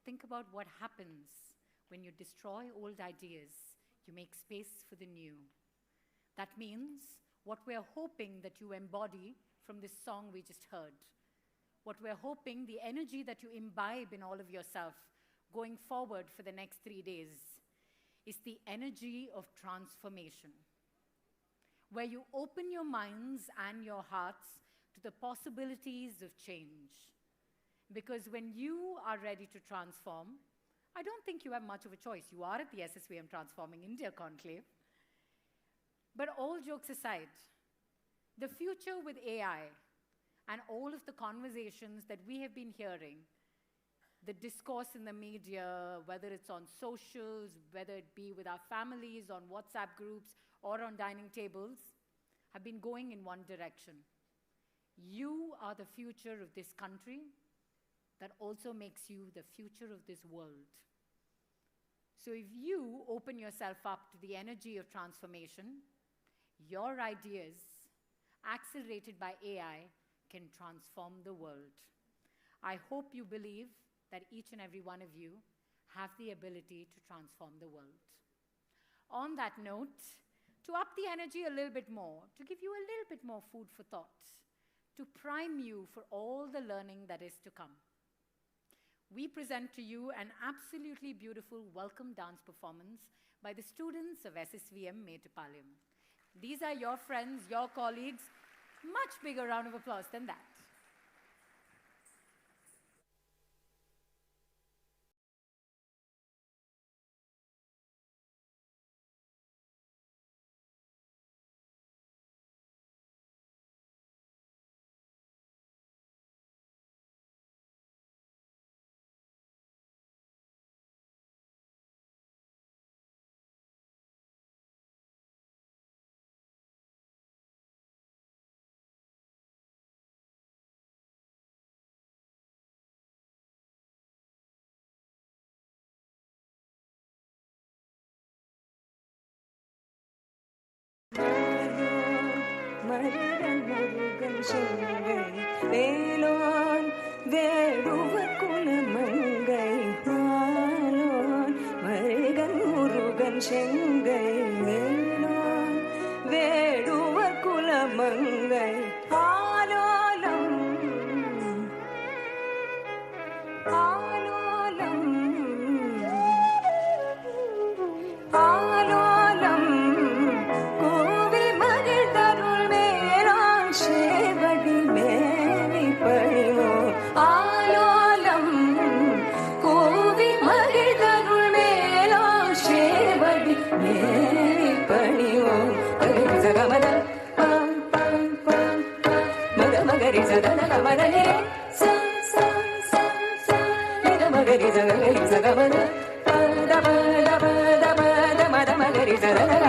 think about what happens when you destroy old ideas, you make space for the new. That means what we're hoping that you embody from this song we just heard. What we're hoping, the energy that you imbibe in all of yourself going forward for the next 3 days, is the energy of transformation, where you open your minds and your hearts to the possibilities of change. Because when you are ready to transform, I don't think you have much of a choice. You are at the SSVM Transforming India Conclave. But all jokes aside, the future with AI and all of the conversations that we have been hearing, the discourse in the media, whether it's on socials, whether it be with our families, on WhatsApp groups, or on dining tables, have been going in one direction. You are the future of this country that also makes you the future of this world. So if you open yourself up to the energy of transformation, your ideas, accelerated by AI, can transform the world. I hope you believe that each and every one of you have the ability to transform the world. On that note, to up the energy a little bit more, to give you a little bit more food for thought, to prime you for all the learning that is to come, we present to you an absolutely beautiful welcome dance performance by the students of SSVM Metupalayam. These are your friends, your colleagues. Much bigger round of applause than that. வேலோன் வேடுவர் குலமங்கை மாலோன் மருகன் Murugan செங்கை வேலோன் வேடுவர் குலமங்கை ஆலோலம் ஆலோலம் ஆலோலம் கோவி மகிழ்தருள் மேலான் சேவடி மேனி பணிவோ ஆலோலம் கோவி மகிழ்தருள் மேலான் சேவடி மேனி பணிவோ ஜகமத பம் பம் பம் மத மகரி சதன கமரே ச ச ச ச நித மகரி ஜகமரி ஜகமத பத பத பத பத மத மகரி சதன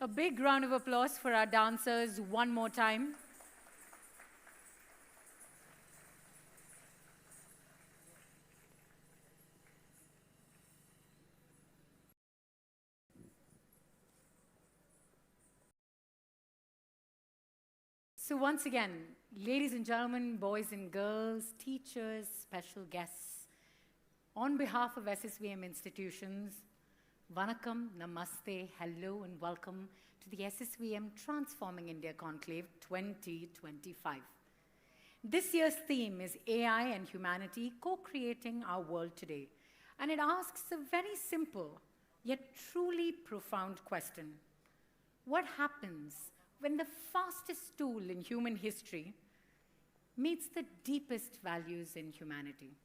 A big round of applause for our dancers one more time. So once again, ladies and gentlemen, boys and girls, teachers, special guests, on behalf of SSVM institutions, Vanakkam, Namaste, hello and welcome to the SSVM Transforming India Conclave 2025. This year's theme is AI and humanity co-creating our world today. And it asks a very simple, yet truly profound question. What happens when the fastest tool in human history meets the deepest values in humanity?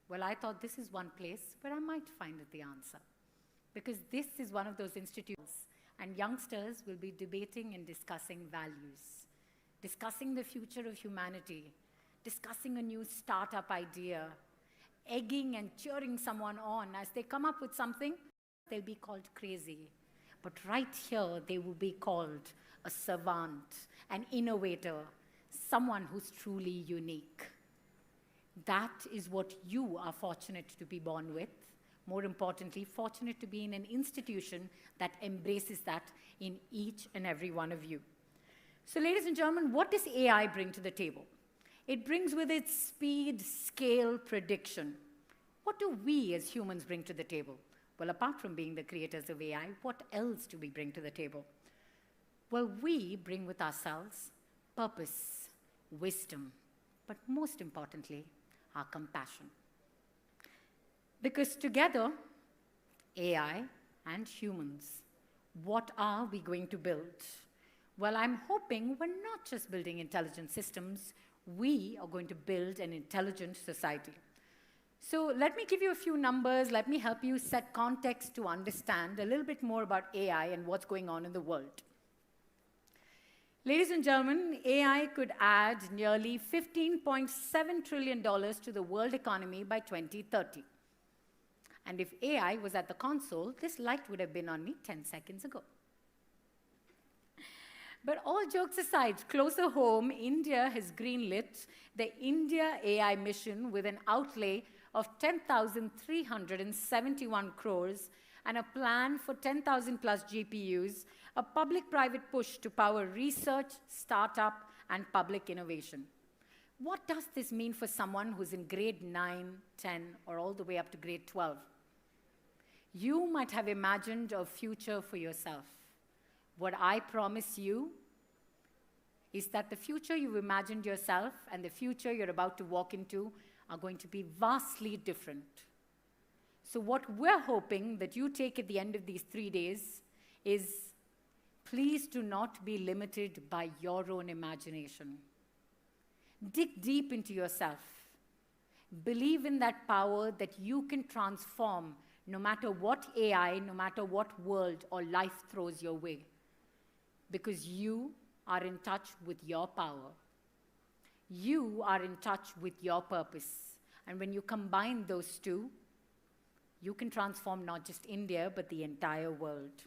Well, I thought this is one place where I might find the answer, because this is one of those institutions, and youngsters will be debating and discussing values, discussing the future of humanity, discussing a new startup idea, egging and cheering someone on as they come up with something. They'll be called crazy. But right here, they will be called a savant, an innovator, someone who's truly unique. That is what you are fortunate to be born with. More importantly, fortunate to be in an institution that embraces that in each and every one of you. So ladies and gentlemen, what does AI bring to the table? It brings with it speed, scale, prediction. What do we as humans bring to the table? Well, apart from being the creators of AI, what else do we bring to the table? Well, we bring with ourselves purpose, wisdom, but most importantly, our compassion. Because together, AI and humans, what are we going to build? Well, I'm hoping we're not just building intelligent systems, we are going to build an intelligent society. So let me give you a few numbers. Let me help you set context to understand a little bit more about AI and what's going on in the world. Ladies and gentlemen, AI could add nearly $15.7 trillion to the world economy by 2030. And if AI was at the console, this light would have been on me 10 seconds ago. But all jokes aside, closer home, India has greenlit the India AI mission with an outlay of 10,371 crores and a plan for 10,000 plus GPUs, a public-private push to power research, startup, and public innovation. What does this mean for someone who's in grade 9, 10, or all the way up to grade 12? You might have imagined a future for yourself. What I promise you is that the future you've imagined yourself and the future you're about to walk into are going to be vastly different. So what we're hoping that you take at the end of these 3 days is, please do not be limited by your own imagination. Dig deep into yourself. Believe in that power that you can transform no matter what AI, no matter what world or life throws your way. Because you are in touch with your power. You are in touch with your purpose. And when you combine those two, you can transform not just India, but the entire world.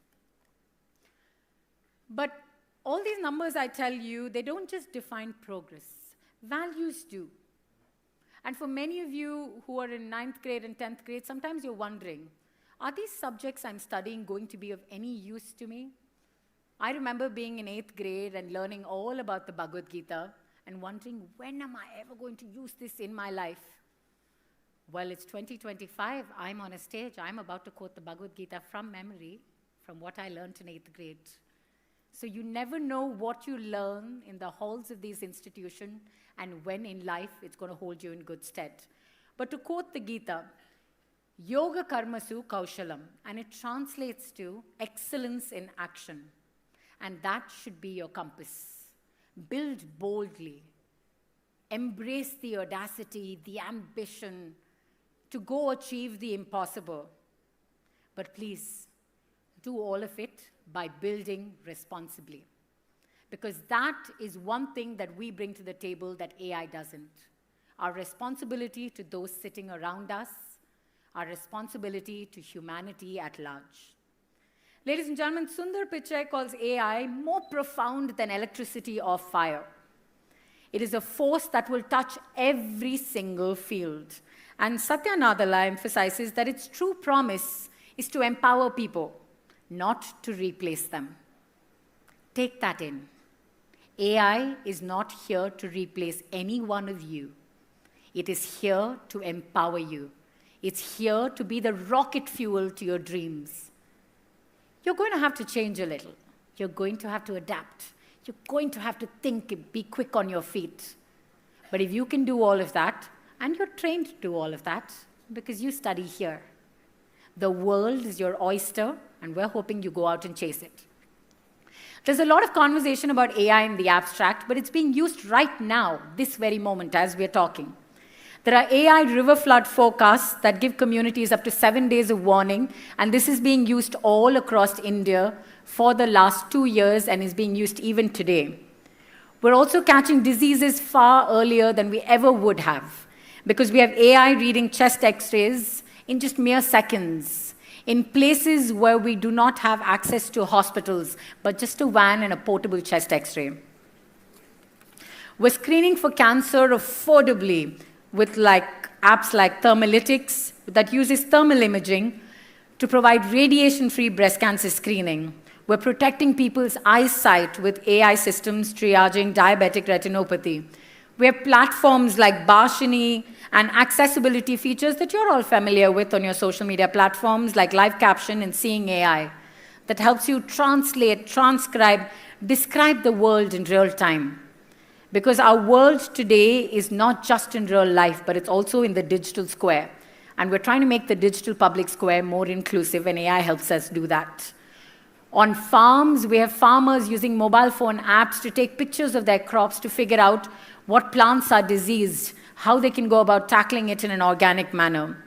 But all these numbers I tell you, they don't just define progress. Values do. And for many of you who are in 9th grade and 10th grade, sometimes you're wondering, are these subjects I'm studying going to be of any use to me? I remember being in 8th grade and learning all about the Bhagavad Gita and wondering, when am I ever going to use this in my life? Well, it's 2025. I'm on a stage. I'm about to quote the Bhagavad Gita from memory, from what I learned in 8th grade. So you never know what you learn in the halls of these institutions and when in life it's going to hold you in good stead. But to quote the Gita, Yoga Karmasu Kaushalam, and it translates to excellence in action. And that should be your compass. Build boldly. Embrace the audacity, the ambition to go achieve the impossible. But please, do all of it by building responsibly. Because that is one thing that we bring to the table that AI doesn't. Our responsibility to those sitting around us, our responsibility to humanity at large. Ladies and gentlemen, Sundar Pichai calls AI more profound than electricity or fire. It is a force that will touch every single field. And Satya Nadella emphasizes that its true promise is to empower people, not to replace them. Take that in. AI is not here to replace any one of you. It is here to empower you. It's here to be the rocket fuel to your dreams. You're going to have to change a little. You're going to have to adapt. You're going to have to think, be quick on your feet. But if you can do all of that, and you're trained to do all of that, because you study here, the world is your oyster, and we're hoping you go out and chase it. There's a lot of conversation about AI in the abstract, but it's being used right now, this very moment, as we're talking. There are AI river flood forecasts that give communities up to 7 days of warning, and this is being used all across India for the last 2 years and is being used even today. We're also catching diseases far earlier than we ever would have, because we have AI reading chest x-rays in just mere seconds, in places where we do not have access to hospitals, but just a van and a portable chest x-ray. We're screening for cancer affordably with apps like Thermalytics that uses thermal imaging to provide radiation-free breast cancer screening. We're protecting people's eyesight with AI systems triaging diabetic retinopathy. We have platforms like Bharshini and accessibility features that you're all familiar with on your social media platforms like Live Caption and Seeing AI that helps you translate, transcribe, describe the world in real time. Because our world today is not just in real life, but it's also in the digital square. And we're trying to make the digital public square more inclusive, and AI helps us do that. On farms, we have farmers using mobile phone apps to take pictures of their crops to figure out what plants are diseased, how they can go about tackling it in an organic manner.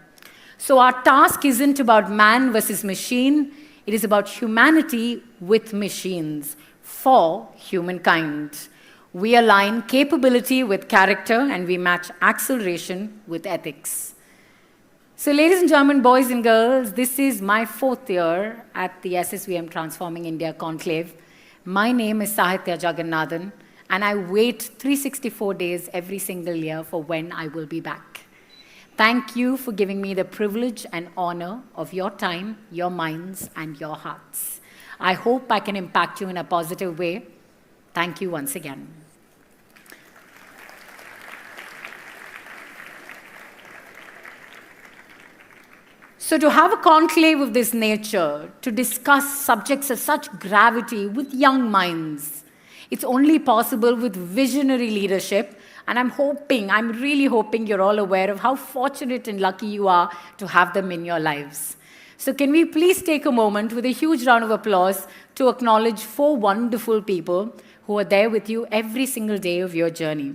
So our task isn't about man versus machine. It is about humanity with machines for humankind. We align capability with character, and we match acceleration with ethics. So ladies and gentlemen, boys and girls, this is my 4th year at the SSVM Transforming India Conclave. My name is Sahitya Jagannathan, and I wait 364 days every single year for when I will be back. Thank you for giving me the privilege and honor of your time, your minds, and your hearts. I hope I can impact you in a positive way. Thank you once again. So to have a conclave of this nature, to discuss subjects of such gravity with young minds, it's only possible with visionary leadership. And I'm really hoping you're all aware of how fortunate and lucky you are to have them in your lives. So can we please take a moment with a huge round of applause to acknowledge 4 wonderful people who are there with you every single day of your journey.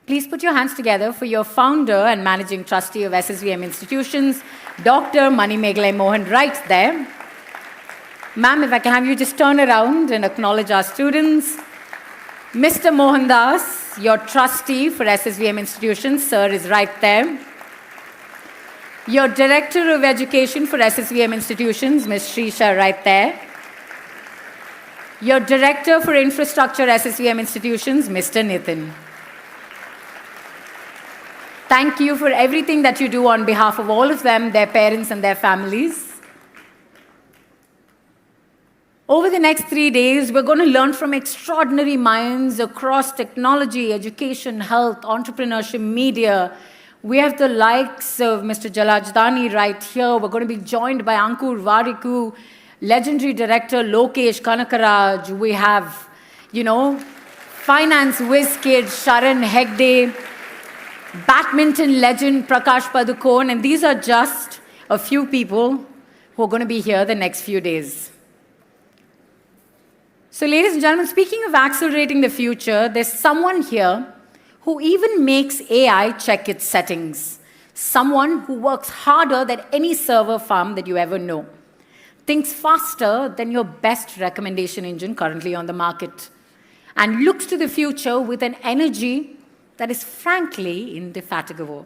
Please put your hands together for your founder and managing trustee of SSVM Institutions, Dr. Manimekalai Mohan, right there. Ma'am, if I can have you just turn around and acknowledge our students. Mr. Mohandas, your trustee for SSVM Institutions, sir, is right there. Your Director of Education for SSVM Institutions, Ms. Shrisha, right there. Your Director for Infrastructure SSVM Institutions, Mr. Nitin. Thank you for everything that you do on behalf of all of them, their parents and their families. Over the next 3 days, we're going to learn from extraordinary minds across technology, education, health, entrepreneurship, media. We have the likes of Mr. Jalaj Dani right here. We're going to be joined by Ankur Warikoo, legendary director Lokesh Kanakaraj. We have, finance whiz kid Sharan Hegde, badminton legend Prakash Padukone, and these are just a few people who are going to be here the next few days. So ladies and gentlemen, speaking of accelerating the future, there's someone here who even makes AI check its settings. Someone who works harder than any server farm that you ever know. Thinks faster than your best recommendation engine currently on the market. And looks to the future with an energy that is frankly indefatigable.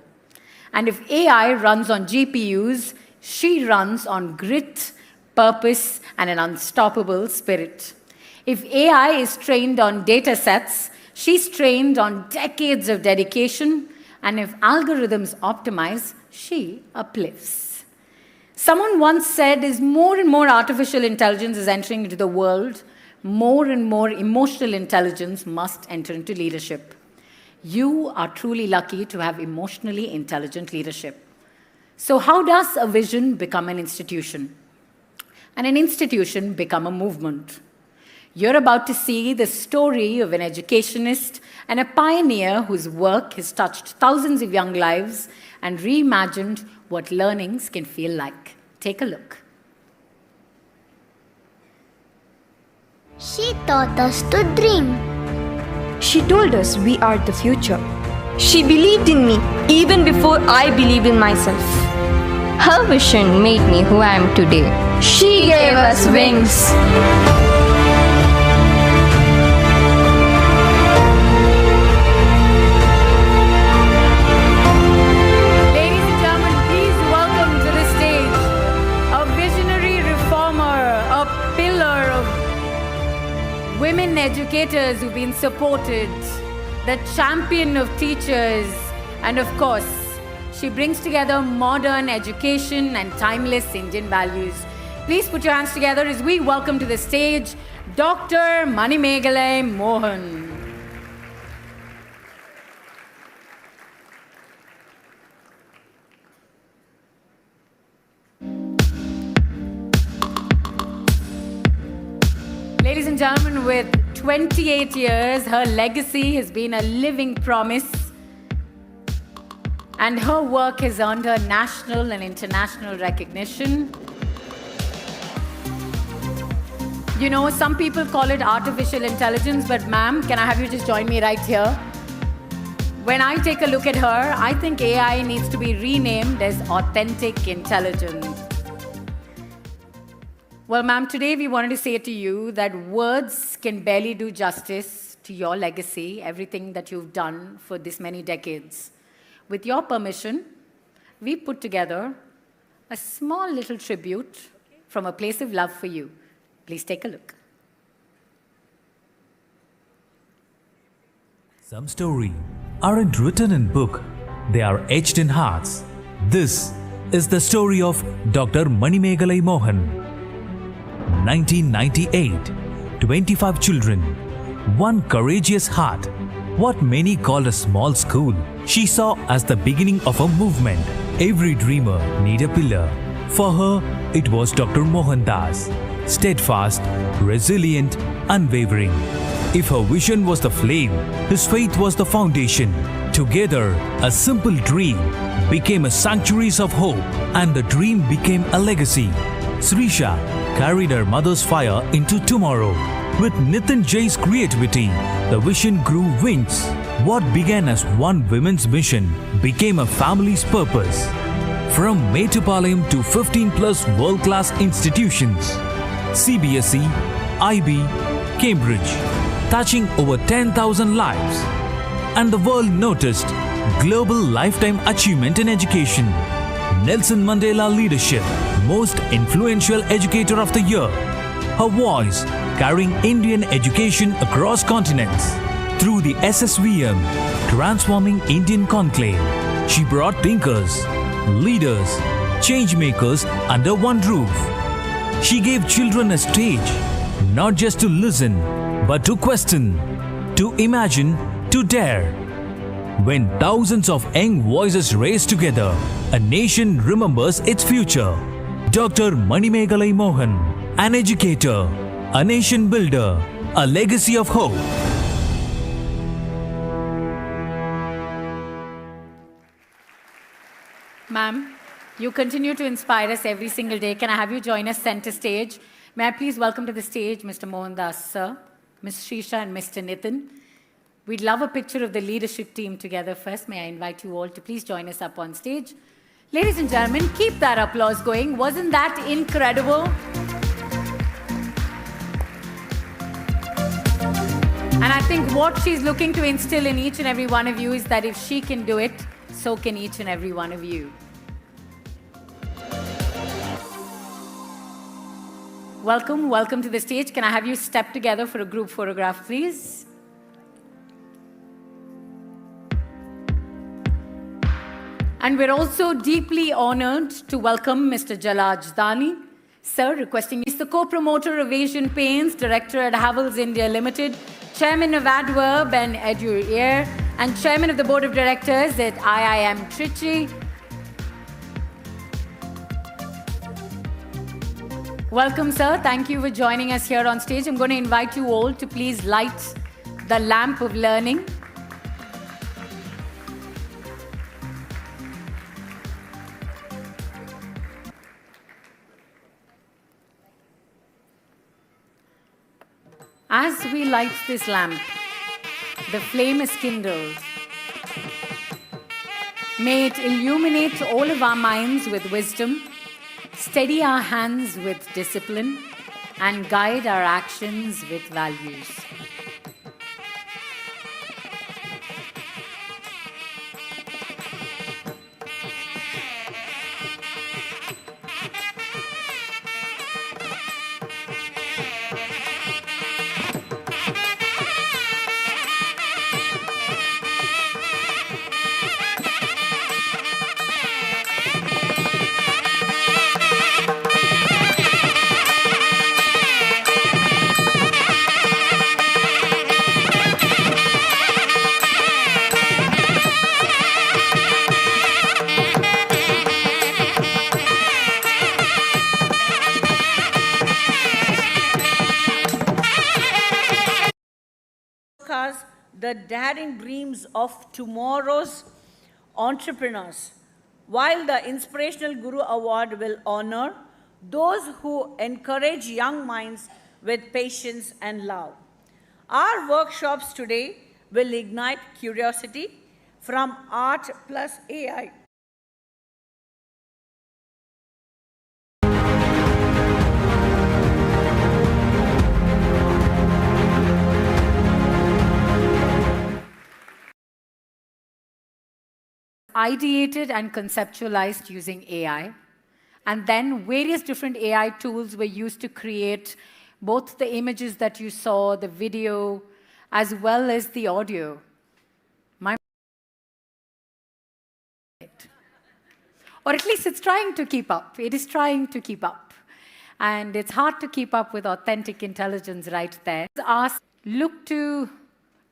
And if AI runs on GPUs, she runs on grit, purpose, and an unstoppable spirit. If AI is trained on data sets, she's trained on decades of dedication, and if algorithms optimize, she uplifts. Someone once said, as more and more artificial intelligence is entering into the world, more and more emotional intelligence must enter into leadership. You are truly lucky to have emotionally intelligent leadership. So how does a vision become an institution? And an institution become a movement? You're about to see the story of an educationist and a pioneer whose work has touched thousands of young lives and reimagined what learnings can feel like. Take a look. She taught us to dream. She told us we are the future. She believed in me even before I believed in myself. Her vision made me who I am today. She gave us wings. Ladies and gentlemen, please welcome to the stage a visionary reformer, a pillar of women educators who've been supported, the champion of teachers, and of course, she brings together modern education and timeless Indian values. Please put your hands together as we welcome to the stage Dr. Manimekalai Mohan. Ladies and gentlemen, with 28 years, her legacy has been a living promise, and her work has earned her national and international recognition. You know, some people call it artificial intelligence, but ma'am, can I have you just join me right here? When I take a look at her, I think AI needs to be renamed as authentic intelligence. Well, ma'am, today we wanted to say to you that words can barely do justice to your legacy, everything that you've done for this many decades. With your permission, we put together a small little tribute from a place of love for you. Please take a look. Some stories aren't written in book, they are etched in hearts. This is the story of Dr. Manimekalai Mohan. 1998, 25 children, one courageous heart, what many called a small school, she saw as the beginning of a movement. Every dreamer need a pillar. For her, it was Dr. Mohandas, steadfast, resilient, unwavering. If her vision was the flame, his faith was the foundation. Together, a simple dream became a sanctuaries of hope, and the dream became a legacy. Srisha carried her mother's fire into tomorrow. With Nitin Jai's creativity, the vision grew wings. What began as one women's mission became a family's purpose. From Metupalayam to 15+ world-class institutions, CBSE, IB, Cambridge, touching over 10,000 lives. And the world noticed Global Lifetime Achievement in Education. Nelson Mandela Leadership, Most Influential Educator of the Year. Her voice carrying Indian education across continents. Through the SSVM, transforming Indian conclave, she brought thinkers, leaders, change makers under one roof. She gave children a stage, not just to listen, but to question, to imagine, to dare. When thousands of young voices race together, a nation remembers its future. Dr. Manimekalai Mohan, an educator, a nation builder, a legacy of hope. Ma'am, you continue to inspire us every single day. Can I have you join us center stage? May I please welcome to the stage Mr. Mohandas, sir, Ms. Srisha and Mr. Nitin. We'd love a picture of the leadership team together first. May I invite you all to please join us up on stage. Ladies and gentlemen, keep that applause going. Wasn't that incredible? And I think what she's looking to instill in each and every one of you is that if she can do it, so can each and every one of you. welcome, welcome to the stage. Can I have you step together for a group photograph, please? And we're also deeply honored to welcome Mr. Jalaj Dani. Sir, requesting he's the co-promoter of Asian Paints, director at Havells India Limited, chairman of Adverb and EduAir, and chairman of the board of directors at IIM Trichy. Welcome, sir. Thank you for joining us here on stage. I'm going to invite you all to please light the lamp of learning. As we light this lamp, the flame is kindled. May it illuminate all of our minds with wisdom, steady our hands with discipline, and guide our actions with values. The daring dreams of tomorrow's entrepreneurs, while the Inspirational Guru Award will honor those who encourage young minds with patience and love. Our workshops today will ignite curiosity from art plus AI. Ideated and conceptualized using AI, and then various different AI tools were used to create both the images that you saw, the video, as well as the audio. Or at least it's trying to keep up. It is trying to keep up. And it's hard to keep up with authentic intelligence right there. Look to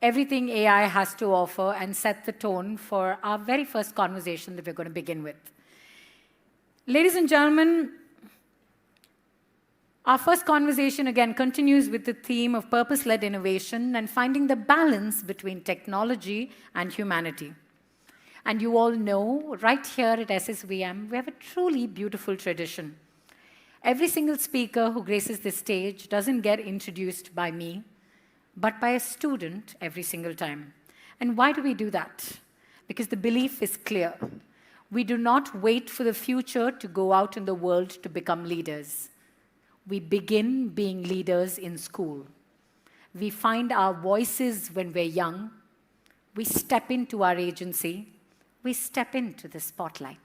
everything AI has to offer and set the tone for our very first conversation that we're going to begin with. Ladies and gentlemen, our first conversation again continues with the theme of purpose-led innovation and finding the balance between technology and humanity. And you all know, right here at SSVM, we have a truly beautiful tradition. Every single speaker who graces this stage doesn't get introduced by me, but by a student every single time. And why do we do that? Because the belief is clear. We do not wait for the future to go out in the world to become leaders. We begin being leaders in school. We find our voices when we're young. We step into our agency. We step into the spotlight.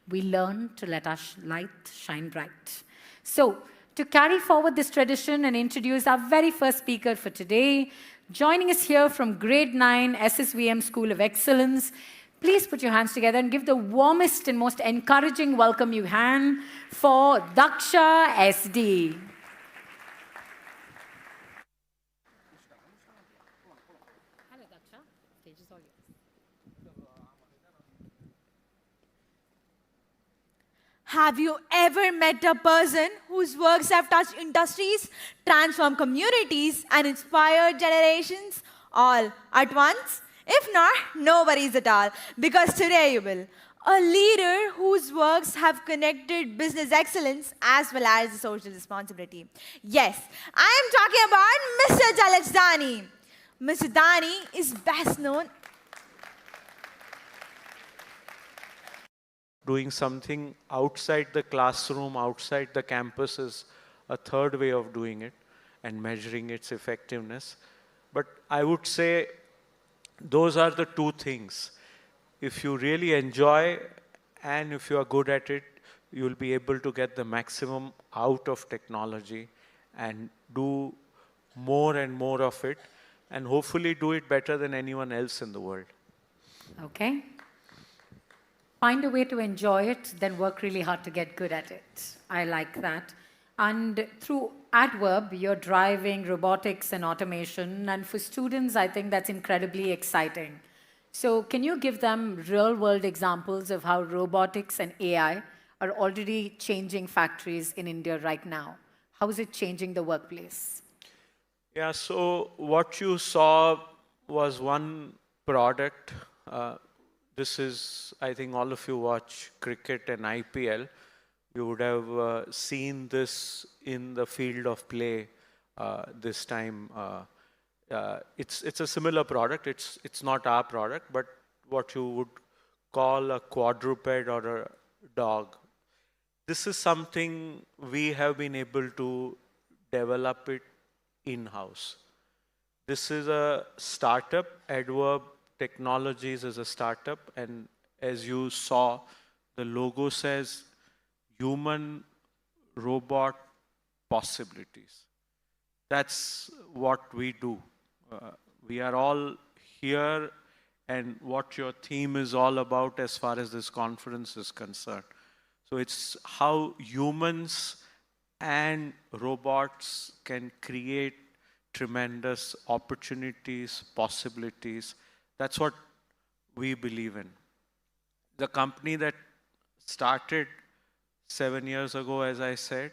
We learn to let our light shine bright. So, to carry forward this tradition and introduce our very first speaker for today, joining us here from Grade 9 SSVM School of Excellence, please put your hands together and give the warmest and most encouraging welcome you can for Daksha SD. Hello, Daksha. Stage is all yours. Have you ever met a person whose works have touched industries, transformed communities, and inspired generations all at once? If not, no worries at all, because today you will. A leader whose works have connected business excellence as well as social responsibility. Yes, I am talking about Mr. Jalaj Dani. Mr. Dani is best known doing something outside the classroom, outside the campus is a third way of doing it and measuring its effectiveness. But I would say those are the two things. If you really enjoy and if you are good at it, you'll be able to get the maximum out of technology and do more and more of it, and hopefully do it better than anyone else in the world. Okay. Find a way to enjoy it, then work really hard to get good at it. I like that. And through Adverb, you're driving robotics and automation. And for students, I think that's incredibly exciting. So can you give them real-world examples of how robotics and AI are already changing factories in India right now? How is it changing the workplace? Yeah, so what you saw was one product. This is, I think all of you watch cricket and IPL. You would have seen this in the field of play this time. It's a similar product. It's not our product, but what you would call a quadruped or a dog. This is something we have been able to develop it in-house. This is a startup. Adverb Technologies is a startup, and as you saw, the logo says human robot possibilities. That's what we do. We are all here, and what your theme is all about as far as this conference is concerned. So it's how humans and robots can create tremendous opportunities, possibilities. That's what we believe in. The company that started 7 years ago, as I said,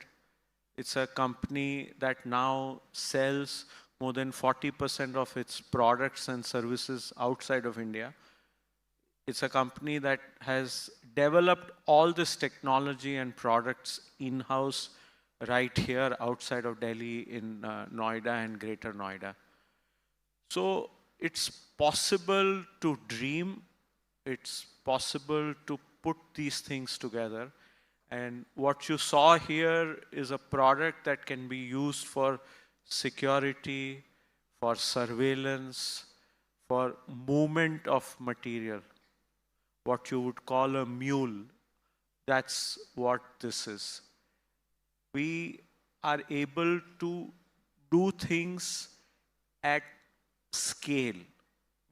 it's a company that now sells more than 40% of its products and services outside of India. It's a company that has developed all this technology and products in-house right here outside of Delhi in Noida and Greater Noida. So it's possible to dream, it's possible to put these things together. And what you saw here is a product that can be used for security, for surveillance, for movement of material. What you would call a mule, that's what this is. We are able to do things at scale.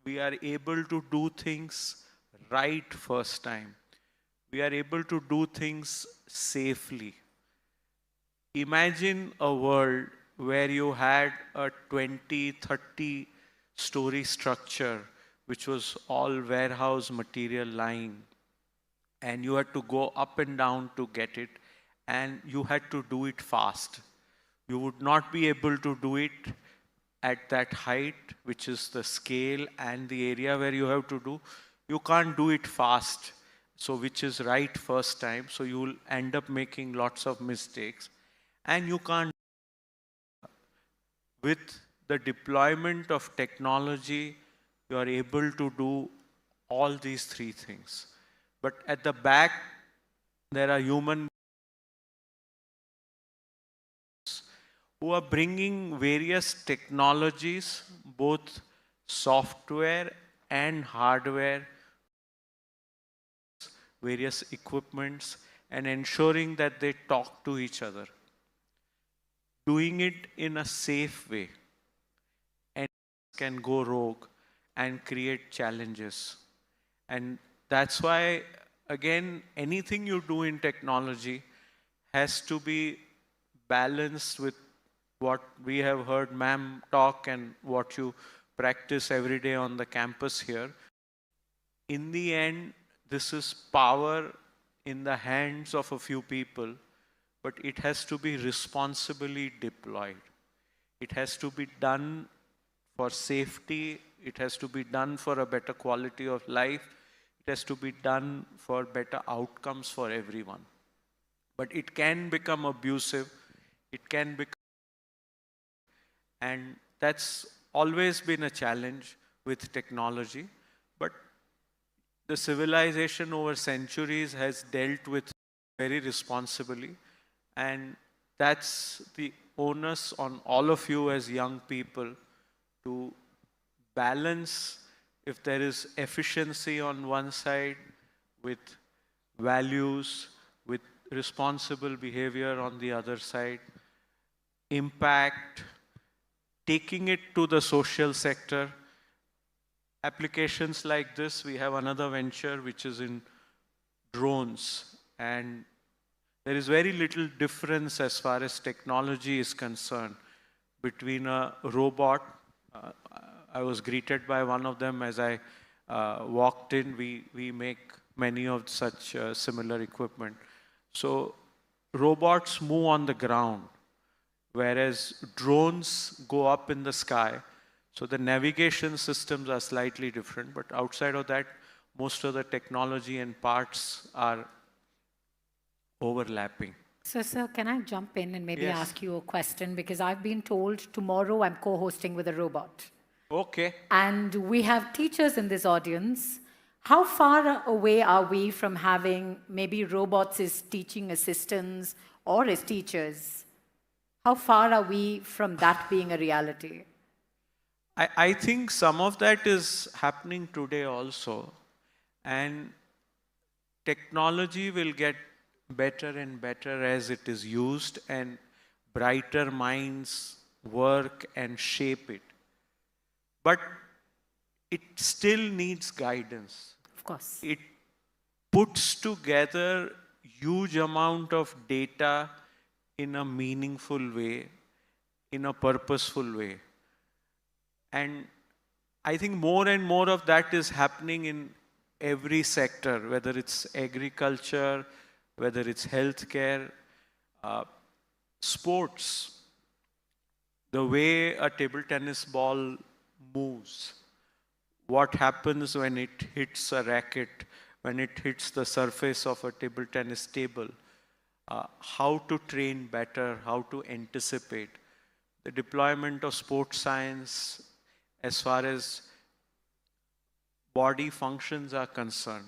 We are able to do things right first time. We are able to do things safely. Imagine a world where you had a 20, 30 story structure which was all warehouse material lying, and you had to go up and down to get it, and you had to do it fast. You would not be able to do it at that height, which is the scale and the area where you have to do. You can't do it fast, so which is right first time, so you will end up making lots of mistakes, and you can't. With the deployment of technology, you are able to do all these three things. But at the back, there are human who are bringing various technologies, both software and hardware, various equipments, and ensuring that they talk to each other. Doing it in a safe way, and can go rogue and create challenges. And that's why, again, anything you do in technology has to be balanced with what we have heard ma'am talk and what you practice every day on the campus here. In the end, this is power in the hands of a few people, but it has to be responsibly deployed. It has to be done for safety. It has to be done for a better quality of life. It has to be done for better outcomes for everyone. But it can become abusive. It can become, and that's always been a challenge with technology. But the civilization over centuries has dealt with very responsibly, and that's the onus on all of you as young people to balance, if there is efficiency on one side, with values, with responsible behavior on the other side, impact, taking it to the social sector. Applications like this, we have another venture which is in drones, and there is very little difference as far as technology is concerned between a robot. I was greeted by one of them as I walked in. We make many of such similar equipment. So robots move on the ground, whereas drones go up in the sky. So the navigation systems are slightly different, but outside of that, most of the technology and parts are overlapping. So, sir, can I jump in and maybe Yes. ask you a question? Because I've been told tomorrow I'm co-hosting with a robot. Okay. And we have teachers in this audience. How far away are we from having maybe robots as teaching assistants or as teachers? How far are we from that being a reality? I think some of that is happening today also. And technology will get better and better as it is used, and brighter minds work and shape it. But it still needs guidance. Of course. It puts together huge amount of data in a meaningful way, in a purposeful way. And I think more and more of that is happening in every sector, whether it's agriculture, whether it's healthcare, sports. The way a table tennis ball moves, what happens when it hits a racket, when it hits the surface of a table tennis table, how to train better, how to anticipate. The deployment of sports science as far as body functions are concerned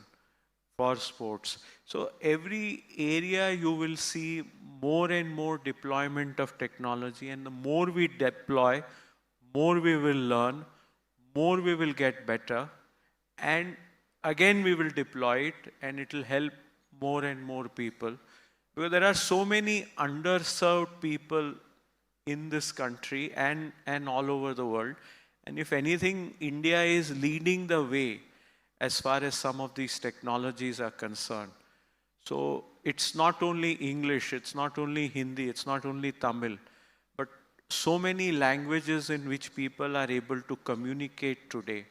for sports. So every area you will see more and more deployment of technology, and the more we deploy, more we will learn, more we will get better, and again we will deploy it, and it will help more and more people. Because there are so many underserved people in this country and all over the world. And if anything, India is leading the way as far as some of these technologies are concerned. So it's not only English, it's not only Hindi, it's not only Tamil, but so many languages in which people are able to communicate today.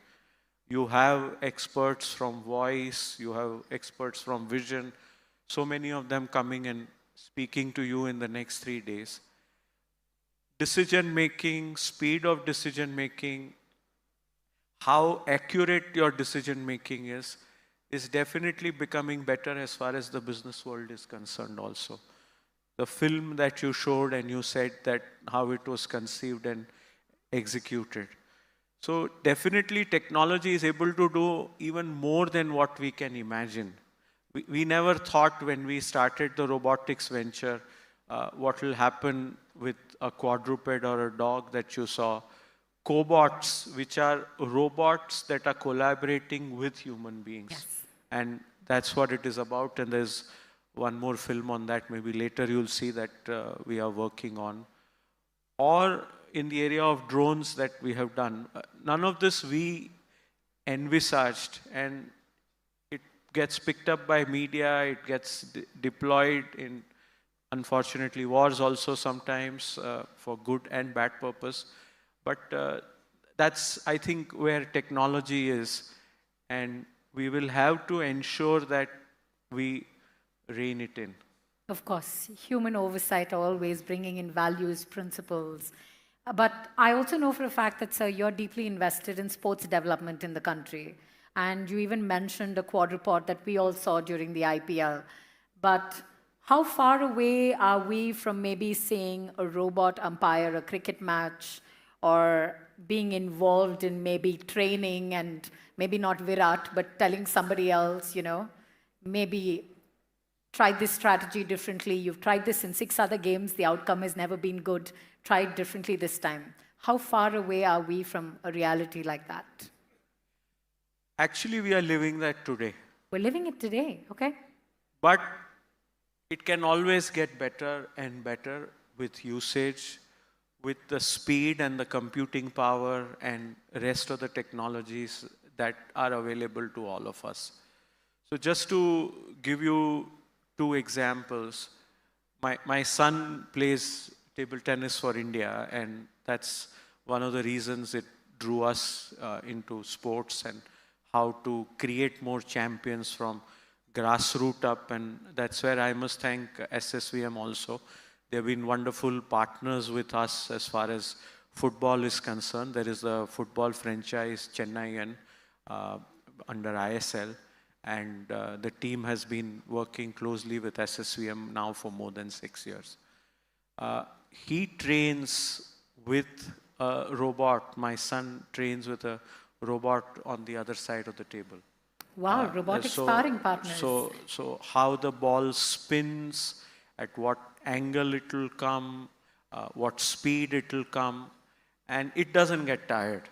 You have experts from voice, you have experts from vision, so many of them coming and speaking to you in the next 3 days. Decision making, speed of decision making, how accurate your decision making is definitely becoming better as far as the business world is concerned also. The film that you showed and you said that how it was conceived and executed. So definitely technology is able to do even more than what we can imagine. We never thought when we started the robotics venture what will happen with a quadruped or a dog that you saw. Cobots, which are robots that are collaborating with human beings. Yes. And that's what it is about. And there's one more film on that. Maybe later you'll see that we are working on. Or in the area of drones that we have done. None of this we envisaged, and it gets picked up by media, it gets deployed in, unfortunately, wars also sometimes for good and bad purpose. But that's, I think, where technology is. And we will have to ensure that we rein it in. Of course, human oversight always bringing in values, principles. But I also know for a fact that, sir, you're deeply invested in sports development in the country. And you even mentioned a quadruped that we all saw during the IPL. But how far away are we from maybe seeing a robot umpire a cricket match, or being involved in maybe training and maybe not Virat, but telling somebody else, maybe try this strategy differently. You've tried this in 6 other games. The outcome has never been good. Try it differently this time. How far away are we from a reality like that? Actually, we are living that today. We're living it today, okay? But it can always get better and better with usage, with the speed and the computing power and rest of the technologies that are available to all of us. So just to give you two examples, my son plays table tennis for India, and that's one of the reasons it drew us into sports and how to create more champions from grassroots up. And that's where I must thank SSVM also. They've been wonderful partners with us as far as football is concerned. There is a football franchise, Chennai, under ISL. And the team has been working closely with SSVM now for more than 6 years. He trains with a robot. My son trains with a robot on the other side of the table. Wow, robotic sparring partners. So how the ball spins, at what angle it will come, what speed it will come, and it doesn't get tired.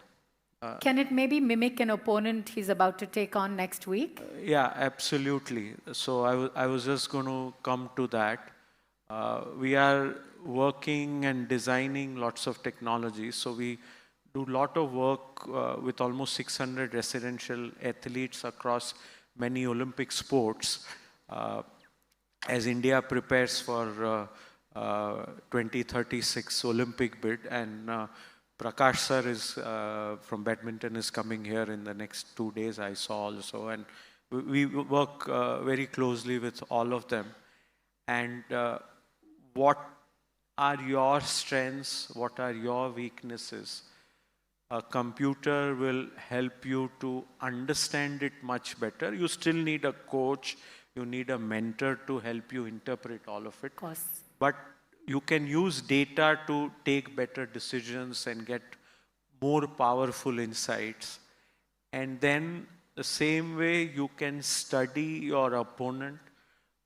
Can it maybe mimic an opponent he's about to take on next week? Yeah, absolutely. So I was just going to come to that. We are working and designing lots of technologies. So we do a lot of work with almost 600 residential athletes across many Olympic sports as India prepares for 2036 Olympic bid. And Prakash sir is from badminton is coming here in the next 2 days, I saw also. And we work very closely with all of them. And what are your strengths? What are your weaknesses? A computer will help you to understand it much better. You still need a coach. You need a mentor to help you interpret all of it. Of course. But you can use data to take better decisions and get more powerful insights. And then the same way you can study your opponent.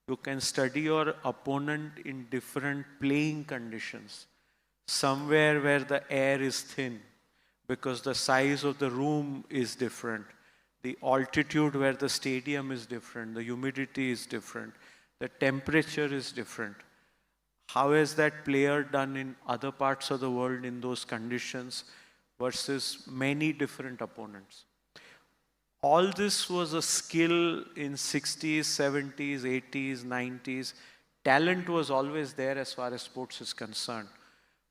You can study your opponent in different playing conditions. Somewhere where the air is thin, because the size of the room is different. The altitude where the stadium is different. The humidity is different. The temperature is different. How has that player done in other parts of the world in those conditions versus many different opponents? All this was a skill in 60s, 70s, 80s, 90s. Talent was always there as far as sports is concerned.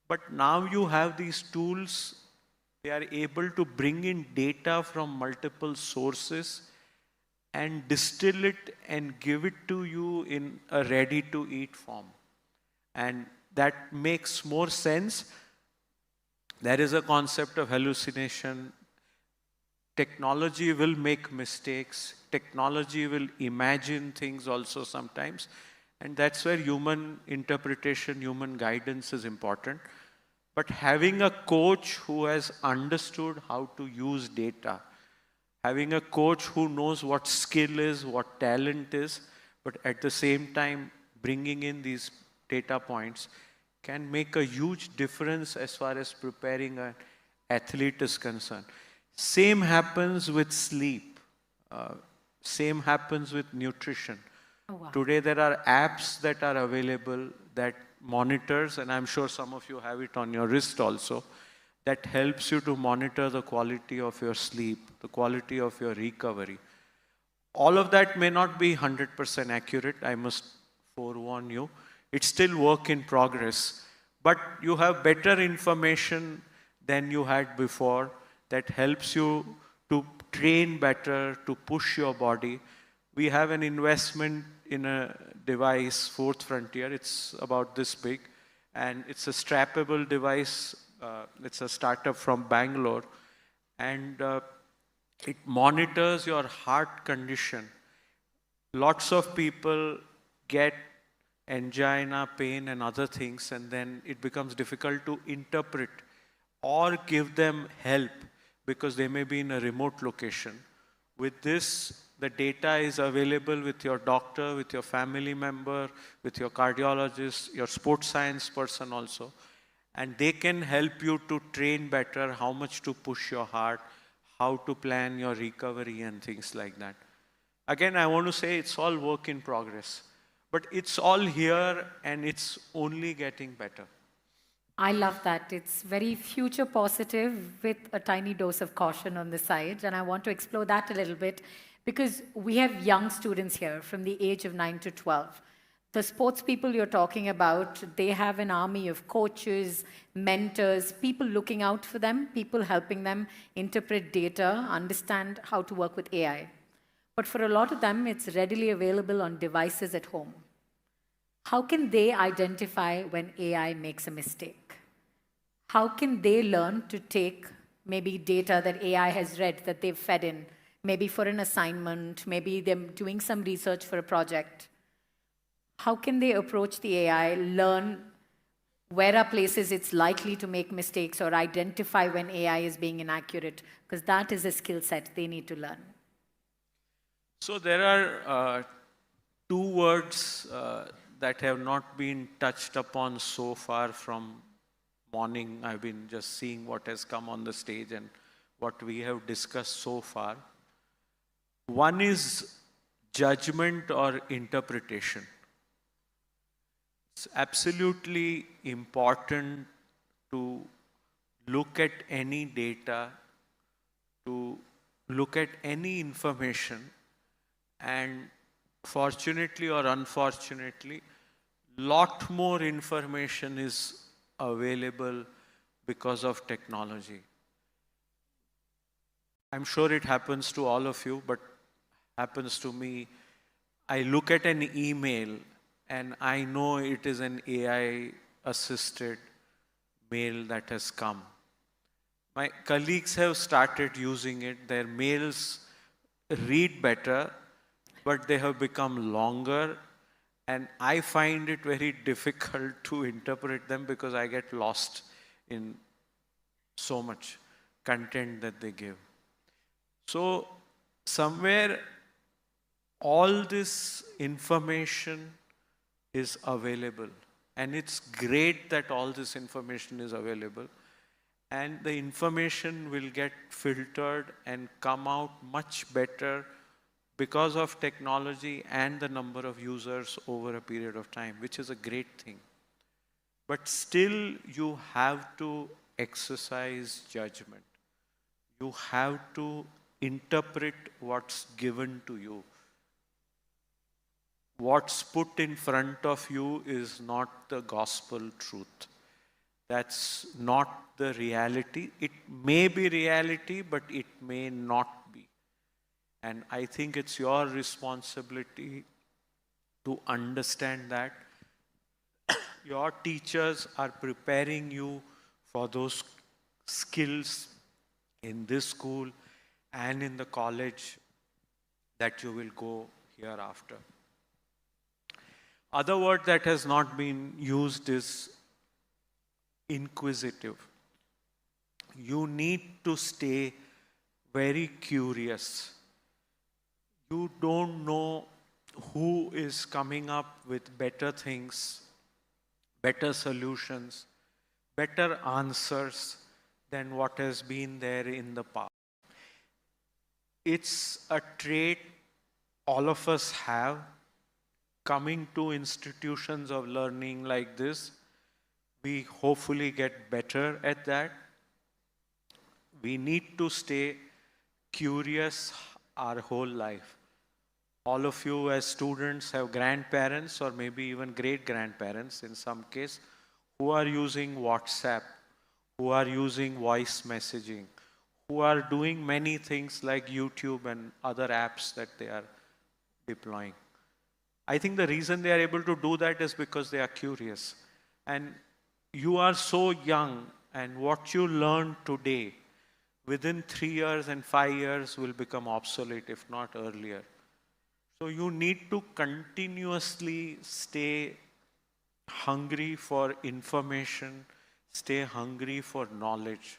But now you have these tools. They are able to bring in data from multiple sources and distill it and give it to you in a ready-to-eat form. And that makes more sense. There is a concept of hallucination. Technology will make mistakes. Technology will imagine things also sometimes. And that's where human interpretation, human guidance is important. But having a coach who has understood how to use data, having a coach who knows what skill is, what talent is, but at the same time bringing in these data points can make a huge difference as far as preparing an athlete is concerned. Same happens with sleep. Same happens with nutrition. Oh, wow. Today there are apps that are available that monitors, and I'm sure some of you have it on your wrist also, that helps you to monitor the quality of your sleep, the quality of your recovery. All of that may not be 100% accurate, I must forewarn you. It's still work in progress, but you have better information than you had before that helps you to train better, to push your body. We have an investment in a device, Fourth Frontier. It's about this big, and it's a strappable device. It's a startup from Bangalore, and it monitors your heart condition. Lots of people get angina, pain, and other things, and then it becomes difficult to interpret or give them help because they may be in a remote location. With this, the data is available with your doctor, with your family member, with your cardiologist, your sports science person also. And they can help you to train better, how much to push your heart, how to plan your recovery and things like that. Again, I want to say it's all work in progress. But it's all here and it's only getting better. I love that. It's very future positive with a tiny dose of caution on the side. And I want to explore that a little bit because we have young students here from the age of 9 to 12. The sports people you're talking about, they have an army of coaches, mentors, people looking out for them, people helping them interpret data, understand how to work with AI. But for a lot of them, it's readily available on devices at home. How can they identify when AI makes a mistake? How can they learn to take maybe data that AI has read that they've fed in, maybe for an assignment, maybe they're doing some research for a project? How can they approach the AI, learn where are places it's likely to make mistakes or identify when AI is being inaccurate? Because that is a skill set they need to learn. So there are two words that have not been touched upon so far from morning. I've been just seeing what has come on the stage and what we have discussed so far. One is judgment or interpretation. It's absolutely important to look at any data, to look at any information, and fortunately or unfortunately, lot more information is available because of technology. I'm sure it happens to all of you, but happens to me. I look at an email and I know it is an AI-assisted mail that has come. My colleagues have started using it. Their mails read better, but they have become longer. And I find it very difficult to interpret them because I get lost in so much content that they give. So somewhere all this information is available. And it's great that all this information is available. And the information will get filtered and come out much better because of technology and the number of users over a period of time, which is a great thing. But still, you have to exercise judgment. You have to interpret what's given to you. What's put in front of you is not the gospel truth. That's not the reality. It may be reality, but it may not be. And I think it's your responsibility to understand that. Your teachers are preparing you for those skills in this school and in the college that you will go hereafter. Other word that has not been used is inquisitive. You need to stay very curious. You don't know who is coming up with better things, better solutions, better answers than what has been there in the past. It's a trait all of us have. Coming to institutions of learning like this, we hopefully get better at that. We need to stay curious our whole life. All of you as students have grandparents or maybe even great-grandparents in some case who are using WhatsApp, who are using voice messaging, who are doing many things like YouTube and other apps that they are deploying. I think the reason they are able to do that is because they are curious. And you are so young, and what you learn today, within 3 years and 5 years will become obsolete, if not earlier. So you need to continuously stay hungry for information, stay hungry for knowledge.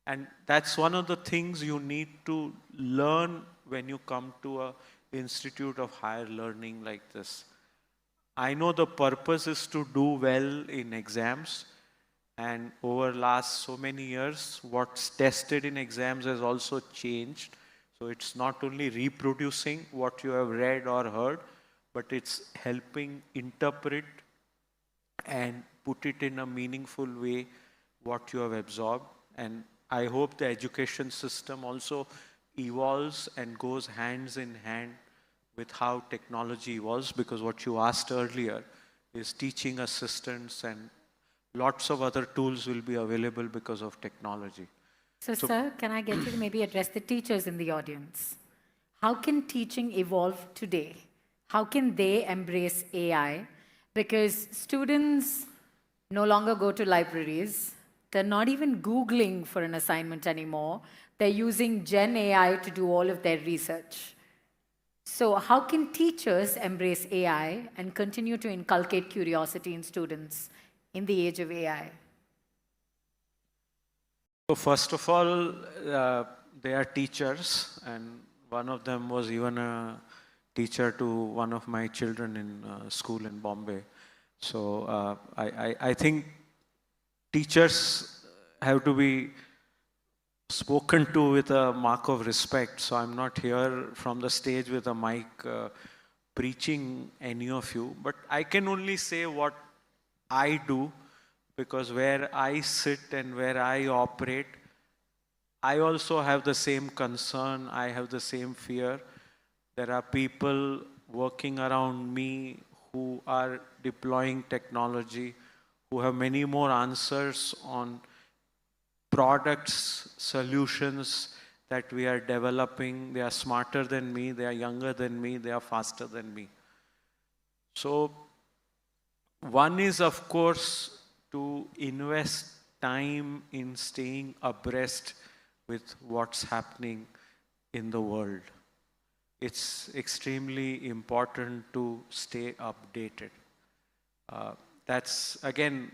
And that's one of the things you need to learn when you come to an institute of higher learning like this. I know the purpose is to do well in exams, and over last so many years, what's tested in exams has also changed. So it's not only reproducing what you have read or heard, but it's helping interpret and put it in a meaningful way what you have absorbed. And I hope the education system also evolves and goes hands in hand with how technology evolves, because what you asked earlier is teaching assistants and lots of other tools will be available because of technology. So, sir, can I get you to maybe address the teachers in the audience? How can teaching evolve today? How can they embrace AI? Because students no longer go to libraries. They're not even Googling for an assignment anymore. They're using Gen AI to do all of their research. So how can teachers embrace AI and continue to inculcate curiosity in students in the age of AI? So first of all, they are teachers, and one of them was even a teacher to one of my children in school in Bombay. So I think teachers have to be spoken to with a mark of respect. So I'm not here from the stage with a mic preaching any of you, but I can only say what I do, because where I sit and where I operate, I also have the same concern, I have the same fear. There are people working around me who are deploying technology, who have many more answers on products, solutions that we are developing. They are smarter than me, they are younger than me, they are faster than me. So one is, of course, to invest time in staying abreast with what's happening in the world. It's extremely important to stay updated. That's again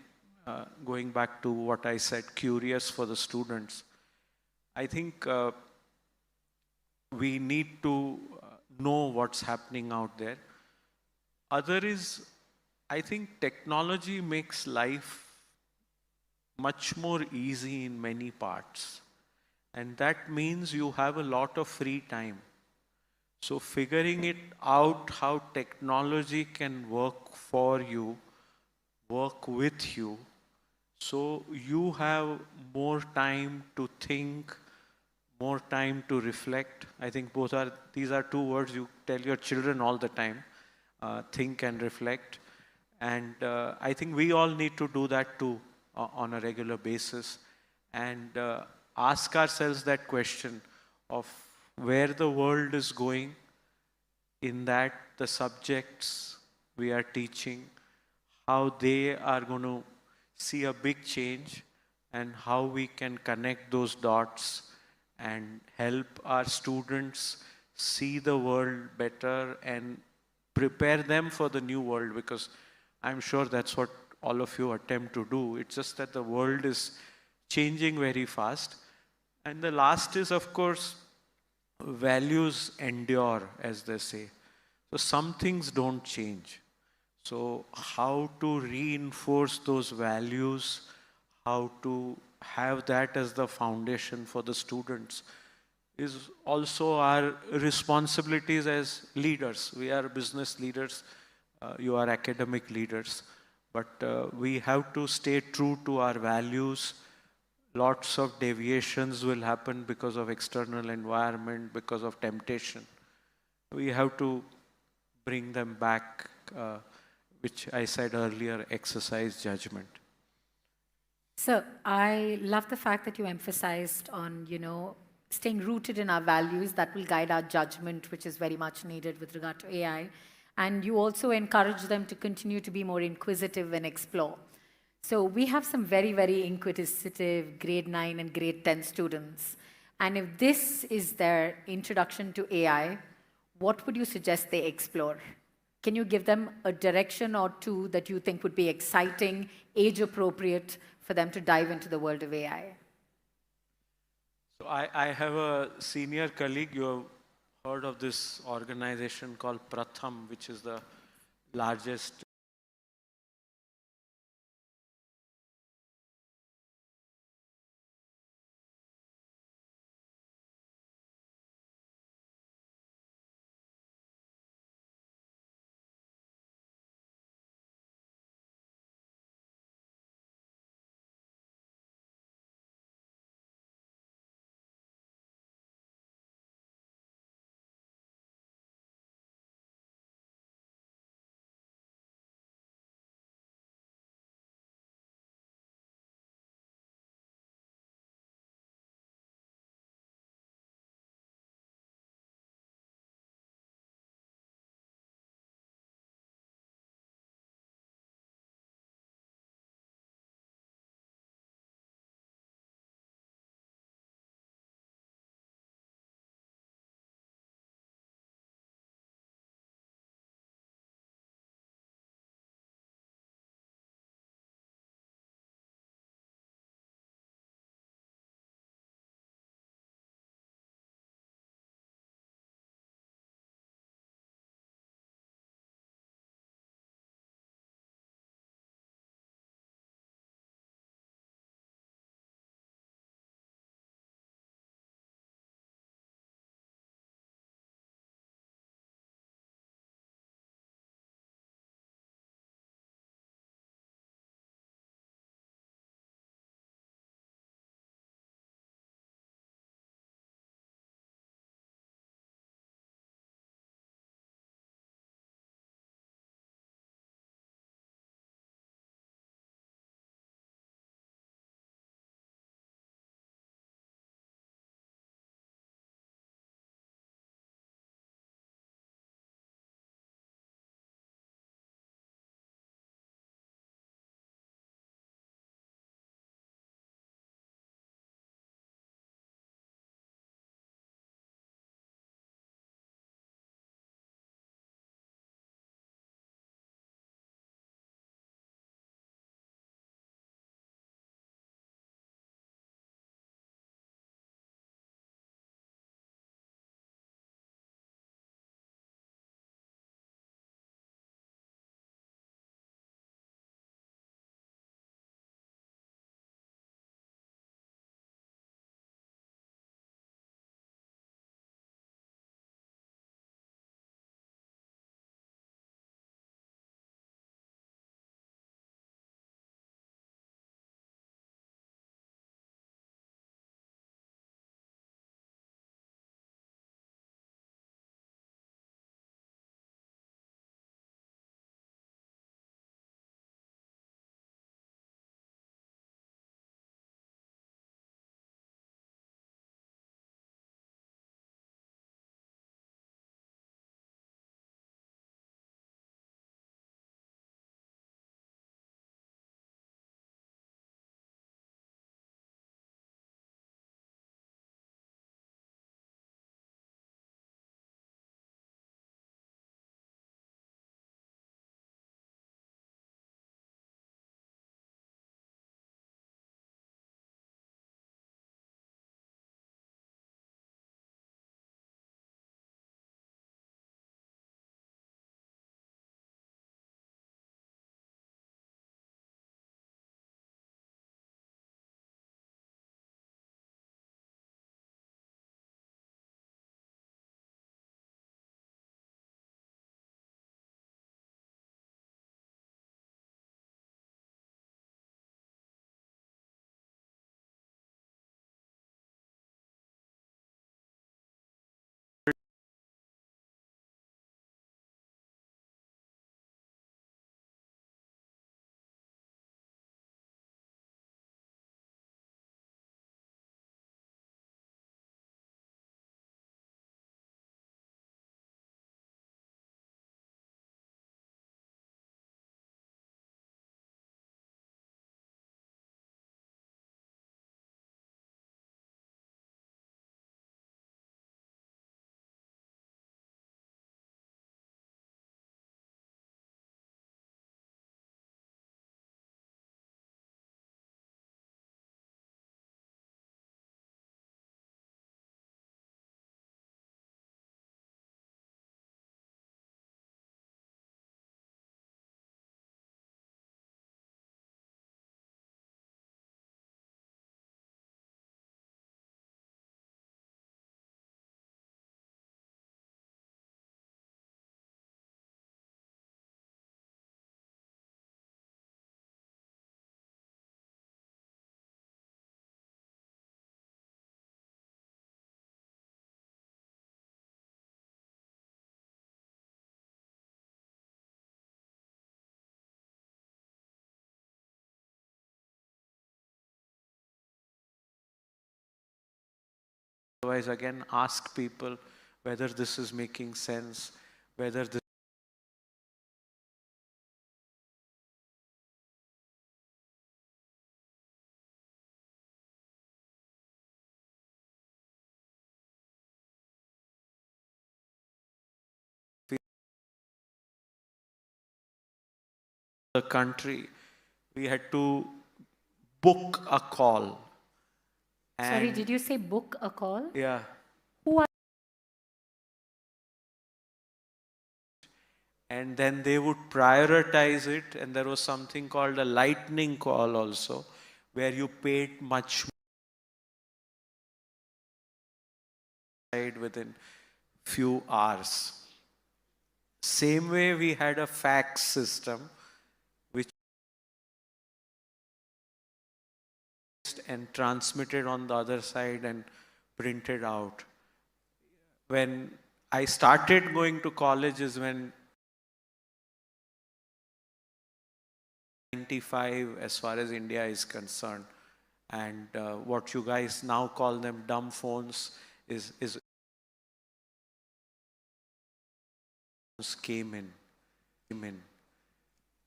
going back to what I said, curious for the students. I think we need to know what's happening out there. Other is, I think technology makes life much more easy in many parts. And that means you have a lot of free time. So figuring it out how technology can work for you, work with you, so you have more time to think, more time to reflect. I think these are two words you tell your children all the time, think and reflect. And I think we all need to do that too on a regular basis, and ask ourselves that question of where the world is going, in that the subjects we are teaching, how they are going to see a big change, and how we can connect those dots and help our students see the world better and prepare them for the new world, because I'm sure that's what all of you attempt to do. It's just that the world is changing very fast. And the last is, of course, values endure, as they say. So some things don't change. So how to reinforce those values, how to have that as the foundation for the students, is also our responsibilities as leaders. We are business leaders, you are academic leaders, but we have to stay true to our values. Lots of deviations will happen because of external environment, because of temptation. We have to bring them back, which I said earlier, exercise judgment. So I love the fact that you emphasized on, staying rooted in our values that will guide our judgment, which is very much needed with regard to AI. And you also encourage them to continue to be more inquisitive and explore. So we have some very, very inquisitive grade 9 and grade 10 students. And if this is their introduction to AI, what would you suggest they explore? Can you give them a direction or two that you think would be exciting, age appropriate for them to dive into the world of AI? So I have a senior colleague. You have heard of this organization called Pratham, which is the largest Otherwise, again, ask people whether this is making sense, whether this the country, we had to book a call. Sorry, did you say book a call? Yeah. Who are And then they would prioritize it, and there was something called a lightning call also, where you paid much more within few hours. Same way we had a fax system, which and transmitted on the other side and printed out. When I started going to college is when 95 as far as India is concerned. And what you guys now call them dumb phones is came in.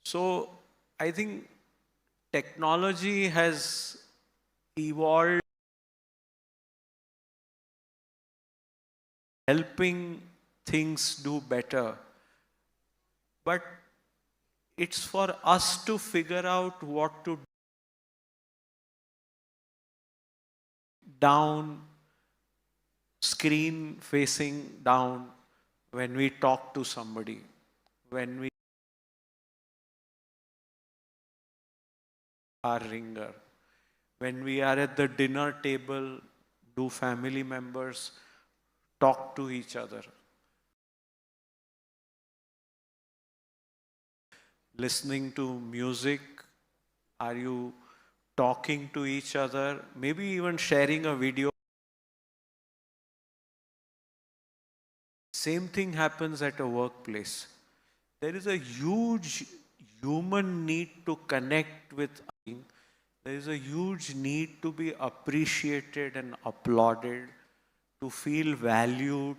So I think technology has evolved, helping things do better. But it's for us to figure out what to do. Down, screen facing down when we talk to somebody, when we are ringer, when we are at the dinner table, do family members talk to each other? Listening to music, are you talking to each other, maybe even sharing a video? Same thing happens at a workplace. There is a huge human need to connect with others. There is a huge need to be appreciated and applauded, to feel valued.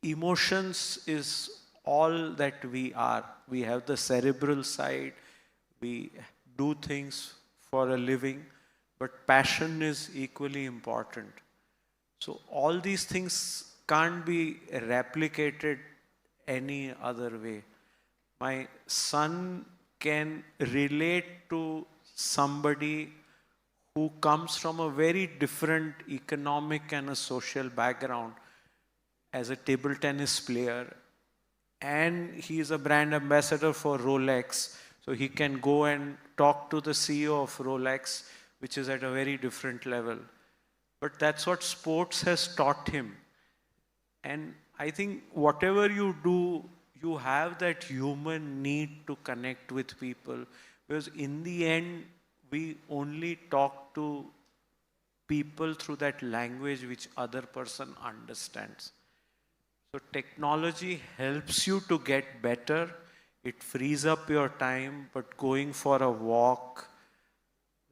Emotions is all that we are. We have the cerebral side, we do things for a living, but passion is equally important. So all these things can't be replicated any other way. My son can relate to somebody who comes from a very different economic and a social background as a table tennis player, and he is a brand ambassador for Rolex. So he can go and talk to the CEO of Rolex, which is at a very different level. But that's what sports has taught him. And I think whatever you do, you have that human need to connect with people. Because in the end, we only talk to people through that language which other person understands. So technology helps you to get better. It frees up your time, but going for a walk,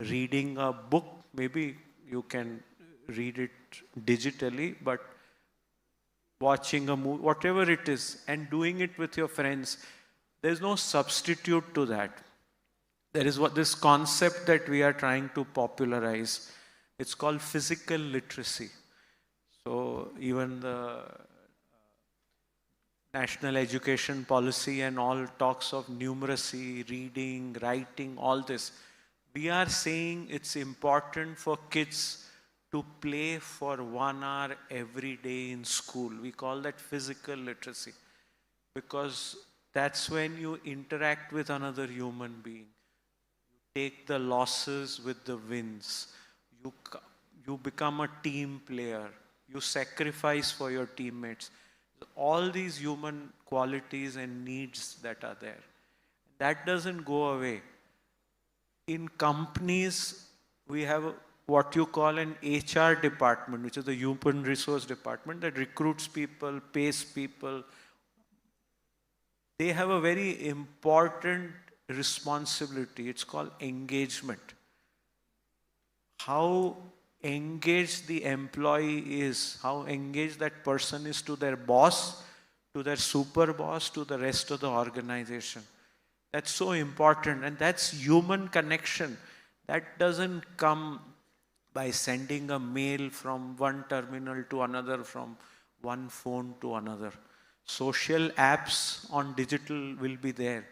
reading a book, maybe you can read it digitally, but watching a movie, whatever it is, and doing it with your friends, there's no substitute to that. There is what this concept that we are trying to popularize. It's called physical literacy. So even the National Education Policy and all talks of numeracy, reading, writing, all this. We are saying it's important for kids to play for 1 hour every day in school. We call that physical literacy, because that's when you interact with another human being. You take the losses with the wins. You become a team player. You sacrifice for your teammates. All these human qualities and needs that are there. That doesn't go away. In companies, we have what you call an HR department, which is the human resource department that recruits people, pays people. They have a very important responsibility. It's called engagement. How engaged the employee is, how engaged that person is to their boss, to their super boss, to the rest of the organization. That's so important, and that's human connection. That doesn't come by sending a mail from one terminal to another, from one phone to another. Social apps on digital will be there,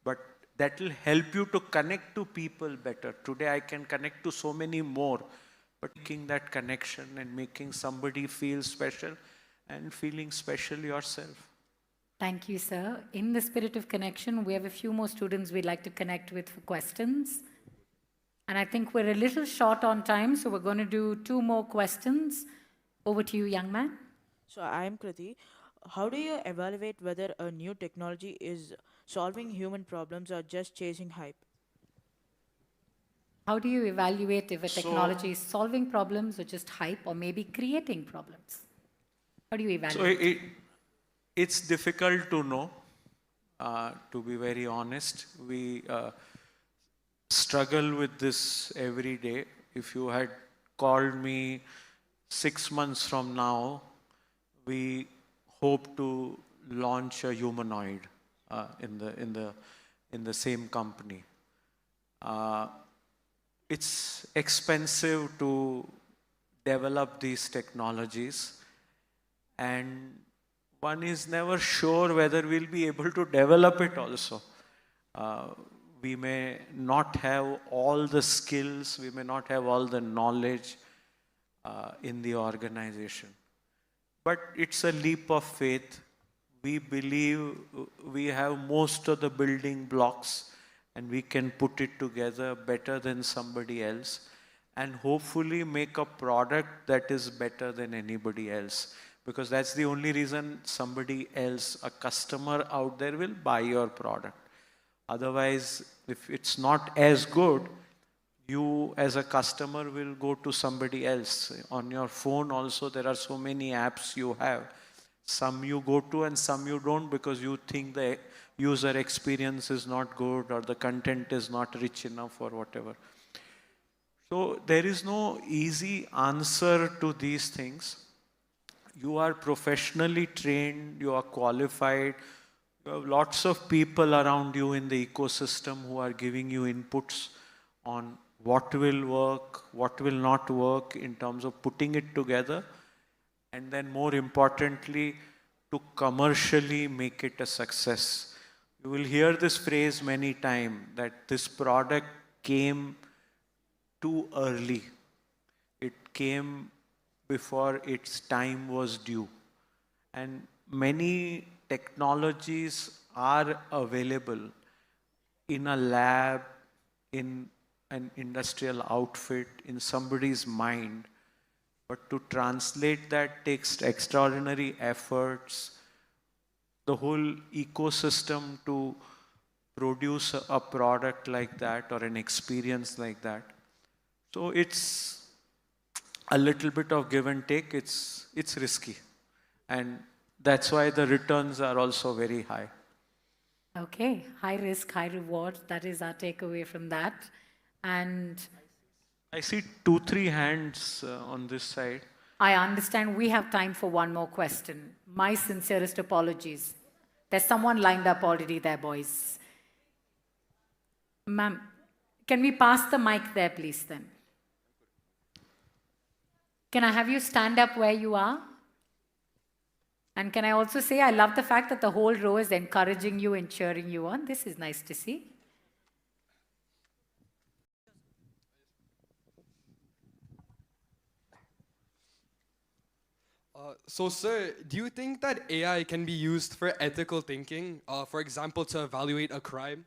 but that will help you to connect to people better. Today I can connect to so many more, but making that connection and making somebody feel special and feeling special yourself. Thank you, sir. In the spirit of connection, we have a few more students we'd like to connect with for questions. And I think we're a little short on time, so we're going to do 2 more questions. Over to you, young man. So I am Kriti. How do you evaluate whether a new technology is solving human problems or just chasing hype? How do you evaluate if a technology is solving problems or just hype or maybe creating problems? How do you evaluate? So it's difficult to know, to be very honest. We struggle with this every day. If you had called me 6 months from now, we hope to launch a humanoid in the same company. It's expensive to develop these technologies, and one is never sure whether we'll be able to develop it also. We may not have all the skills, we may not have all the knowledge in the organization. But it's a leap of faith. We believe we have most of the building blocks and we can put it together better than somebody else and hopefully make a product that is better than anybody else. Because that's the only reason somebody else, a customer out there, will buy your product. Otherwise, if it's not as good, you as a customer will go to somebody else. On your phone also, there are so many apps you have. Some you go to and some you don't because you think the user experience is not good or the content is not rich enough or whatever. So there is no easy answer to these things. You are professionally trained, you are qualified, you have lots of people around you in the ecosystem who are giving you inputs on what will work, what will not work in terms of putting it together, and then more importantly, to commercially make it a success. You will hear this phrase many times that this product came too early. It came before its time was due. And many technologies are available in a lab, in an industrial outfit, in somebody's mind. But to translate that takes extraordinary efforts. The whole ecosystem to produce a product like that or an experience like that. So it's a little bit of give and take. It's risky. And that's why the returns are also very high. Okay, high risk, high reward. That is our takeaway from that. And I see 2-3 hands on this side. I understand we have time for one more question. My sincerest apologies. There's someone lined up already there, boys. Ma'am, can we pass the mic there, please, then? Can I have you stand up where you are? And can I also say, I love the fact that the whole row is encouraging you and cheering you on. This is nice to see. So, sir, do you think that AI can be used for ethical thinking? For example, to evaluate a crime?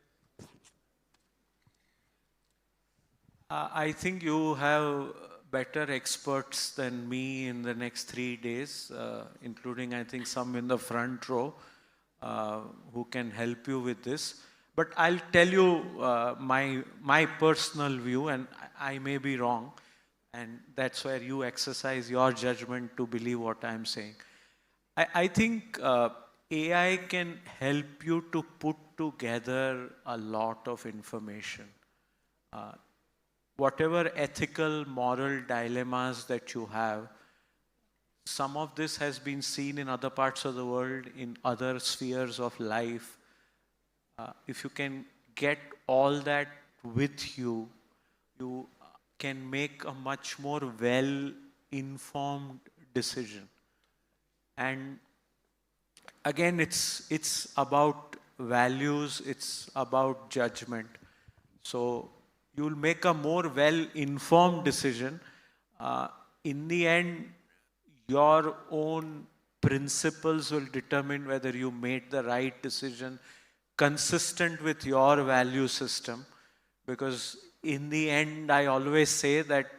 I think you have better experts than me in the next 3 days, including, I think, some in the front row who can help you with this. But I'll tell you my personal view, and I may be wrong, and that's where you exercise your judgment to believe what I'm saying. I think AI can help you to put together a lot of information. whatever ethical, moral dilemmas that you have, some of this has been seen in other parts of the world, in other spheres of life. If you can get all that with you, you can make a much more well-informed decision. And again, it's about values, it's about judgment. So you'll make a more well-informed decision. In the end, your own principles will determine whether you made the right decision consistent with your value system. Because in the end, I always say that,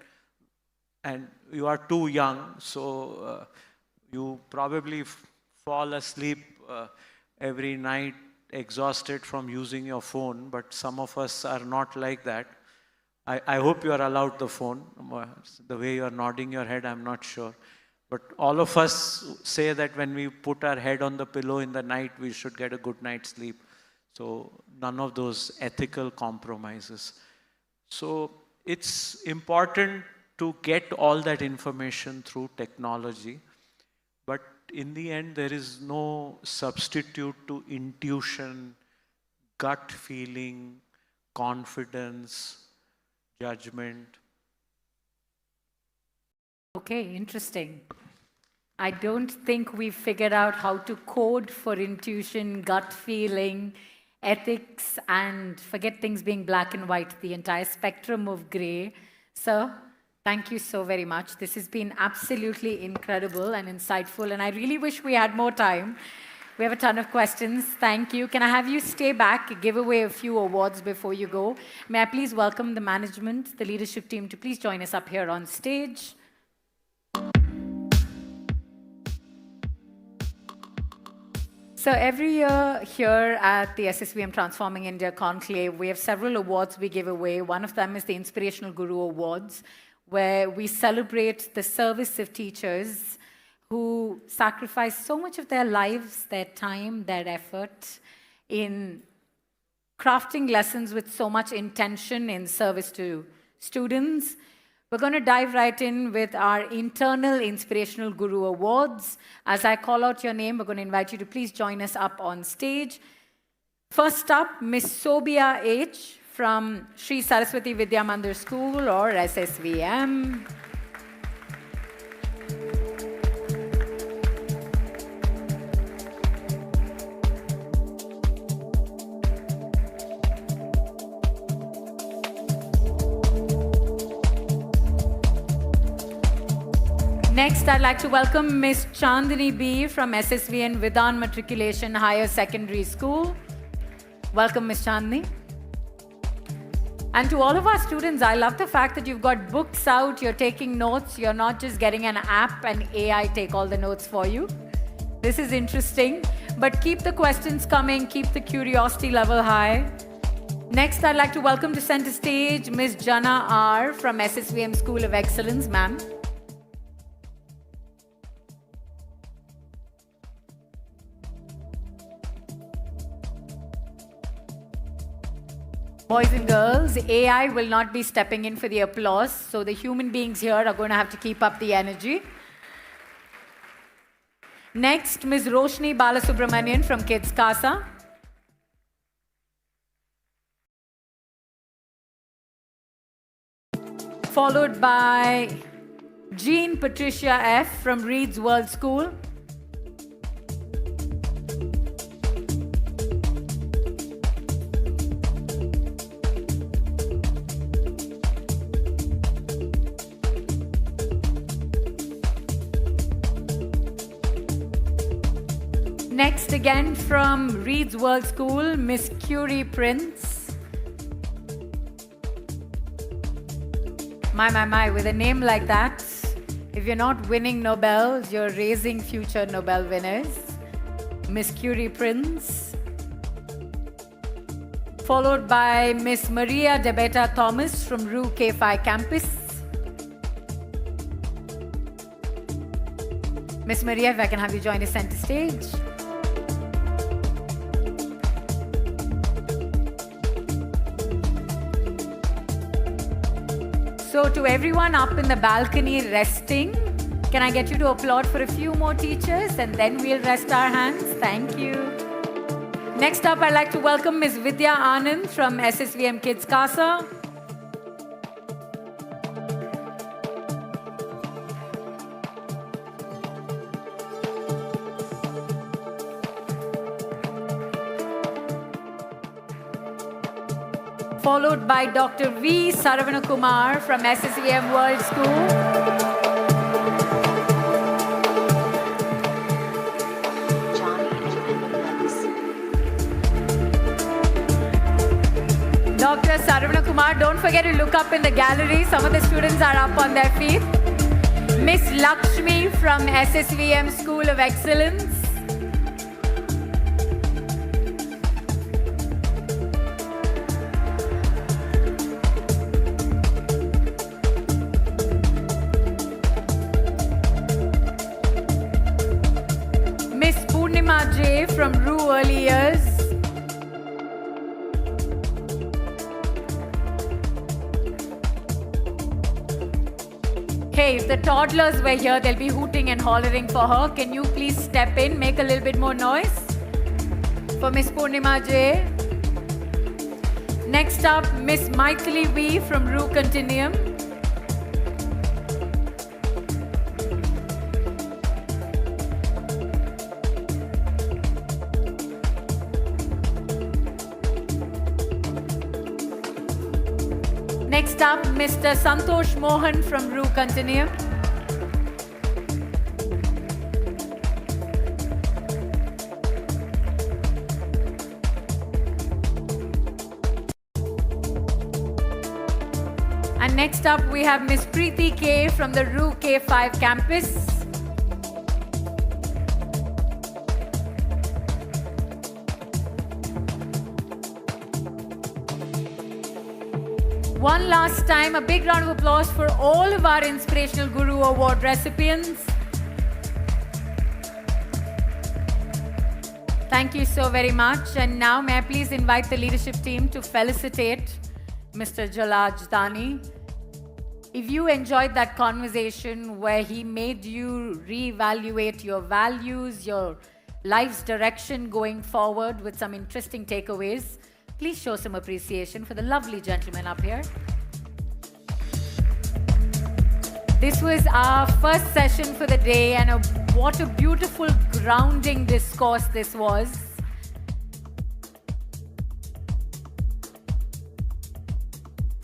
and you are too young, so you probably fall asleep every night exhausted from using your phone, but some of us are not like that. I hope you are allowed the phone. The way you are nodding your head, I'm not sure. But all of us say that when we put our head on the pillow in the night, we should get a good night's sleep. So none of those ethical compromises. So it's important to get all that information through technology. But in the end, there is no substitute to intuition, gut feeling, confidence, judgment. Okay, interesting. I don't think we've figured out how to code for intuition, gut feeling, ethics, and forget things being black and white, the entire spectrum of gray. Sir, thank you so very much. This has been absolutely incredible and insightful, and I really wish we had more time. We have a ton of questions. Thank you. Can I have you stay back, give away a few awards before you go? May I please welcome the management, the leadership team to please join us up here on stage. So every year here at the SSVM Transforming India Conclave, we have several awards we give away. One of them is the Inspirational Guru Awards, where we celebrate the service of teachers who sacrifice so much of their lives, their time, their effort in crafting lessons with so much intention in service to students. We're going to dive right in with our internal Inspirational Guru Awards. As I call out your name, we're going to invite you to please join us up on stage. First up, Miss Sobia H. from Sri Saraswati Vidya Mandir School, or SSVM. Next, I'd like to welcome Miss Chandini B. from SSVN Vidhan Matriculation Higher Secondary School. Welcome, Miss Chandini. And to all of our students, I love the fact that you've got books out, you're taking notes, you're not just getting an app and AI take all the notes for you. This is interesting, but keep the questions coming, keep the curiosity level high. Next, I'd like to welcome to center stage Miss Jana R. from SSVM School of Excellence, ma'am. Boys and girls, AI will not be stepping in for the applause, so the human beings here are going to have to keep up the energy. Next, Ms. Roshni Balasubramanian from Kids Casa. Followed by Jean Patricia F. from Reed's World School. Next, again from Reed's World School, Miss Curie Prince. My, with a name like that, if you're not winning Nobels, you're raising future Nobel winners. Miss Curie Prince. Followed by Miss Maria Debeta Thomas from RU K5 campus. Miss Maria, if I can have you join us center stage. So to everyone up in the balcony resting, can I get you to applaud for a few more teachers and then we'll rest our hands? Thank you. Next up, I'd like to welcome Ms. Vidya Anand from SSVM Kids Casa. Followed by Dr. V. Saravanakumar from SSVM World School. Dr. Saravanakumar, don't forget to look up in the gallery. Some of the students are up on their feet. Miss Lakshmi from SSVM School of Excellence. Miss Purnima J from RU Early Years. Hey, if the toddlers were here, they'll be hooting and hollering for her. Can you please step in, make a little bit more noise for Miss Purnima J. Next up, Miss Maithili V from RU Continuum. Next up, Mr. Santosh Mohan from RU Continuum. And next up, we have Miss Preeti K from the RU K5 campus. One last time, a big round of applause for all of our Inspirational Guru Award recipients. Thank you so very much. And now, may I please invite the leadership team to felicitate Mr. Jalaj Dani. If you enjoyed that conversation where he made you reevaluate your values, your life's direction going forward with some interesting takeaways, please show some appreciation for the lovely gentleman up here. This was our first session for the day, and what a beautiful grounding discourse this was.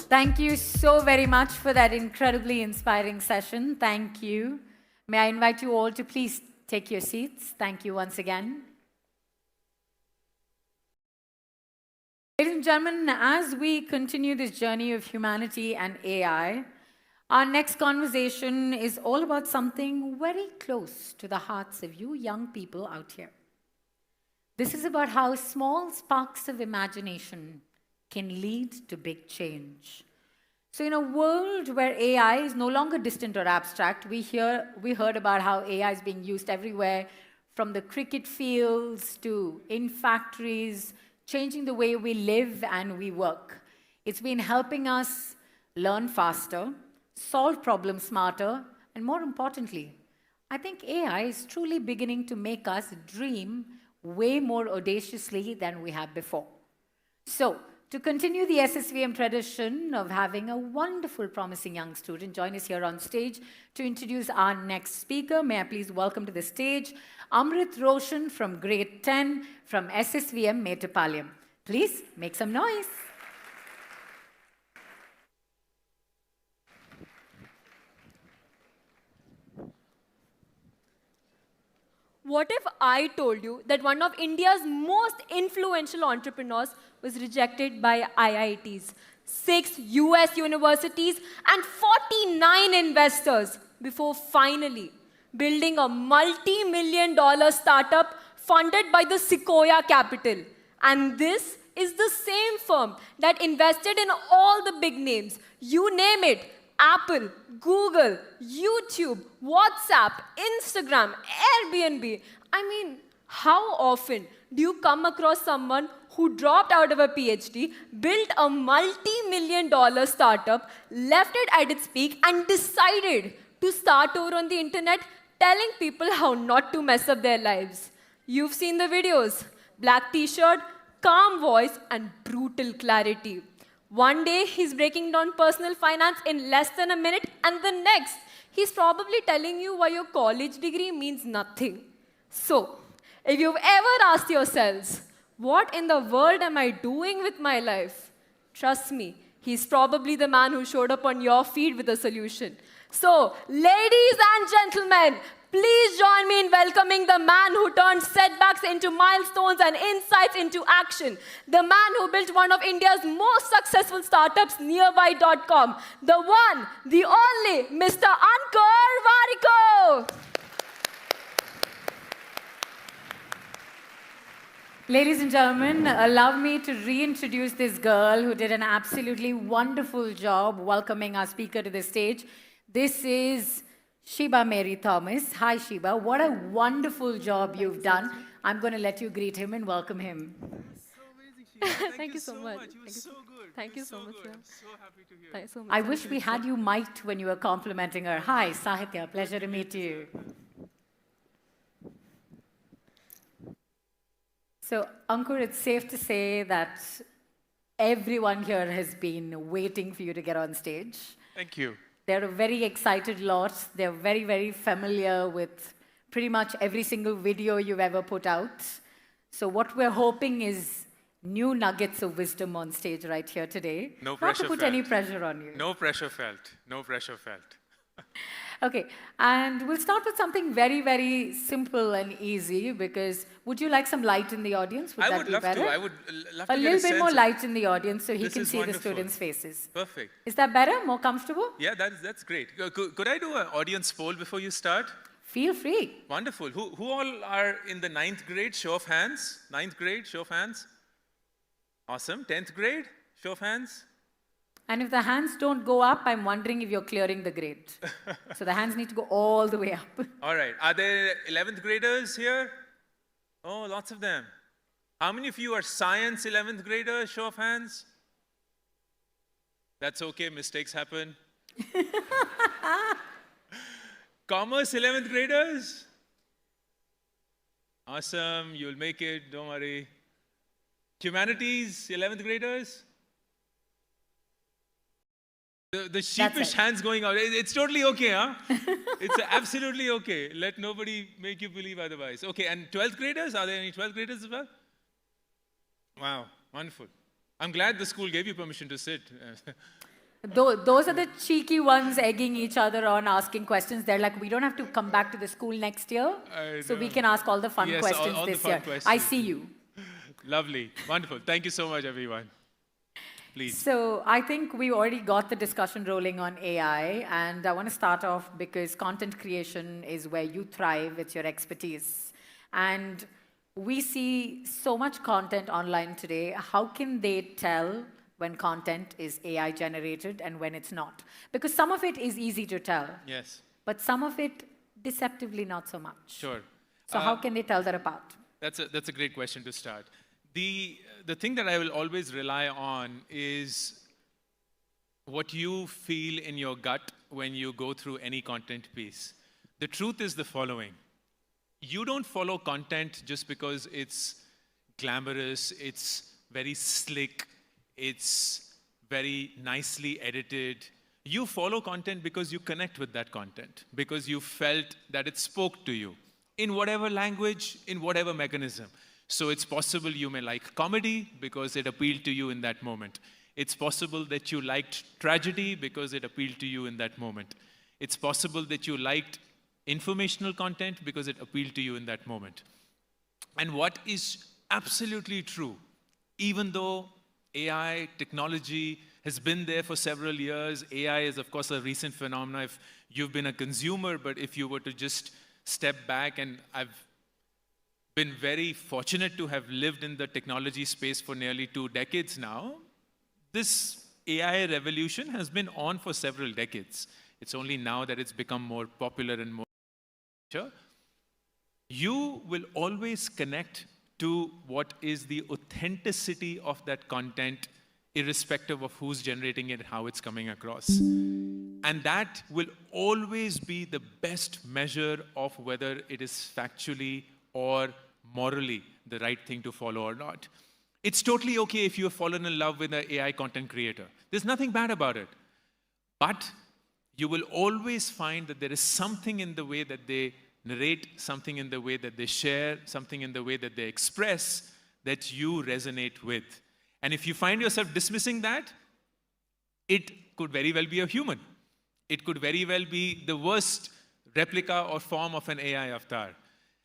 Thank you so very much for that incredibly inspiring session. Thank you. May I invite you all to please take your seats. Thank you once again. Ladies and gentlemen, as we continue this journey of humanity and AI, our next conversation is all about something very close to the hearts of you young people out here. This is about how small sparks of imagination can lead to big change. So in a world where AI is no longer distant or abstract, we heard about how AI is being used everywhere, from the cricket fields to in factories, changing the way we live and we work. It's been helping us learn faster, solve problems smarter, and more importantly, I think AI is truly beginning to make us dream way more audaciously than we have before. So, to continue the SSVM tradition of having a wonderful, promising young student join us here on stage to introduce our next speaker, may I please welcome to the stage Amrit Roshan from Grade 10 from SSVM Metupalayam. Please make some noise. What if I told you that one of India's most influential entrepreneurs was rejected by IITs, 6 US universities, and 49 investors before finally building a multi-million-dollar startup funded by the Sequoia Capital? And this is the same firm that invested in all the big names. You name it. Apple, Google, YouTube, WhatsApp, Instagram, Airbnb. I mean, How often do you come across someone who dropped out of a PhD, built a multi-million-dollar startup, left it at its peak, and decided to start over on the internet, telling people how not to mess up their lives? You've seen the videos. Black t-shirt, calm voice, and brutal clarity. One day, he's breaking down personal finance in less than a minute, and the next, he's probably telling you why your college degree means nothing. So, if you've ever asked yourselves, what in the world am I doing with my life? Trust me, he's probably the man who showed up on your feed with a solution. So, ladies and gentlemen, please join me in welcoming the man who turned setbacks into milestones and insights into action. The man who built one of India's most successful startups, Nearby.com. The one, the only, Mr. Ankur Warikoo. Ladies and gentlemen, allow me to reintroduce this girl who did an absolutely wonderful job welcoming our speaker to the stage. This is Shiba Mary Thomas. Hi, Shiba. What a wonderful job you've done. I'm going to let you greet him and welcome him. Thank you so much. You were so good. Thank you so much. I'm so happy to hear. Thanks so much. I wish we had you mic'd when you were complimenting her. Hi, Sahitya. Pleasure to meet you. So, Ankur, it's safe to say that everyone here has been waiting for you to get on stage. Thank you. They're a very excited lot. They're very, very familiar with pretty much every single video you've ever put out. So what we're hoping is new nuggets of wisdom on stage right here today. No pressure Not to put felt. any pressure on you. No pressure felt. No pressure felt. Okay, and we'll start with something very, very simple and easy because would you like some light in the audience? Would that be better? I would love to. A little bit more light in the audience so he can see the students' faces. Perfect. Is that better? More comfortable? Yeah, that's great. Could I do an audience poll before you start? Feel free. Wonderful. Who all are in the 9th grade? Show of hands. 9th grade, show of hands. Awesome. 10th grade, show of hands. And if the hands don't go up, I'm wondering if you're clearing the grade. So the hands need to go all the way up. All right. Are there 11th graders here? Oh, lots of them. How many of you are science 11th graders? Show of hands. That's okay. Mistakes happen. Commerce 11th graders? Awesome. You'll make it. Don't worry. Humanities 11th graders? The sheepish hands going out. It's totally okay, huh? It's absolutely okay. Let nobody make you believe otherwise. Okay, and 12th graders? Are there any 12th graders as well? Wow, wonderful. I'm glad the school gave you permission to sit. Those are the cheeky ones egging each other on, asking questions. They're like, we don't have to come back to the school next year, so we can ask all the fun questions all this the fun year. questions. I see you. Lovely, wonderful. Thank you so much, everyone. Please. So I think we already got the discussion rolling on AI, and I want to start off because content creation is where you thrive, it's your expertise. And we see so much content online today. How can they tell when content is AI generated and when it's not? Because some of it is easy to tell. Yes. But some of it deceptively not so much. Sure. So how can they tell that apart? That's a great question to start. The thing that I will always rely on is what you feel in your gut when you go through any content piece. The truth is the following. You don't follow content just because it's glamorous, it's very slick, it's very nicely edited. You follow content because you connect with that content, because you felt that it spoke to you in whatever language, in whatever mechanism. So it's possible you may like comedy because it appealed to you in that moment. It's possible that you liked tragedy because it appealed to you in that moment. It's possible that you liked informational content because it appealed to you in that moment. And what is absolutely true, even though AI technology has been there for several years, AI is of course a recent phenomenon if you've been a consumer, but if you were to just step back, and I've been very fortunate to have lived in the technology space for nearly 2 decades now. This AI revolution has been on for several decades. It's only now that it's become more popular and more. you will always connect to what is the authenticity of that content, irrespective of who's generating it, how it's coming across. And that will always be the best measure of whether it is factually or morally the right thing to follow or not. It's totally okay if you have fallen in love with an AI content creator. There's nothing bad about it. But you will always find that there is something in the way that they narrate, something in the way that they share, something in the way that they express that you resonate with. And if you find yourself dismissing that, it could very well be a human. It could very well be the worst replica or form of an AI avatar.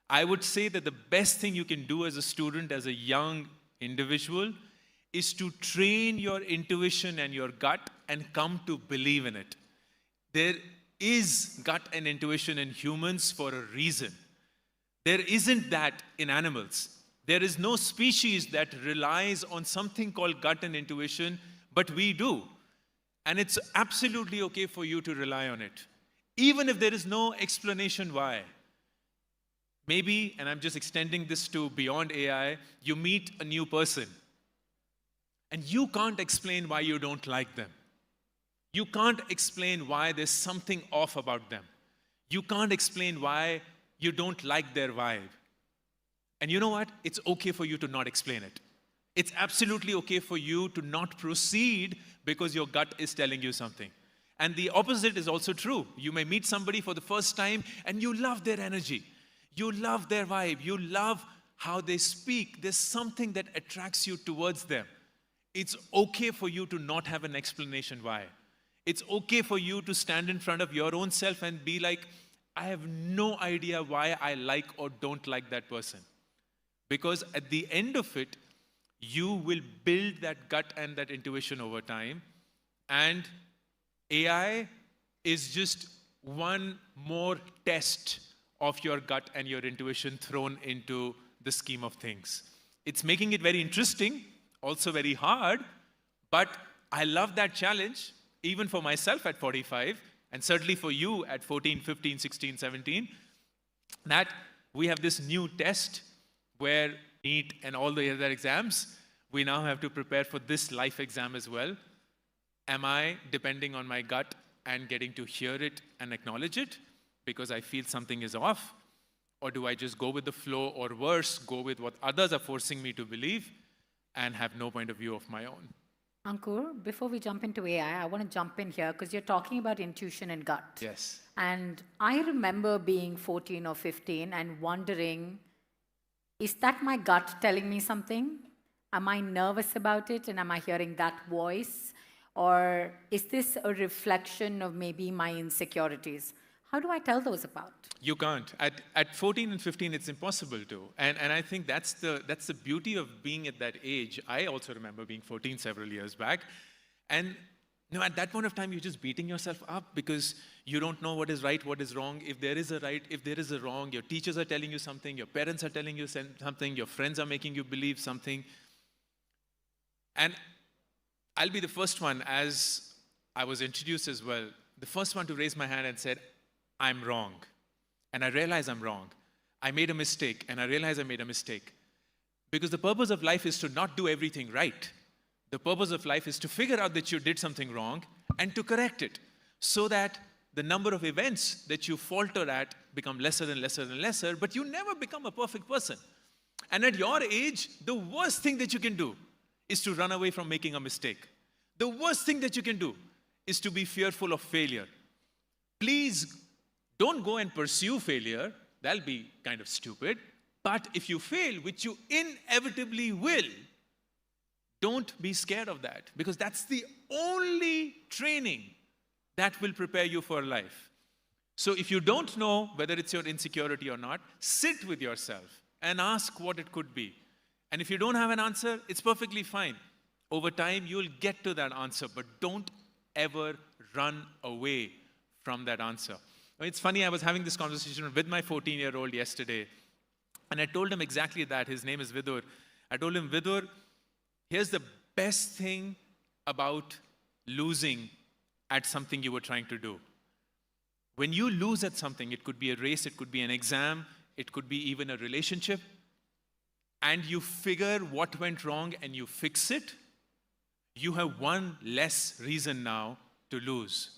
I would say that the best thing you can do as a student, as a young individual, is to train your intuition and your gut and come to believe in it. There is gut and intuition in humans for a reason. There isn't that in animals. There is no species that relies on something called gut and intuition, but we do. And it's absolutely okay for you to rely on it, even if there is no explanation why. Maybe, and I'm just extending this to beyond AI, you meet a new person, and you can't explain why you don't like them. You can't explain why there's something off about them. You can't explain why you don't like their vibe. And you know what? It's okay for you to not explain it. It's absolutely okay for you to not proceed because your gut is telling you something. And the opposite is also true. You may meet somebody for the first time and you love their energy. You love their vibe. You love how they speak. There's something that attracts you towards them. It's okay for you to not have an explanation why. It's okay for you to stand in front of your own self and be like, I have no idea why I like or don't like that person. Because at the end of it, you will build that gut and that intuition over time. And AI is just one more test of your gut and your intuition thrown into the scheme of things. It's making it very interesting, also very hard, but I love that challenge, even for myself at 45, and certainly for you at 14, 15, 16, 17, that we have this new test where NEET and all the other exams, we now have to prepare for this life exam as well. Am I depending on my gut and getting to hear it and acknowledge it because I feel something is off? Or do I just go with the flow, or worse, go with what others are forcing me to believe and have no point of view of my own? Ankur, before we jump into AI, I want to jump in here because you're talking about intuition and gut. Yes. And I remember being 14 or 15 and wondering, is that my gut telling me something? Am I nervous about it, and am I hearing that voice? Or is this a reflection of maybe my insecurities? How do I tell those apart? You can't. At 14 and 15, it's impossible to. And I think that's the beauty of being at that age. I also remember being 14 several years back. And at that point of time, you're just beating yourself up because you don't know what is right, what is wrong. If there is a right, if there is a wrong, your teachers are telling you something, your parents are telling you something, your friends are making you believe something. And I'll be the first one, as I was introduced as well, the first one to raise my hand and said, I'm wrong. And I realize I'm wrong. I made a mistake, and I realize I made a mistake. Because the purpose of life is to not do everything right. The purpose of life is to figure out that you did something wrong and to correct it, so that the number of events that you falter at become lesser and lesser and lesser, but you never become a perfect person. And at your age, the worst thing that you can do is to run away from making a mistake. The worst thing that you can do is to be fearful of failure. Please don't go and pursue failure. That'll be kind of stupid. But if you fail, which you inevitably will, don't be scared of that, because that's the only training that will prepare you for life. So if you don't know whether it's your insecurity or not, sit with yourself and ask what it could be. And if you don't have an answer, it's perfectly fine. Over time, you'll get to that answer, but don't ever run away from that answer. It's funny, I was having this conversation with my 14-year-old yesterday, and I told him exactly that. His name is Vidur. I told him, Vidur, here's the best thing about losing at something you were trying to do. When you lose at something, it could be a race, it could be an exam, it could be even a relationship, and you figure what went wrong and you fix it, you have one less reason now to lose.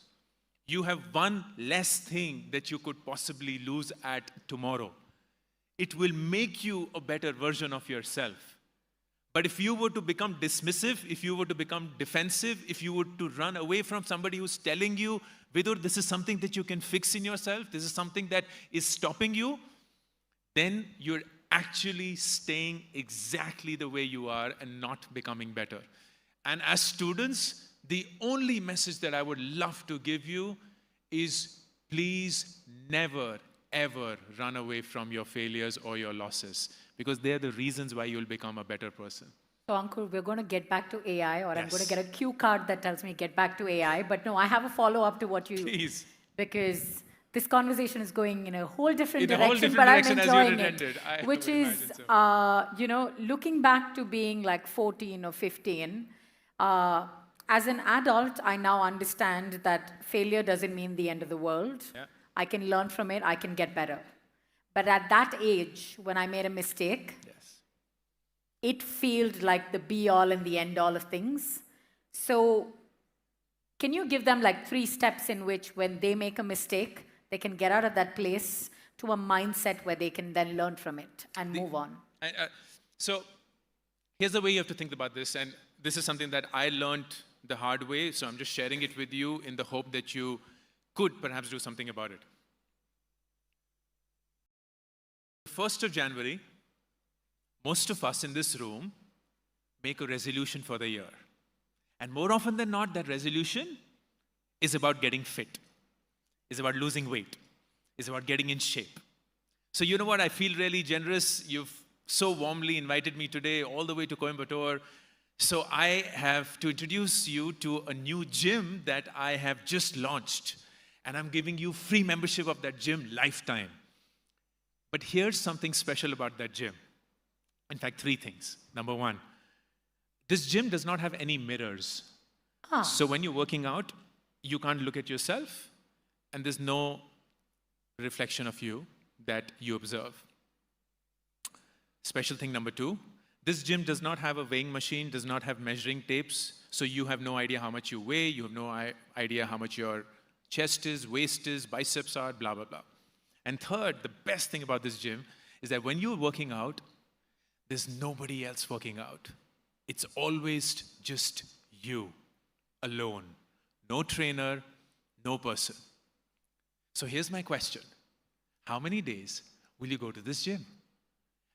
You have one less thing that you could possibly lose at tomorrow. It will make you a better version of yourself. But if you were to become dismissive, if you were to become defensive, if you were to run away from somebody who's telling you, Vidur, this is something that you can fix in yourself, this is something that is stopping you, then you're actually staying exactly the way you are and not becoming better. And as students, the only message that I would love to give you is please never, ever run away from your failures or your losses, because they're the reasons why you'll become a better person. So, Ankur, we're going to get back to AI, or Yes. I'm going to get a cue card that tells me get back to AI. But no, I have a follow-up to what you... Please. Because this conversation is going in a whole different In a direction, whole different but direction I'm as you had enjoying it. intended. I Which would is, imagine so. you know, looking back to being like 14 or 15, as an adult, I now understand that failure doesn't mean the end of the world. Yeah. I can learn from it, I can get better. But at that age, when I made a mistake, it felt like the be-all and the end-all of things. So can you give them like 3 steps in which when they make a mistake, they can get out of that place to a mindset where they can then learn from it and move on? So here's the way you have to think about this, and this is something that I learned the hard way, so I'm just sharing it with you in the hope that you could perhaps do something about it. 1st of January, most of us in this room make a resolution for the year. And more often than not, that resolution is about getting fit, is about losing weight, is about getting in shape. So you know what, I feel really generous. You've so warmly invited me today all the way to Coimbatore. So I have to introduce you to a new gym that I have just launched. And I'm giving you free membership of that gym lifetime. But here's something special about that gym. In fact, 3 things. Number 1, this gym does not have any mirrors. So when you're working out, you can't look at yourself, and there's no reflection of you that you observe. Special thing number 2, this gym does not have a weighing machine, does not have measuring tapes, so you have no idea how much you weigh, you have no idea how much your chest is, waist is, biceps are, blah, blah, blah. And third, the best thing about this gym is that when you're working out, there's nobody else working out. It's always just you, alone. No trainer, no person. So here's my question. How many days will you go to this gym?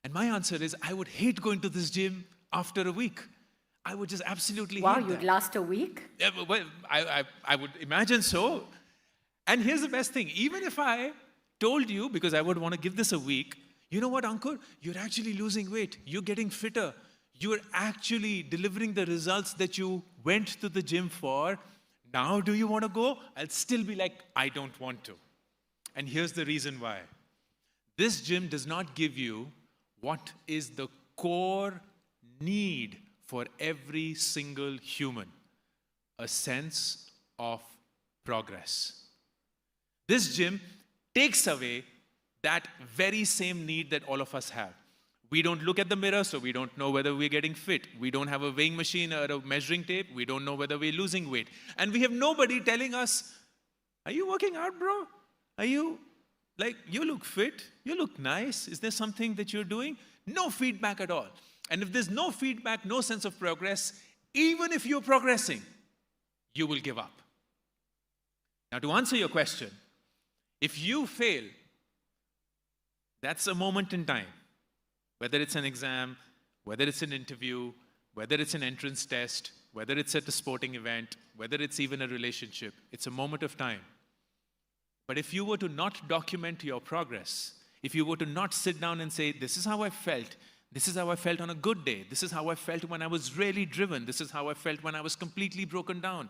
And my answer is, I would hate going to this gym after a week. I would just absolutely hate that. Wow, you'd last a week? Yeah, well, I would imagine so. And here's the best thing. Even if I told you, because I would want to give this a week, you know what, Ankur? You're actually losing weight. You're getting fitter. You're actually delivering the results that you went to the gym for. Now do you want to go? I'll still be like, I don't want to. And here's the reason why. This gym does not give you what is the core need for every single human: a sense of progress. This gym takes away that very same need that all of us have. We don't look at the mirror, so we don't know whether we're getting fit. We don't have a weighing machine or a measuring tape. We don't know whether we're losing weight. And we have nobody telling us, are you working out, bro? Are you, like, you look fit, you look nice. Is there something that you're doing? No feedback at all. And if there's no feedback, no sense of progress, even if you're progressing, you will give up. Now, to answer your question, if you fail, that's a moment in time. Whether it's an exam, whether it's an interview, whether it's an entrance test, whether it's at a sporting event, whether it's even a relationship, it's a moment of time. But if you were to not document your progress, if you were to not sit down and say, this is how I felt on a good day, this is how I felt when I was really driven, this is how I felt when I was completely broken down,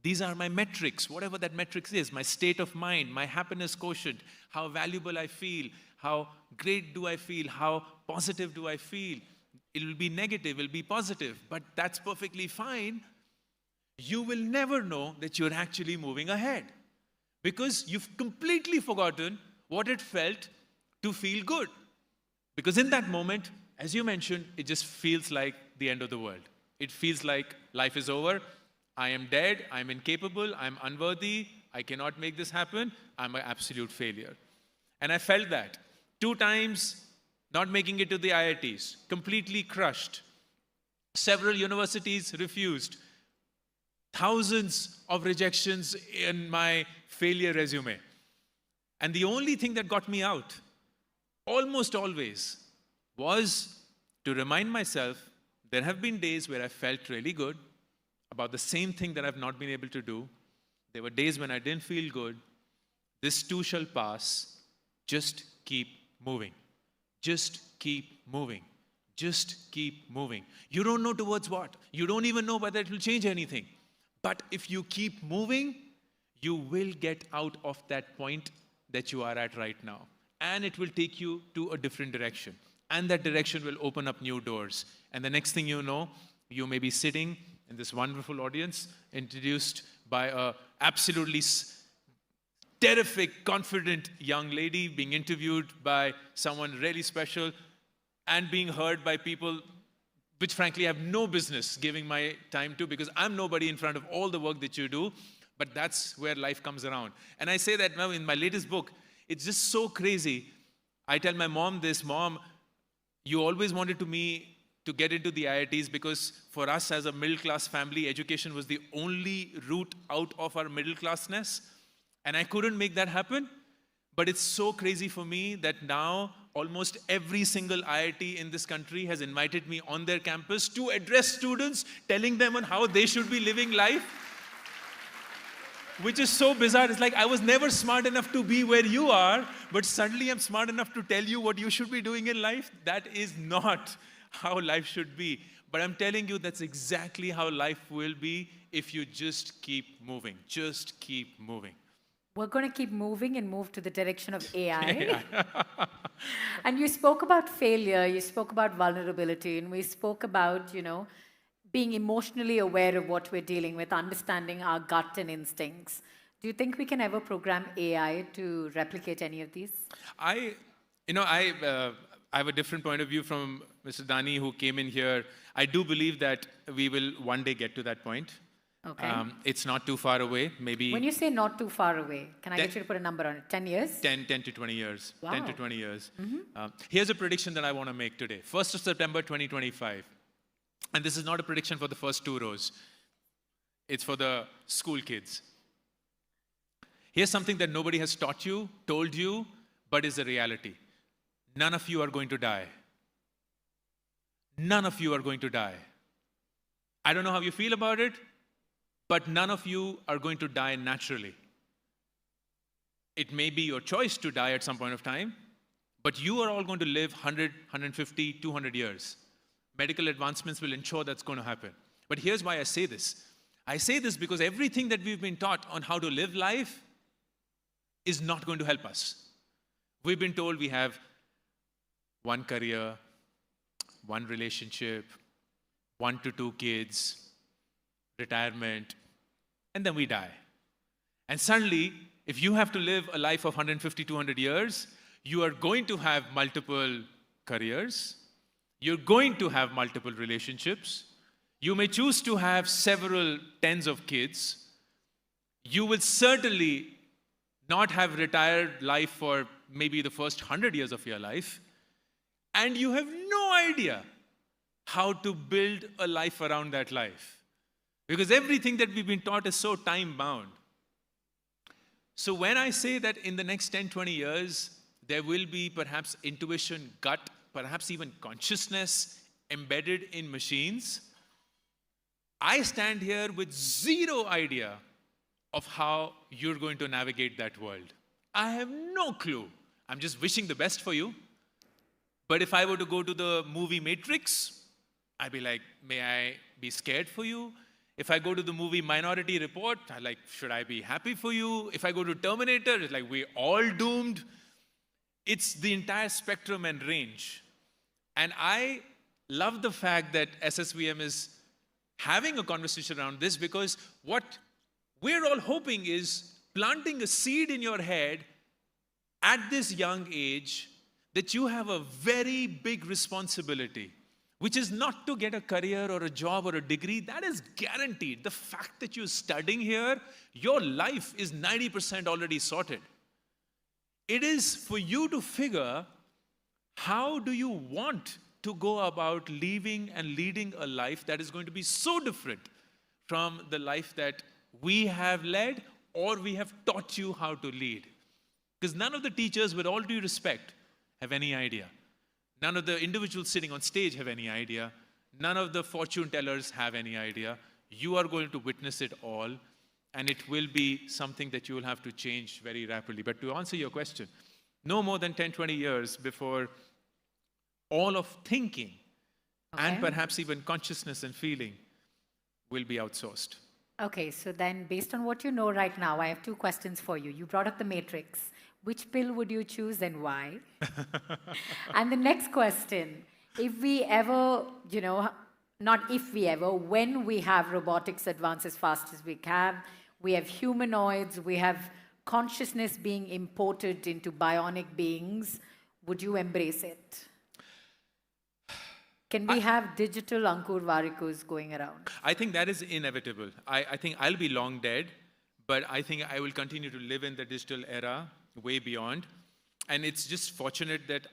these are my metrics, whatever that metrics is, my state of mind, my happiness quotient, how valuable I feel, how great do I feel, how positive do I feel. It will be negative, it will be positive, but that's perfectly fine. You will never know that you're actually moving ahead because you've completely forgotten what it felt to feel good. Because in that moment, as you mentioned, it just feels like the end of the world. It feels like life is over. I am dead. I'm incapable. I'm unworthy. I cannot make this happen. I'm an absolute failure. And I felt that. 2 times not making it to the IITs, completely crushed. Several universities refused. Thousands of rejections in my failure resume. And the only thing that got me out, almost always, was to remind myself there have been days where I felt really good about the same thing that I've not been able to do. There were days when I didn't feel good. This too shall pass. Just keep moving. Just keep moving. Just keep moving. You don't know towards what. You don't even know whether it will change anything. But if you keep moving, you will get out of that point that you are at right now. And it will take you to a different direction. And that direction will open up new doors. And the next thing you know, you may be sitting in this wonderful audience, introduced by a absolutely terrific, confident young lady, being interviewed by someone really special, and being heard by people which frankly I have no business giving my time to, because I'm nobody in front of all the work that you do. But that's where life comes around. And I say that now in my latest book, it's just so crazy. I tell my mom this, Mom, you always wanted me to get into the IITs because for us as a middle-class family, education was the only route out of our middle-classness. And I couldn't make that happen. But it's so crazy for me that now almost every single IIT in this country has invited me on their campus to address students, telling them on how they should be living life. Which is so bizarre. It's like I was never smart enough to be where you are, but suddenly I'm smart enough to tell you what you should be doing in life. That is not how life should be. But I'm telling you, that's exactly how life will be if you just keep moving. Just keep moving. We're going to keep moving and move to the direction of AI. And you spoke about failure, you spoke about vulnerability, and we spoke about, being emotionally aware of what we're dealing with, understanding our gut and instincts. Do you think we can ever program AI to replicate any of these? I have a different point of view from Mr. Dani, who came in here. I do believe that we will one day get to that point. Okay. It's not too far away, maybe. When you say not too far away, can I get you to put a number on it? 10 years? 10 to 20 years. Wow. 10 to 20 years. Mm-hmm. Here's a prediction that I want to make today. 1st of September, 2025. And this is not a prediction for the first 2 rows. It's for the school kids. Here's something that nobody has taught you, told you, but is a reality. None of you are going to die. None of you are going to die. I don't know how you feel about it, but none of you are going to die naturally. It may be your choice to die at some point of time, but you are all going to live 100, 150, 200 years. Medical advancements will ensure that's going to happen. But here's why I say this. I say this because everything that we've been taught on how to live life is not going to help us. We've been told we have one career, one relationship, 1 to 2 kids, retirement, and then we die. And suddenly, if you have to live a life of 150, 200 years, you are going to have multiple careers. You're going to have multiple relationships. You may choose to have several tens of kids. You will certainly not have retired life for maybe the first 100 years of your life. And you have no idea how to build a life around that life. Because everything that we've been taught is so time-bound. So when I say that in the next 10, 20 years, there will be perhaps intuition, gut, perhaps even consciousness embedded in machines, I stand here with zero idea of how you're going to navigate that world. I have no clue. I'm just wishing the best for you. But if I were to go to the movie Matrix, I'd be like, may I be scared for you? If I go to the movie Minority Report, I'm like, should I be happy for you? If I go to Terminator, it's like, we're all doomed. It's the entire spectrum and range. And I love the fact that SSVM is having a conversation around this, because what we're all hoping is planting a seed in your head at this young age that you have a very big responsibility, which is not to get a career or a job or a degree. That is guaranteed. The fact that you're studying here, your life is 90% already sorted. It is for you to figure, how do you want to go about living and leading a life that is going to be so different from the life that we have led or we have taught you how to lead? Because none of the teachers, with all due respect, have any idea. None of the individuals sitting on stage have any idea. None of the fortune tellers have any idea. You are going to witness it all, and it will be something that you will have to change very rapidly. But to answer your question, no more than 10, 20 years before all of thinking and perhaps even consciousness and feeling will be outsourced. Okay, so then based on what you know right now, I have two questions for you. You brought up the matrix. Which pill would you choose and why? And the next question, if we ever, not if we ever, when we have robotics advance as fast as we can, we have humanoids, we have consciousness being imported into bionic beings, would you embrace it? Can we have digital Ankur Warikoos going around? I think that is inevitable. I think I'll be long dead, but I think I will continue to live in the digital era, way beyond. And it's just fortunate that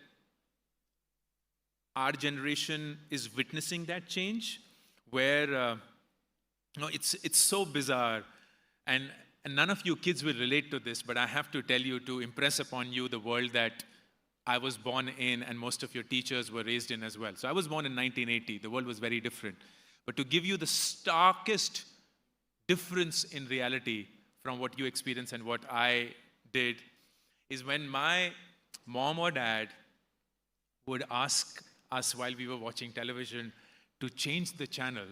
our generation is witnessing that change, where it's so bizarre. And none of you kids will relate to this, but I have to tell you to impress upon you the world that I was born in and most of your teachers were raised in as well. So I was born in 1980. The world was very different. But to give you the starkest difference in reality from what you experienced and what I did is when my mom or dad would ask us while we were watching television to change the channel,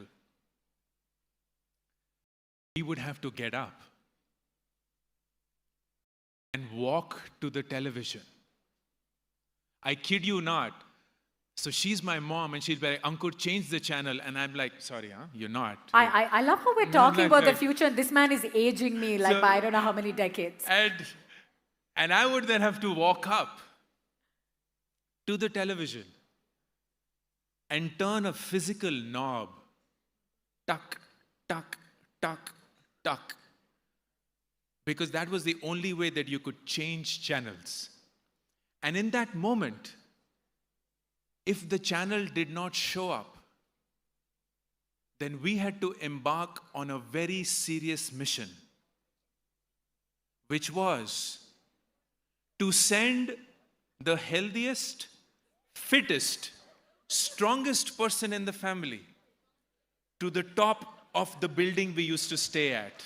we would have to get up and walk to the television. I kid you not. So she's my mom and she'll be like, Ankur, change the channel. And I'm like, sorry, you're not. I love how we're talking about the future and this man is aging me like by I don't know how many decades. And I would then have to walk up to the television and turn a physical knob. Tuck, tuck, tuck, tuck. Because that was the only way that you could change channels. And in that moment, if the channel did not show up, then we had to embark on a very serious mission, which was to send the healthiest, fittest, strongest person in the family to the top of the building we used to stay at.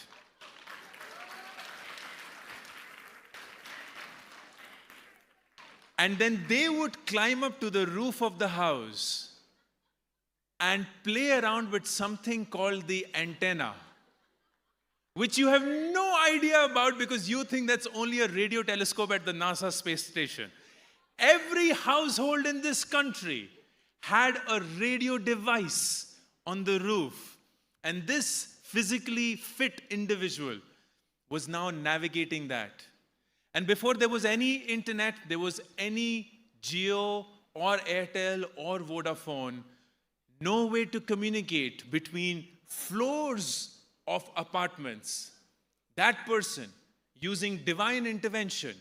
And then they would climb up to the roof of the house and play around with something called the antenna, which you have no idea about because you think that's only a radio telescope at the NASA space station. Every household in this country had a radio device on the roof. And this physically fit individual was now navigating that. And before there was any internet, there was any Jio or Airtel or Vodafone, no way to communicate between floors of apartments. That person, using divine intervention,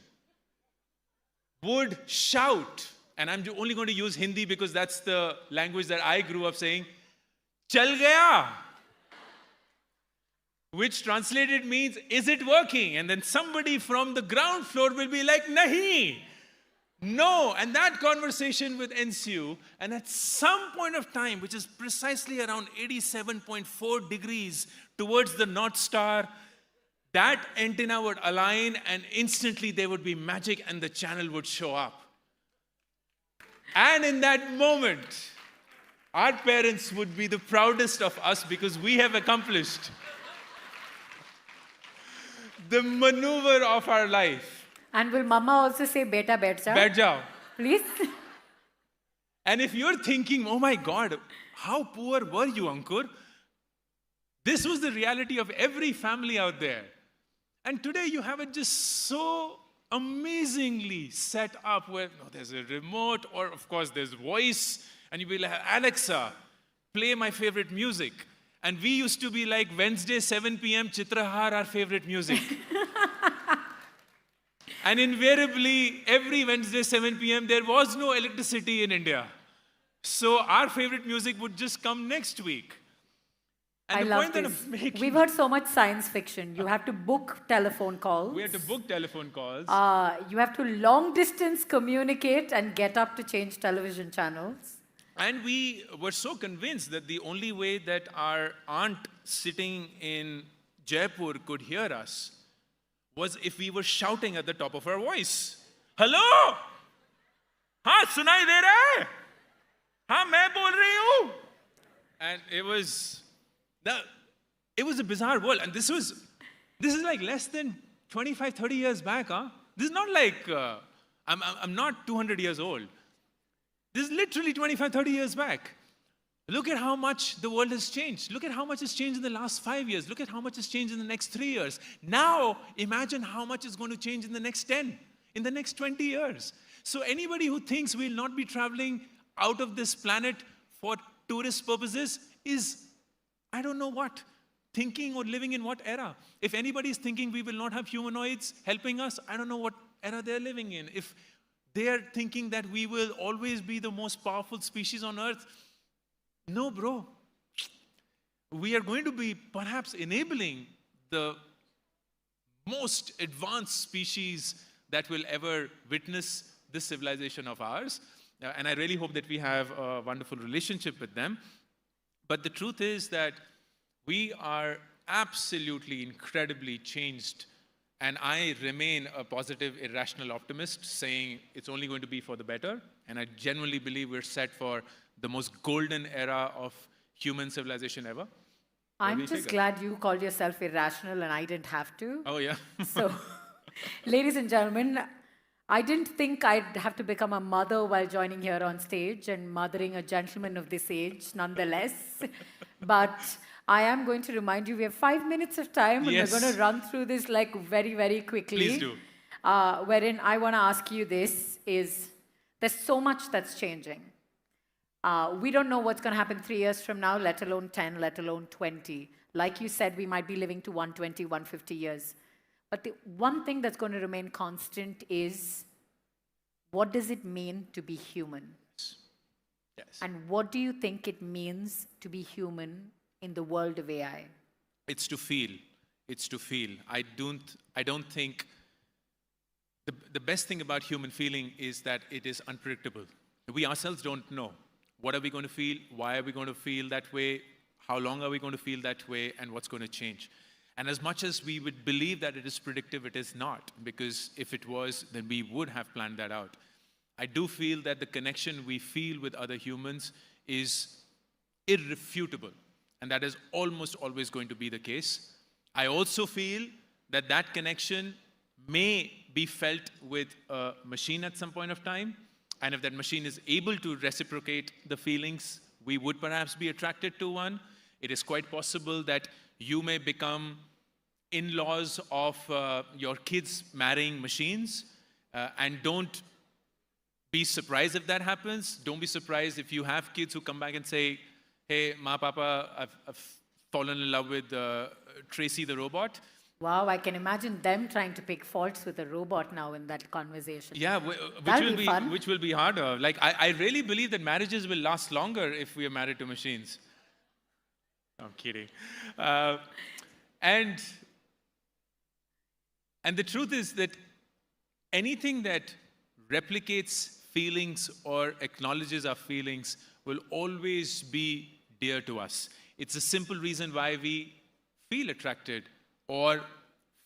would shout, and I'm only going to use Hindi because that's the language that I grew up saying, "Chal gaya," which translated means, is it working? And then somebody from the ground floor will be like, nahi, no. And that conversation would ensue. And at some point of time, which is precisely around 87.4 degrees towards the North Star, that antenna would align and instantly there would be magic and the channel would show up. And in that moment, our parents would be the proudest of us because we have accomplished the maneuver of our life. And will Mama also say, Beta, baith jao? Baith jao. Please? And if you're thinking, oh my God, how poor were you, Ankur? This was the reality of every family out there. And today you have it just so amazingly set up where there's a remote, or of course there's voice, and you'll be like, Alexa, play my favorite music. And we used to be like, Wednesday, 7 p.m., Chitrahar, our favorite music. And invariably, every Wednesday, 7 p.m., there was no electricity in India. So our favorite music would just come next week. And I the love point that this. I'm making, We've heard so much science fiction. You have to book telephone calls. we had to book telephone calls. You have to long distance communicate and get up to change television channels. And we were so convinced that the only way that our aunt sitting in Jaipur could hear us was if we were shouting at the top of our voice. Hello? हाँ, सुनाई दे रहा है? हाँ, मैं बोल रही हूँ. And it was a bizarre world. And this is like less than 25, 30 years back. Huh? This is not like, I'm not 200 years old. This is literally 25, 30 years back. Look at how much the world has changed. Look at how much has changed in the last 5 years. Look at how much has changed in the next 3 years. Now, imagine how much is going to change in the next 10, in the next 20 years. So anybody who thinks we'll not be traveling out of this planet for tourist purposes is, I don't know what, thinking or living in what era. If anybody is thinking we will not have humanoids helping us, I don't know what era they're living in. If they're thinking that we will always be the most powerful species on Earth, no, bro. We are going to be perhaps enabling the most advanced species that will ever witness this civilization of ours. And I really hope that we have a wonderful relationship with them. But the truth is that we are absolutely incredibly changed. And I remain a positive, irrational optimist, saying it's only going to be for the better. And I genuinely believe we're set for the most golden era of human civilization ever. I'm just glad you called yourself irrational and I didn't have to. Oh, yeah. So, ladies and gentlemen, I didn't think I'd have to become a mother while joining here on stage and mothering a gentleman of this age, nonetheless. But I am going to remind you, we have 5 minutes of time and Yes. we're going to run through this like very, very quickly. Please do. Wherein I want to ask you this is, there's so much that's changing. We don't know what's going to happen 3 years from now, let alone 10, let alone 20. Like you said, we might be living to 120, 150 years. But the one thing that's going to remain constant is, what does it mean to be human? Yes. And what do you think it means to be human in the world of AI? It's to feel. It's to feel. I don't think the best thing about human feeling is that it is unpredictable. We ourselves don't know. What are we going to feel? Why are we going to feel that way? How long are we going to feel that way? And what's going to change? And as much as we would believe that it is predictive, it is not. Because if it was, then we would have planned that out. I do feel that the connection we feel with other humans is irrefutable. And that is almost always going to be the case. I also feel that that connection may be felt with a machine at some point of time. And if that machine is able to reciprocate the feelings, we would perhaps be attracted to one. It is quite possible that you may become in-laws of your kids marrying machines. And don't be surprised if that happens. Don't be surprised if you have kids who come back and say, hey, Ma, Papa, I've fallen in love with Tracy the robot. Wow, I can imagine them trying to pick faults with a robot now in that conversation. Yeah, which will be harder. Like, I really believe that marriages will last longer if we are married to machines. I'm kidding. And the truth is that anything that replicates feelings or acknowledges our feelings will always be dear to us. It's a simple reason why we feel attracted or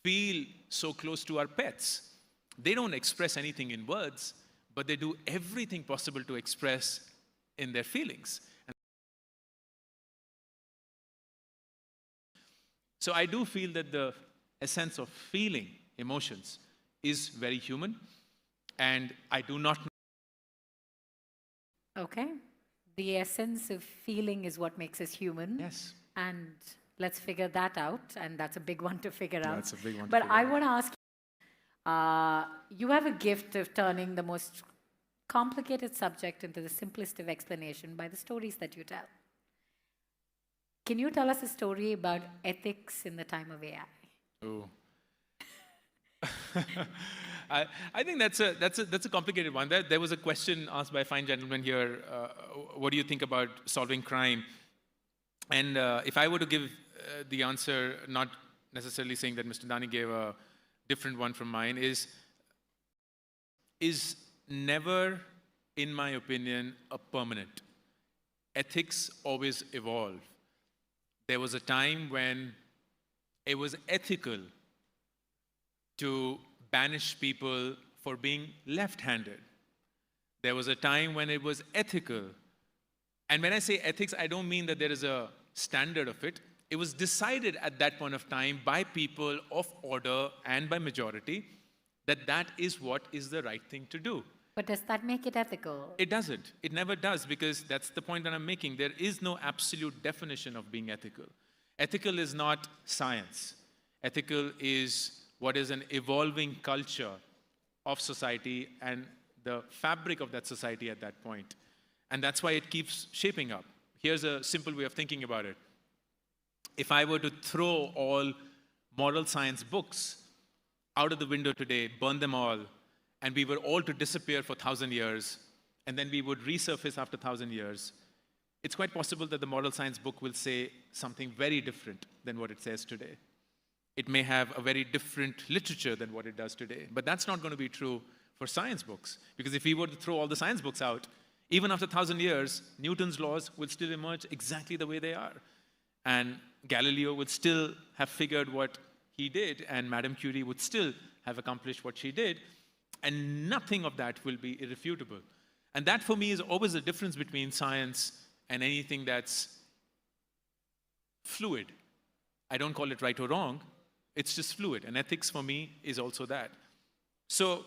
feel so close to our pets. They don't express anything in words, but they do everything possible to express in their feelings. So I do feel that the essence of feeling emotions is very human, and I do not know. Okay. The essence of feeling is what makes us human. Yes. And let's figure that out. And that's a big one to figure out. That's a big one to But figure I out. want to ask, You have a gift of turning the most complicated subject into the simplest of explanation by the stories that you tell. Can you tell us a story about ethics in the time of AI? Oh. I think that's a complicated one. There was a question asked by a fine gentleman here. What do you think about solving crime? And if I were to give the answer, not necessarily saying that Mr. Dani gave a different one from mine, is never, in my opinion, a permanent. Ethics always evolve. There was a time when it was ethical to banish people for being left-handed. There was a time when it was ethical. And when I say ethics, I don't mean that there is a standard of it. It was decided at that point of time by people of order and by majority that that is what is the right thing to do. But does that make it ethical? It doesn't. It never does, because that's the point that I'm making. There is no absolute definition of being ethical. Ethical is not science. Ethical is what is an evolving culture of society and the fabric of that society at that point. And that's why it keeps shaping up. Here's a simple way of thinking about it. If I were to throw all moral science books out of the window today, burn them all, and we were all to disappear for 1,000 years, and then we would resurface after 1,000 years, it's quite possible that the moral science book will say something very different than what it says today. It may have a very different literature than what it does today. But that's not going to be true for science books. Because if we were to throw all the science books out, even after 1,000 years, Newton's laws will still emerge exactly the way they are. And Galileo would still have figured what he did, and Madame Curie would still have accomplished what she did, and nothing of that will be irrefutable. And that, for me, is always the difference between science and anything that's fluid. I don't call it right or wrong. It's just fluid. And ethics, for me, is also that. So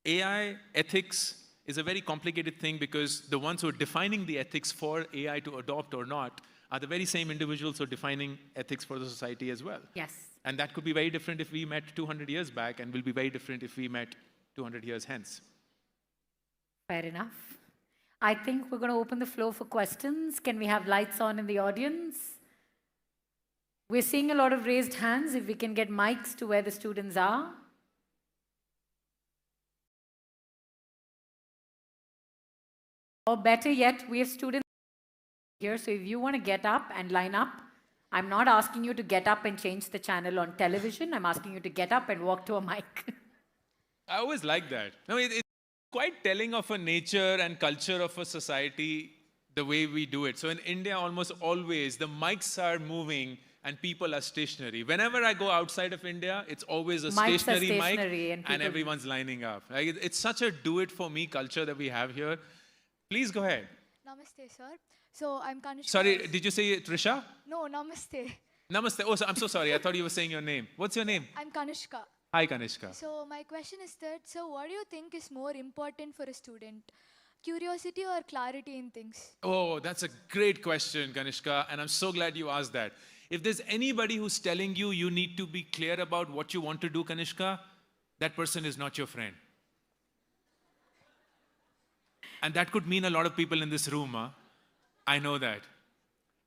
AI ethics is a very complicated thing, because the ones who are defining the ethics for AI to adopt or not are the very same individuals who are defining ethics for the society as well. Yes. And that could be very different if we met 200 years back, and will be very different if we met 200 years hence. Fair enough. I think we're going to open the floor for questions. Can we have lights on in the audience? We're seeing a lot of raised hands. If we can get mics to where the students are. Or better yet, we have students here. So if you want to get up and line up, I'm not asking you to get up and change the channel on television. I'm asking you to get up and walk to a mic. I always like that. No, it's quite telling of a nature and culture of a society, the way we do it. So in India, almost always, the mics are moving and people are stationary. Whenever I go outside of India, it's always a stationary mic and everyone's lining up. Like, it's such a do-it-for-me culture that we have here. Please go ahead. Namaste, sir. So I'm Kanishka. Sorry, did you say Trisha? No, namaste. Namaste. Oh, I'm so sorry. I thought you were saying your name. What's your name? I'm Kanishka. Hi, Kanishka. So my question is that, so what do you think is more important for a student? Curiosity or clarity in things? Oh, that's a great question, Kanishka, and I'm so glad you asked that. If there's anybody who's telling you you need to be clear about what you want to do, Kanishka, that person is not your friend. And that could mean a lot of people in this room, huh? I know that.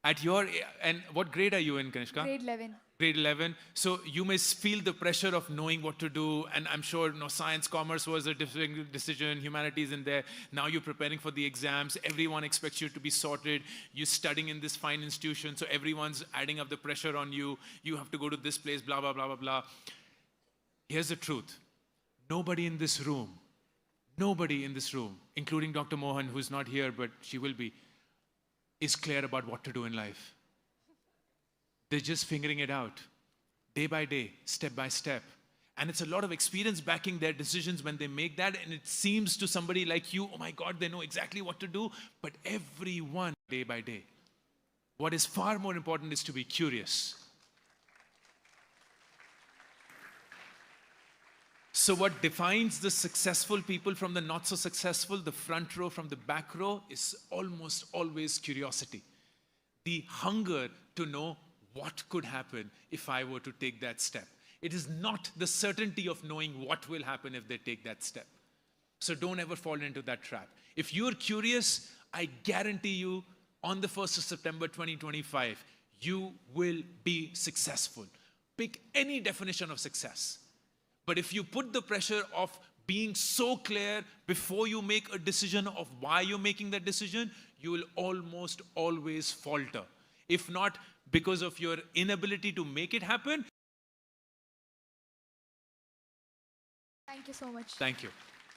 At your, and what grade are you in, Kanishka? Grade 11. Grade 11. So you may feel the pressure of knowing what to do, and I'm sure science, commerce was a different decision, humanities in there. Now you're preparing for the exams. Everyone expects you to be sorted. You're studying in this fine institution, so everyone's adding up the pressure on you. You have to go to this place, blah, blah, blah, blah, blah. Here's the truth. Nobody in this room, including Dr. Mohan, who's not here, but she will be, is clear about what to do in life. They're just figuring it out, day by day, step by step. And it's a lot of experience backing their decisions when they make that, and it seems to somebody like you, oh my God, they know exactly what to do, but everyone, day by day. What is far more important is to be curious. So what defines the successful people from the not so successful, the front row from the back row, is almost always curiosity. The hunger to know what could happen if I were to take that step. It is not the certainty of knowing what will happen if they take that step. So don't ever fall into that trap. If you're curious, I guarantee you, on the 1st of September 2025, you will be successful. Pick any definition of success. But if you put the pressure of being so clear before you make a decision of why you're making that decision, you will almost always falter. If not because of your inability to make it happen. Thank you so much. Thank you.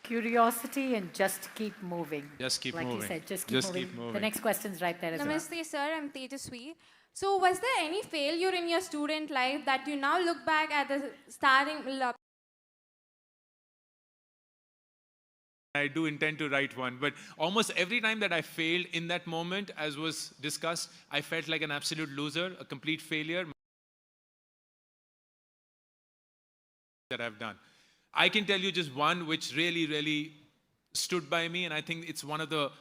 Curiosity and just keep moving. Just keep like moving. Like you said, just keep moving. The next question's right there as well. Namaste, sir. I'm Tejaswi. So, was there any failure in your student life that you now look back at the starting? I do intend to write one, but almost every time that I failed in that moment, as was discussed, I felt like an absolute loser, a complete failure that I've done. I can tell you just one which really, really stood by me, and I think it's one of the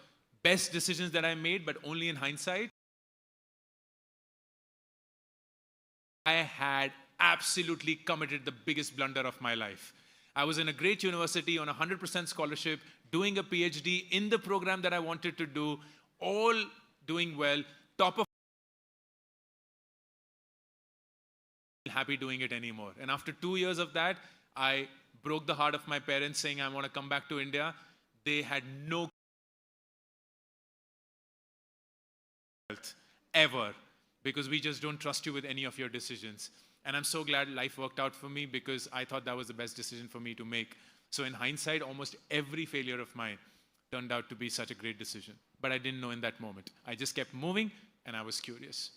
best decisions that I made, but only in hindsight. I had absolutely committed the biggest blunder of my life. I was in a great university on a 100% scholarship, doing a PhD in the program that I wanted to do, all doing well, top of happy doing it anymore. And after 2 years of that, I broke the heart of my parents saying I want to come back to India. They had no ever, because we just don't trust you with any of your decisions. And I'm so glad life worked out for me because I thought that was the best decision for me to make. So in hindsight, almost every failure of mine turned out to be such a great decision. But I didn't know in that moment. I just kept moving and I was curious.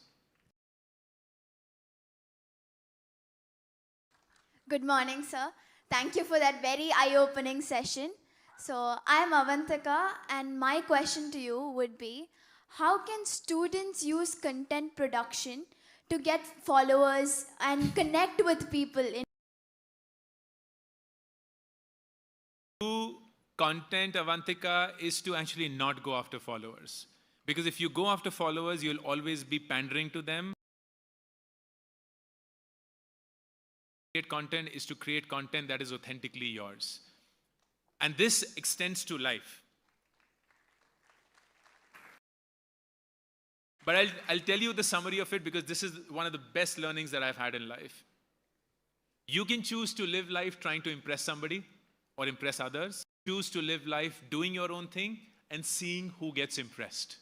Good morning, sir. Thank you for that very eye-opening session. So I'm Avantika, and my question to you would be, how can students use content production to get followers and connect with people? Do content, Avantika, is to actually not go after followers. Because if you go after followers, you'll always be pandering to them. Create content is to create content that is authentically yours. And this extends to life. But I'll tell you the summary of it because this is one of the best learnings that I've had in life. You can choose to live life trying to impress somebody or impress others. Choose to live life doing your own thing and seeing who gets impressed.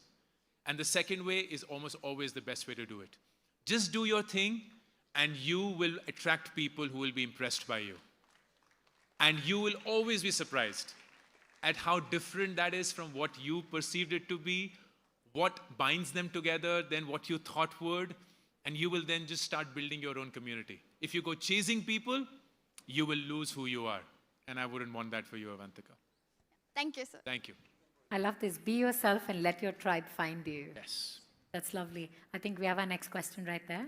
And the second way is almost always the best way to do it. Just do your thing and you will attract people who will be impressed by you. And you will always be surprised at how different that is from what you perceived it to be, what binds them together than what you thought would, and you will then just start building your own community. If you go chasing people, you will lose who you are. And I wouldn't want that for you, Avantika. Thank you, sir. Thank you. I love this. Be yourself and let your tribe find you. Yes. That's lovely. I think we have our next question right there.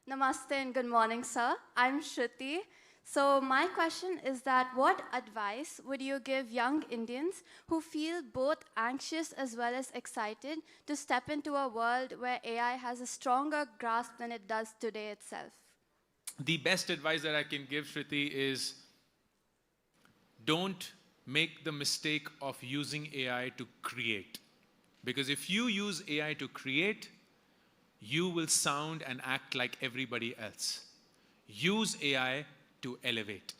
Namaste and good morning, sir. I'm Shruti. So my question is that what advice would you give young Indians who feel both anxious as well as excited to step into a world where AI has a stronger grasp than it does today itself? The best advice that I can give, Shruti, is don't make the mistake of using AI to create. Because if you use AI to create, you will sound and act like everybody else. Use AI to elevate.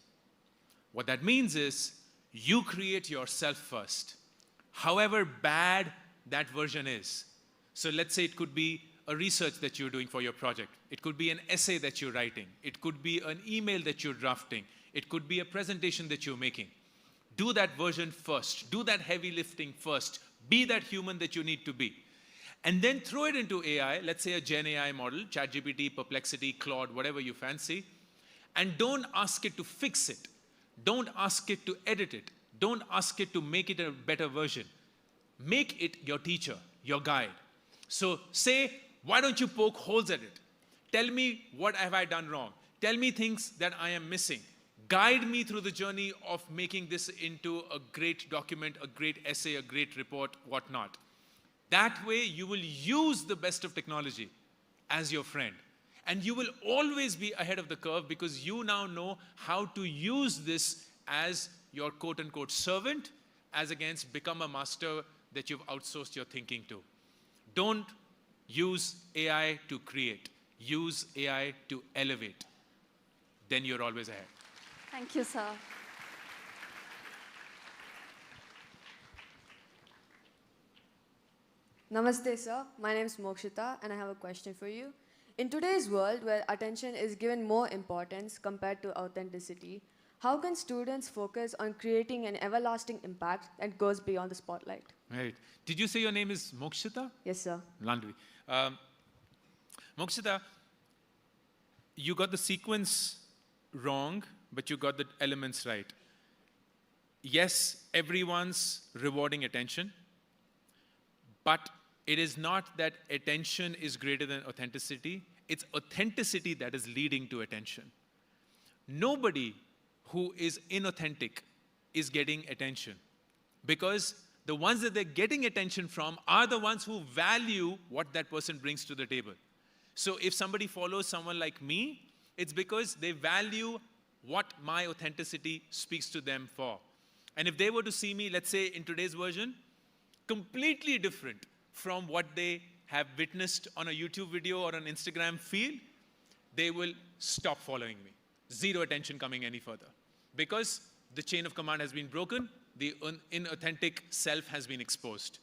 What that means is you create yourself first, however bad that version is. So let's say it could be a research that you're doing for your project. It could be an essay that you're writing. It could be an email that you're drafting. It could be a presentation that you're making. Do that version first. Do that heavy lifting first. Be that human that you need to be. And then throw it into AI, let's say a Gen AI model, ChatGPT, Perplexity, Claude, whatever you fancy. And don't ask it to fix it. Don't ask it to edit it. Don't ask it to make it a better version. Make it your teacher, your guide. So say, why don't you poke holes at it? Tell me what have I done wrong. Tell me things that I am missing. Guide me through the journey of making this into a great document, a great essay, a great report, whatnot. That way you will use the best of technology as your friend. And you will always be ahead of the curve because you now know how to use this as your quote-unquote servant, as against become a master that you've outsourced your thinking to. Don't use AI to create. Use AI to elevate. Then you're always ahead. Thank you, sir. Namaste, sir. My name is Mokshita, and I have a question for you. In today's world, where attention is given more importance compared to authenticity, how can students focus on creating an everlasting impact that goes beyond the spotlight? Right. Did you say your name is Mokshita? Yes, sir. Landvi. Mokshita, you got the sequence wrong, but you got the elements right. Yes, everyone's rewarding attention, but it is not that attention is greater than authenticity. It's authenticity that is leading to attention. Nobody who is inauthentic is getting attention, because the ones that they're getting attention from are the ones who value what that person brings to the table. So if somebody follows someone like me, it's because they value what my authenticity speaks to them for. And if they were to see me, let's say in today's version, completely different from what they have witnessed on a YouTube video or an Instagram feed, they will stop following me. Zero attention coming any further. Because the chain of command has been broken, the inauthentic self has been exposed.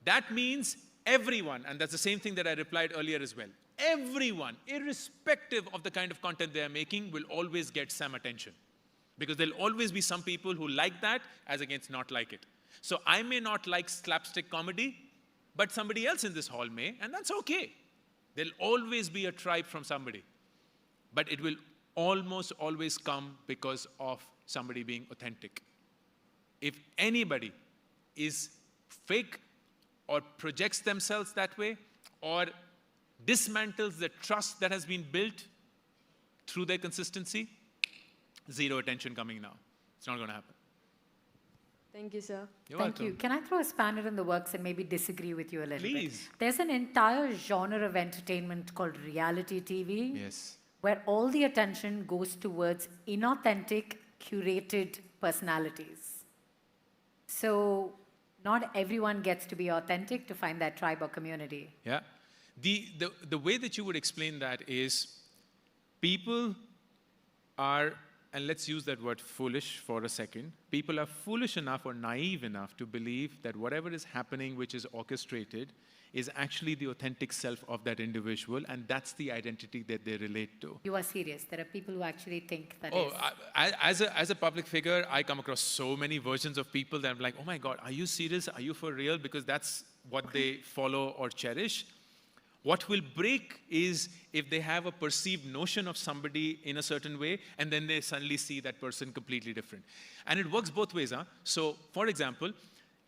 That means everyone, and that's the same thing that I replied earlier as well, everyone, irrespective of the kind of content they are making, will always get some attention. Because there'll always be some people who like that as against not like it. So I may not like slapstick comedy, but somebody else in this hall may, and that's okay. There'll always be a tribe from somebody. But it will almost always come because of somebody being authentic. If anybody is fake or projects themselves that way or dismantles the trust that has been built through their consistency, zero attention coming now. It's not going to happen. Thank you, sir. You're Thank welcome. you. Can I throw a spanner in the works and maybe disagree with you a little bit? Please. There's an entire genre of entertainment called reality TV. Yes. Where all the attention goes towards inauthentic, curated personalities. So not everyone gets to be authentic to find that tribe or community. Yeah. The way that you would explain that is people are, and let's use that word foolish for a second, people are foolish enough or naive enough to believe that whatever is happening which is orchestrated is actually the authentic self of that individual, and that's the identity that they relate to. You are serious. There are people who actually think that As a public figure, I come across so many versions of people that I'm like, oh my God, are you serious? Are you for real? Because that's what they follow or cherish. What will break is if they have a perceived notion of somebody in a certain way, and then they suddenly see that person completely different. And it works both ways. So, for example,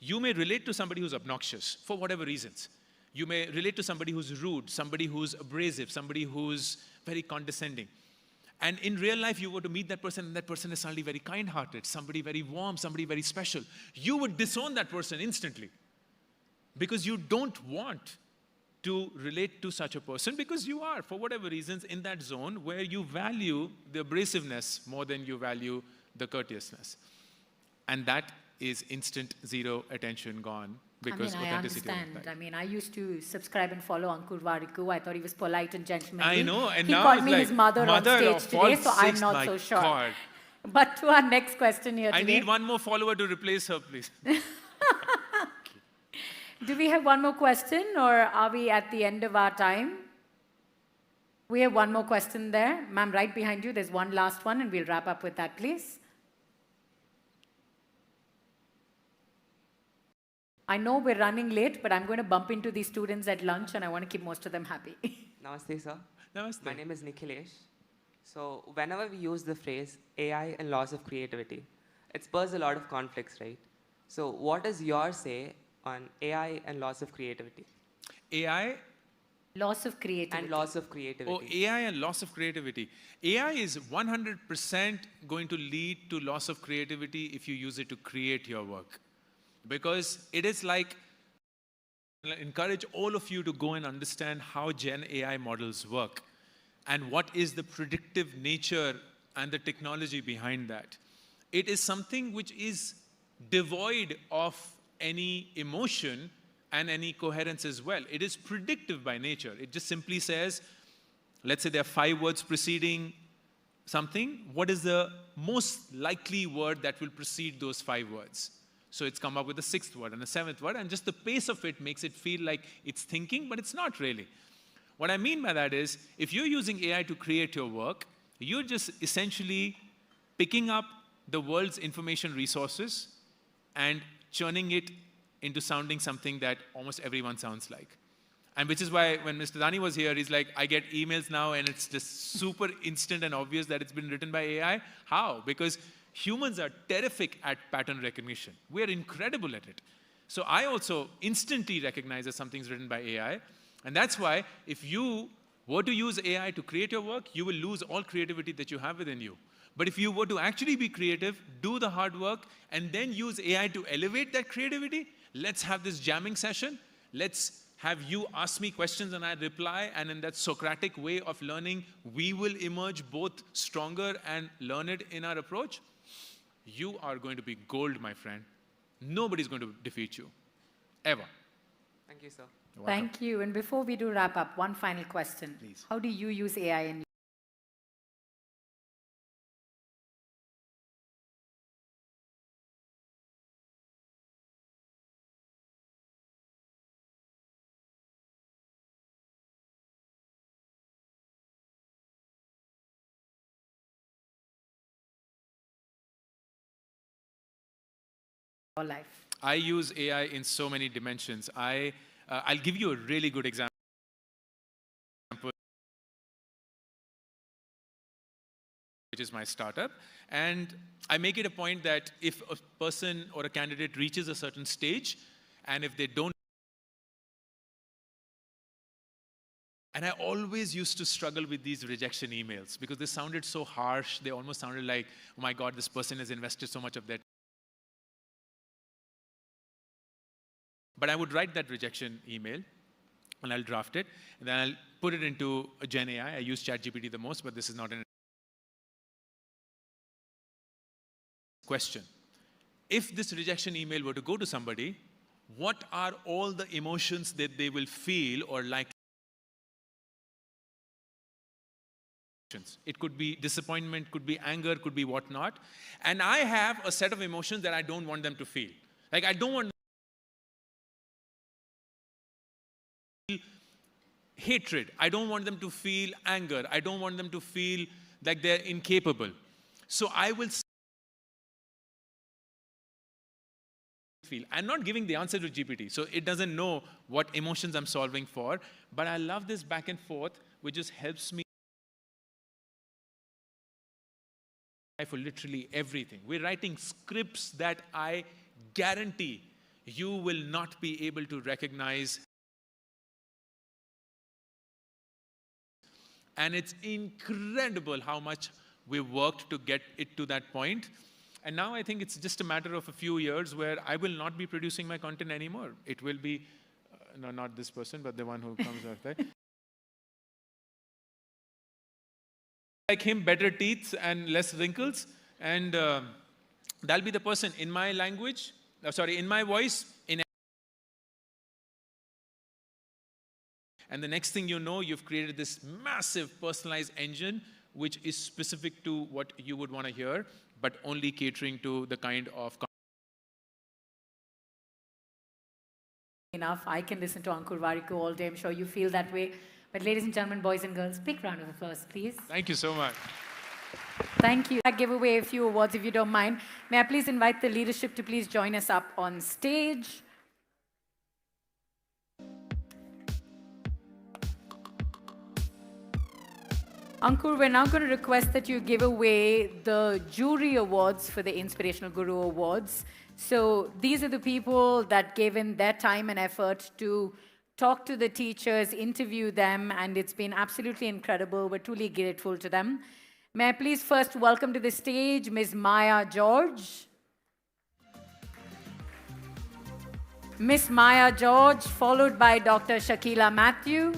you may relate to somebody who's obnoxious for whatever reasons. You may relate to somebody who's rude, somebody who's abrasive, somebody who's very condescending. And in real life, you were to meet that person, and that person is suddenly very kind-hearted, somebody very warm, somebody very special. You would disown that person instantly because you don't want to relate to such a person, because you are, for whatever reasons, in that zone where you value the abrasiveness more than you value the courteousness. And that is instant zero attention gone. Because I understand. I mean, I used to subscribe and follow Ankur Warikoo. I thought he was polite and gentlemanly. I know, and he now called it's me like, his mother on stage today, so I'm sakes, not my so sure. God. But to our next question here today. I need one more follower to replace her, please. Do we have one more question, or are we at the end of our time? We have one more question there. Ma'am, right behind you, there's one last one, and we'll wrap up with that, please. I know we're running late, but I'm going to bump into these students at lunch, and I want to keep most of them happy. Namaste, sir. Namaste. My name is Nikhilesh. So whenever we use the phrase AI and loss of creativity, it spurs a lot of conflicts, right? So what is your say on AI and loss of creativity? AI? Loss of creativity. And loss of creativity. Oh, AI and loss of creativity. AI is 100% going to lead to loss of creativity if you use it to create your work. Because it is like I'll encourage all of you to go and understand how Gen AI models work and what is the predictive nature and the technology behind that. It is something which is devoid of any emotion and any coherence as well. It is predictive by nature. It just simply says, let's say there are 5 words preceding something. What is the most likely word that will precede those 5 words? So it's come up with a 6th word and a 7th word, and just the pace of it makes it feel like it's thinking, but it's not really. What I mean by that is, if you're using AI to create your work, you're just essentially picking up the world's information resources and churning it into sounding something that almost everyone sounds like. And which is why when Mr. Dani was here, he's like, I get emails now and it's just super instant and obvious that it's been written by AI. How? Because humans are terrific at pattern recognition. We are incredible at it. So I also instantly recognize that something's written by AI. And that's why if you were to use AI to create your work, you will lose all creativity that you have within you. But if you were to actually be creative, do the hard work, and then use AI to elevate that creativity, let's have this jamming session. Let's have you ask me questions and I reply, and in that Socratic way of learning, we will emerge both stronger and learned in our approach. You are going to be gold, my friend. Nobody's going to defeat you, ever. Thank you, sir. Thank you. And before we do wrap up, one final question. Please. How do you use AI in your life? I use AI in so many dimensions. I'll give you a really good example. Which is my startup. And I make it a point that if a person or a candidate reaches a certain stage, and if they don't, and I always used to struggle with these rejection emails because they sounded so harsh. They almost sounded like, oh my God, this person has invested so much of their time. But I would write that rejection email, and I'll draft it, and then I'll put it into a Gen AI. I use ChatGPT the most, but this is not an question. If this rejection email were to go to somebody, what are all the emotions that they will feel or like? It could be disappointment, could be anger, could be whatnot. And I have a set of emotions that I don't want them to feel. Like, I don't want them to feel hatred. I don't want them to feel anger. I don't want them to feel like they're incapable. So I will feel. I'm not giving the answer to GPT, so it doesn't know what emotions I'm solving for, but I love this back and forth, which just helps me for literally everything. We're writing scripts that I guarantee you will not be able to recognize. And it's incredible how much we worked to get it to that point. And now I think it's just a matter of a few years where I will not be producing my content anymore. It will be, no, not this person, but the one who comes after. Like him, better teeth and less wrinkles. And that'll be the person in my language, in my voice. And the next thing you know, you've created this massive personalized engine, which is specific to what you would want to hear, but only catering to the kind of enough. I can listen to Ankur Warikoo all day. I'm sure you feel that way. But ladies and gentlemen, boys and girls, big round of applause, please. Thank you so much. Thank you. I give away a few awards if you don't mind. May I please invite the leadership to please join us up on stage. Ankur, we're now going to request that you give away the jury awards for the Inspirational Guru Awards. So these are the people that gave in their time and effort to talk to the teachers, interview them, and it's been absolutely incredible. We're truly grateful to them. May I please first welcome to the stage Ms. Maya George. Miss Maya George, followed by Dr. Shakila Matthew.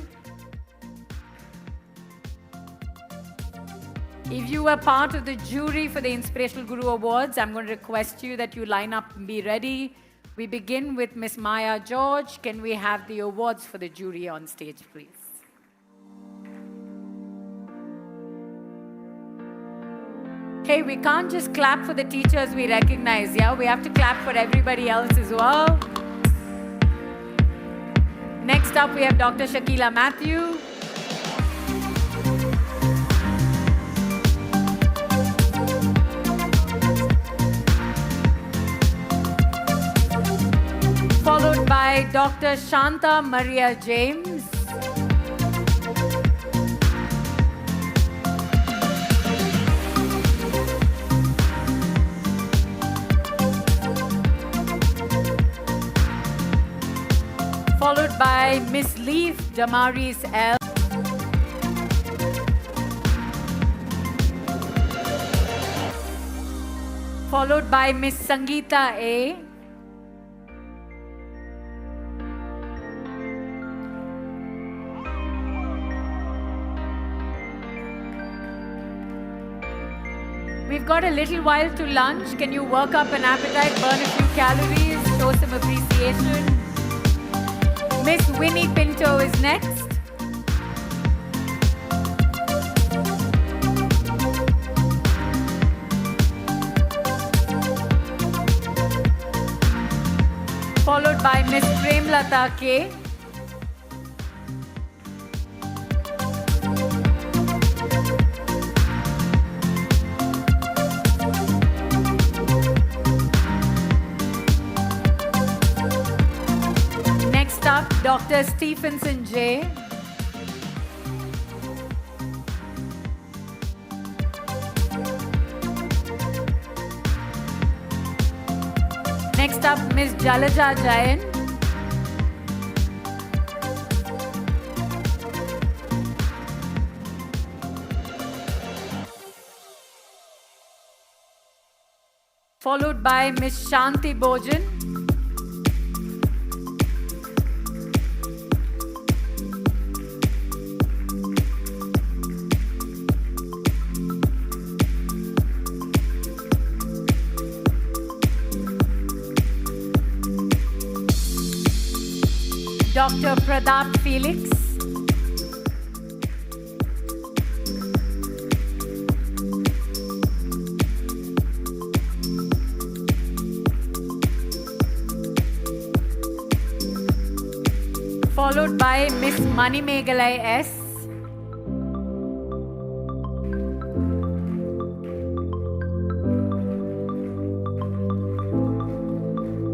If you were part of the jury for the Inspirational Guru Awards, I'm going to request you that you line up and be ready. We begin with Miss Maya George. Can we have the awards for the jury on stage, please? Hey, we can't just clap for the teachers we recognize, yeah? We have to clap for everybody else as well. Next up, we have Dr. Shakila Matthew. Followed by Dr. Shanta Maria James. Followed by Miss Leaf Damaris L. Followed by Miss Sangeeta A. We've got a little while to lunch. Can you work up an appetite, burn a few calories, show some appreciation? Miss Winnie Pinto is next. Followed by Miss Premlata K. Next up, Dr. Stephenson J. Next up, Miss Jalaja Jain. Followed by Miss Shanti Bojan. Dr. Pradap Felix. Followed by Miss Manimekalai S.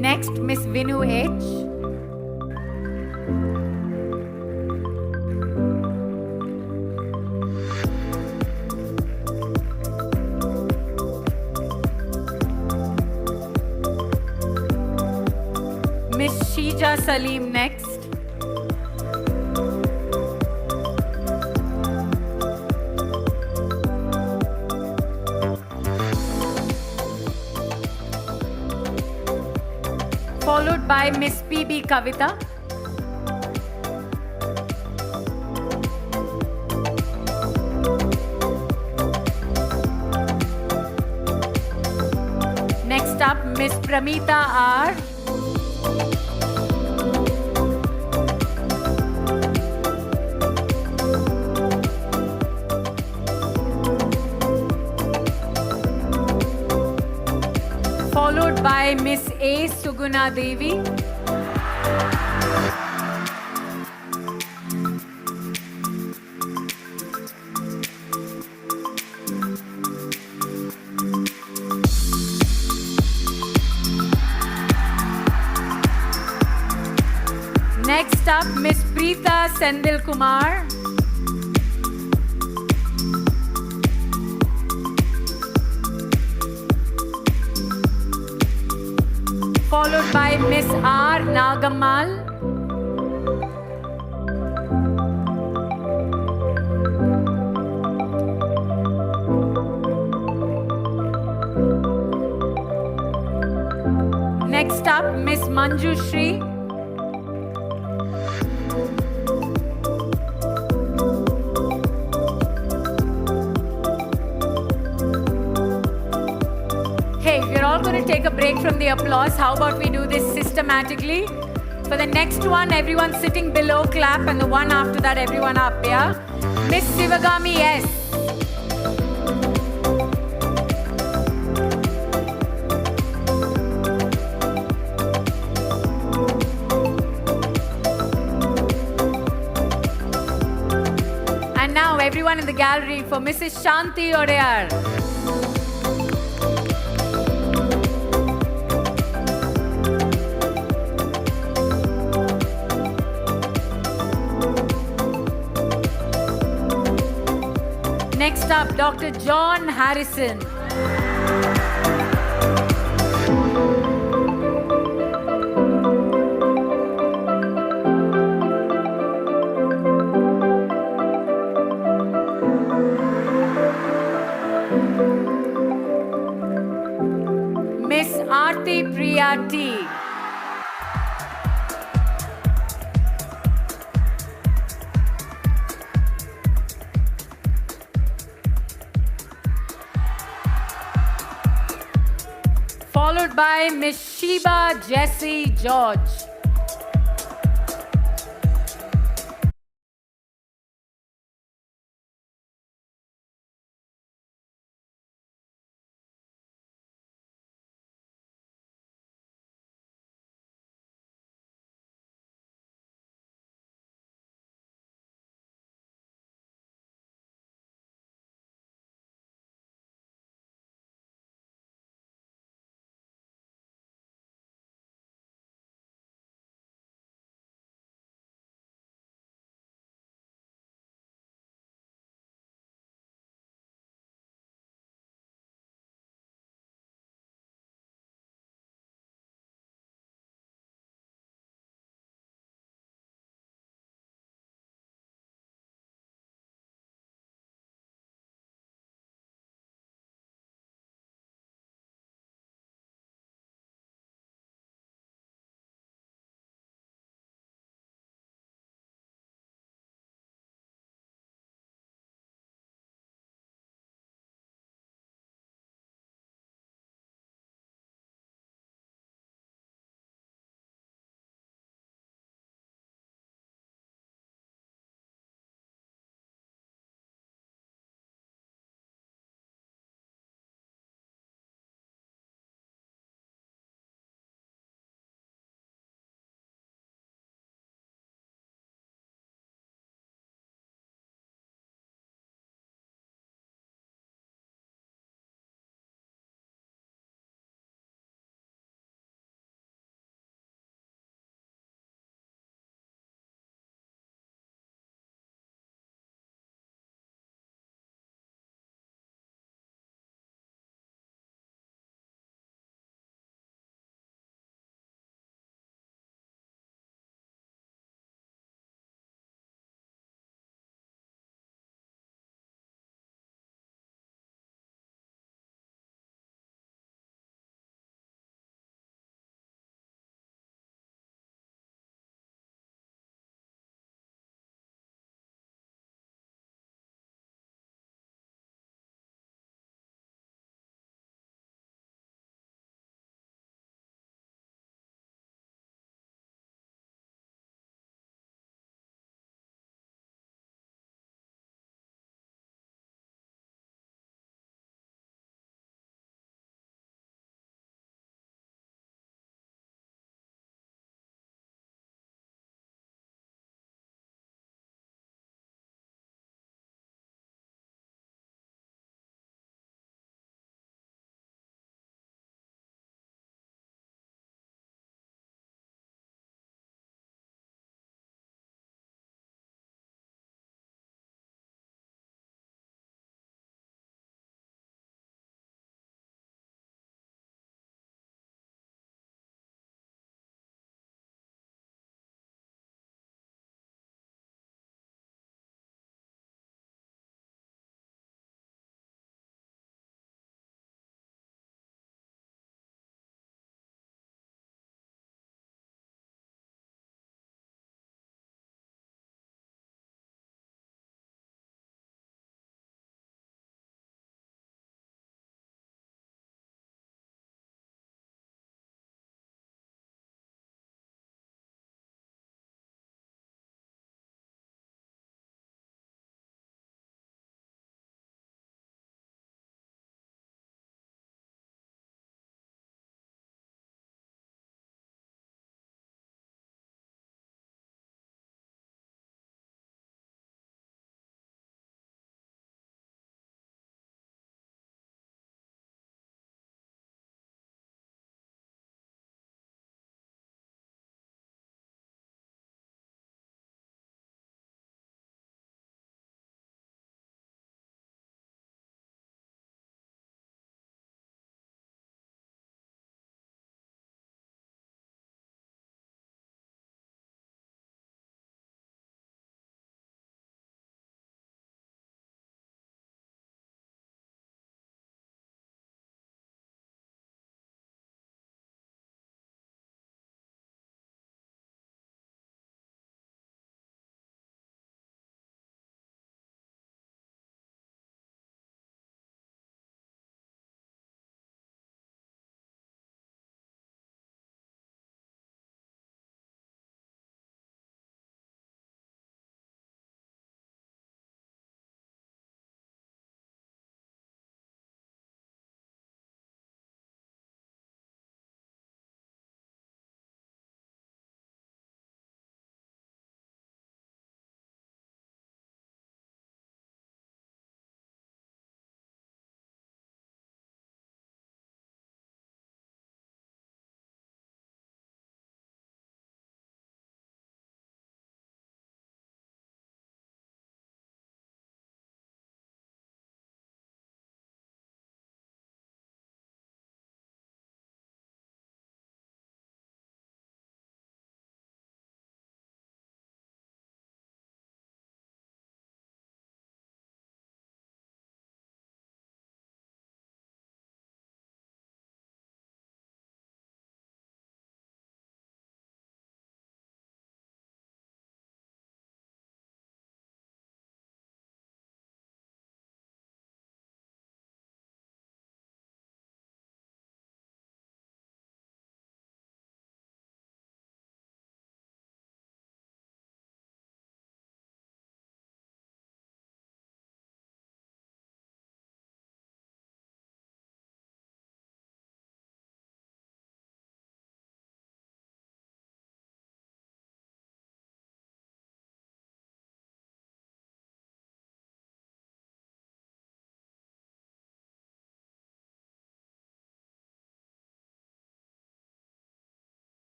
Next, Miss Vinu H. Miss Sheija Salim next. Followed by Miss PB Kavita. Next up, Miss Pramita R. Followed by Miss A. Suguna Devi. Next up, Miss Preeta Sendil Kumar. Followed by Miss R. Nagamal. Next up, Miss Manjushri. we'll take a break from the applause. How about we do this systematically? For the next one, everyone sitting below clap, and the one after that, everyone up, yeah? Miss Sivagami, yes. And now everyone in the gallery for Mrs. Shanti Odeyar. Next up, Dr. John Harrison. Miss Aarti Priya T. Followed by Miss Sheba Jessie George.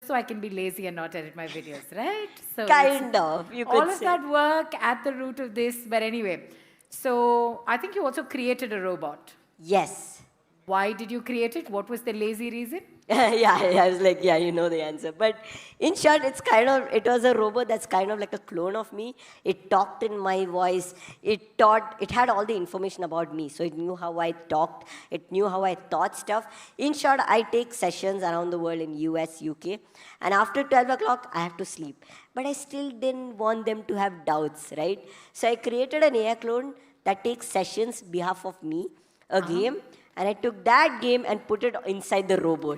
so I can be lazy and not edit my videos, right? So Kind of, you could all of say. that work at the root of this. But anyway, so I think you also created a robot. Yes. Why did you create it? What was the lazy reason? Yeah, I was like, yeah, you know the answer. But in short, it was a robot that's kind of like a clone of me. It talked in my voice. It had all the information about me. So it knew how I talked. It knew how I thought stuff. In short, I take sessions around the world in US, UK. And after 12 o'clock, I have to sleep. But I still didn't want them to have doubts, right? So I created an AI clone that takes sessions behalf of me, a game. And I took that game and put it inside the robot.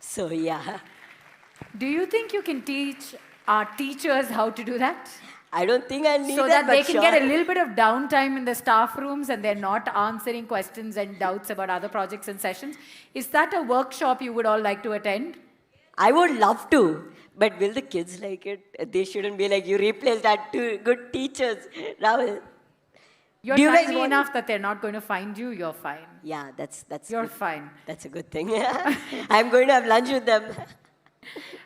So, yeah. Do you think you can teach our teachers how to do that? I don't think I need so that, that they but can sure. get a little bit of downtime in the staff rooms and they're not answering questions and doubts about other projects and sessions. Is that a workshop you would all like to attend? I would love to. But will the kids like it? They shouldn't be like, you replaced our two good teachers, Rahul. You're Do you guys tiny want- enough that they're not going to find you, you're fine. Yeah, that's You're good. fine. That's a good thing. I'm going to have lunch with them.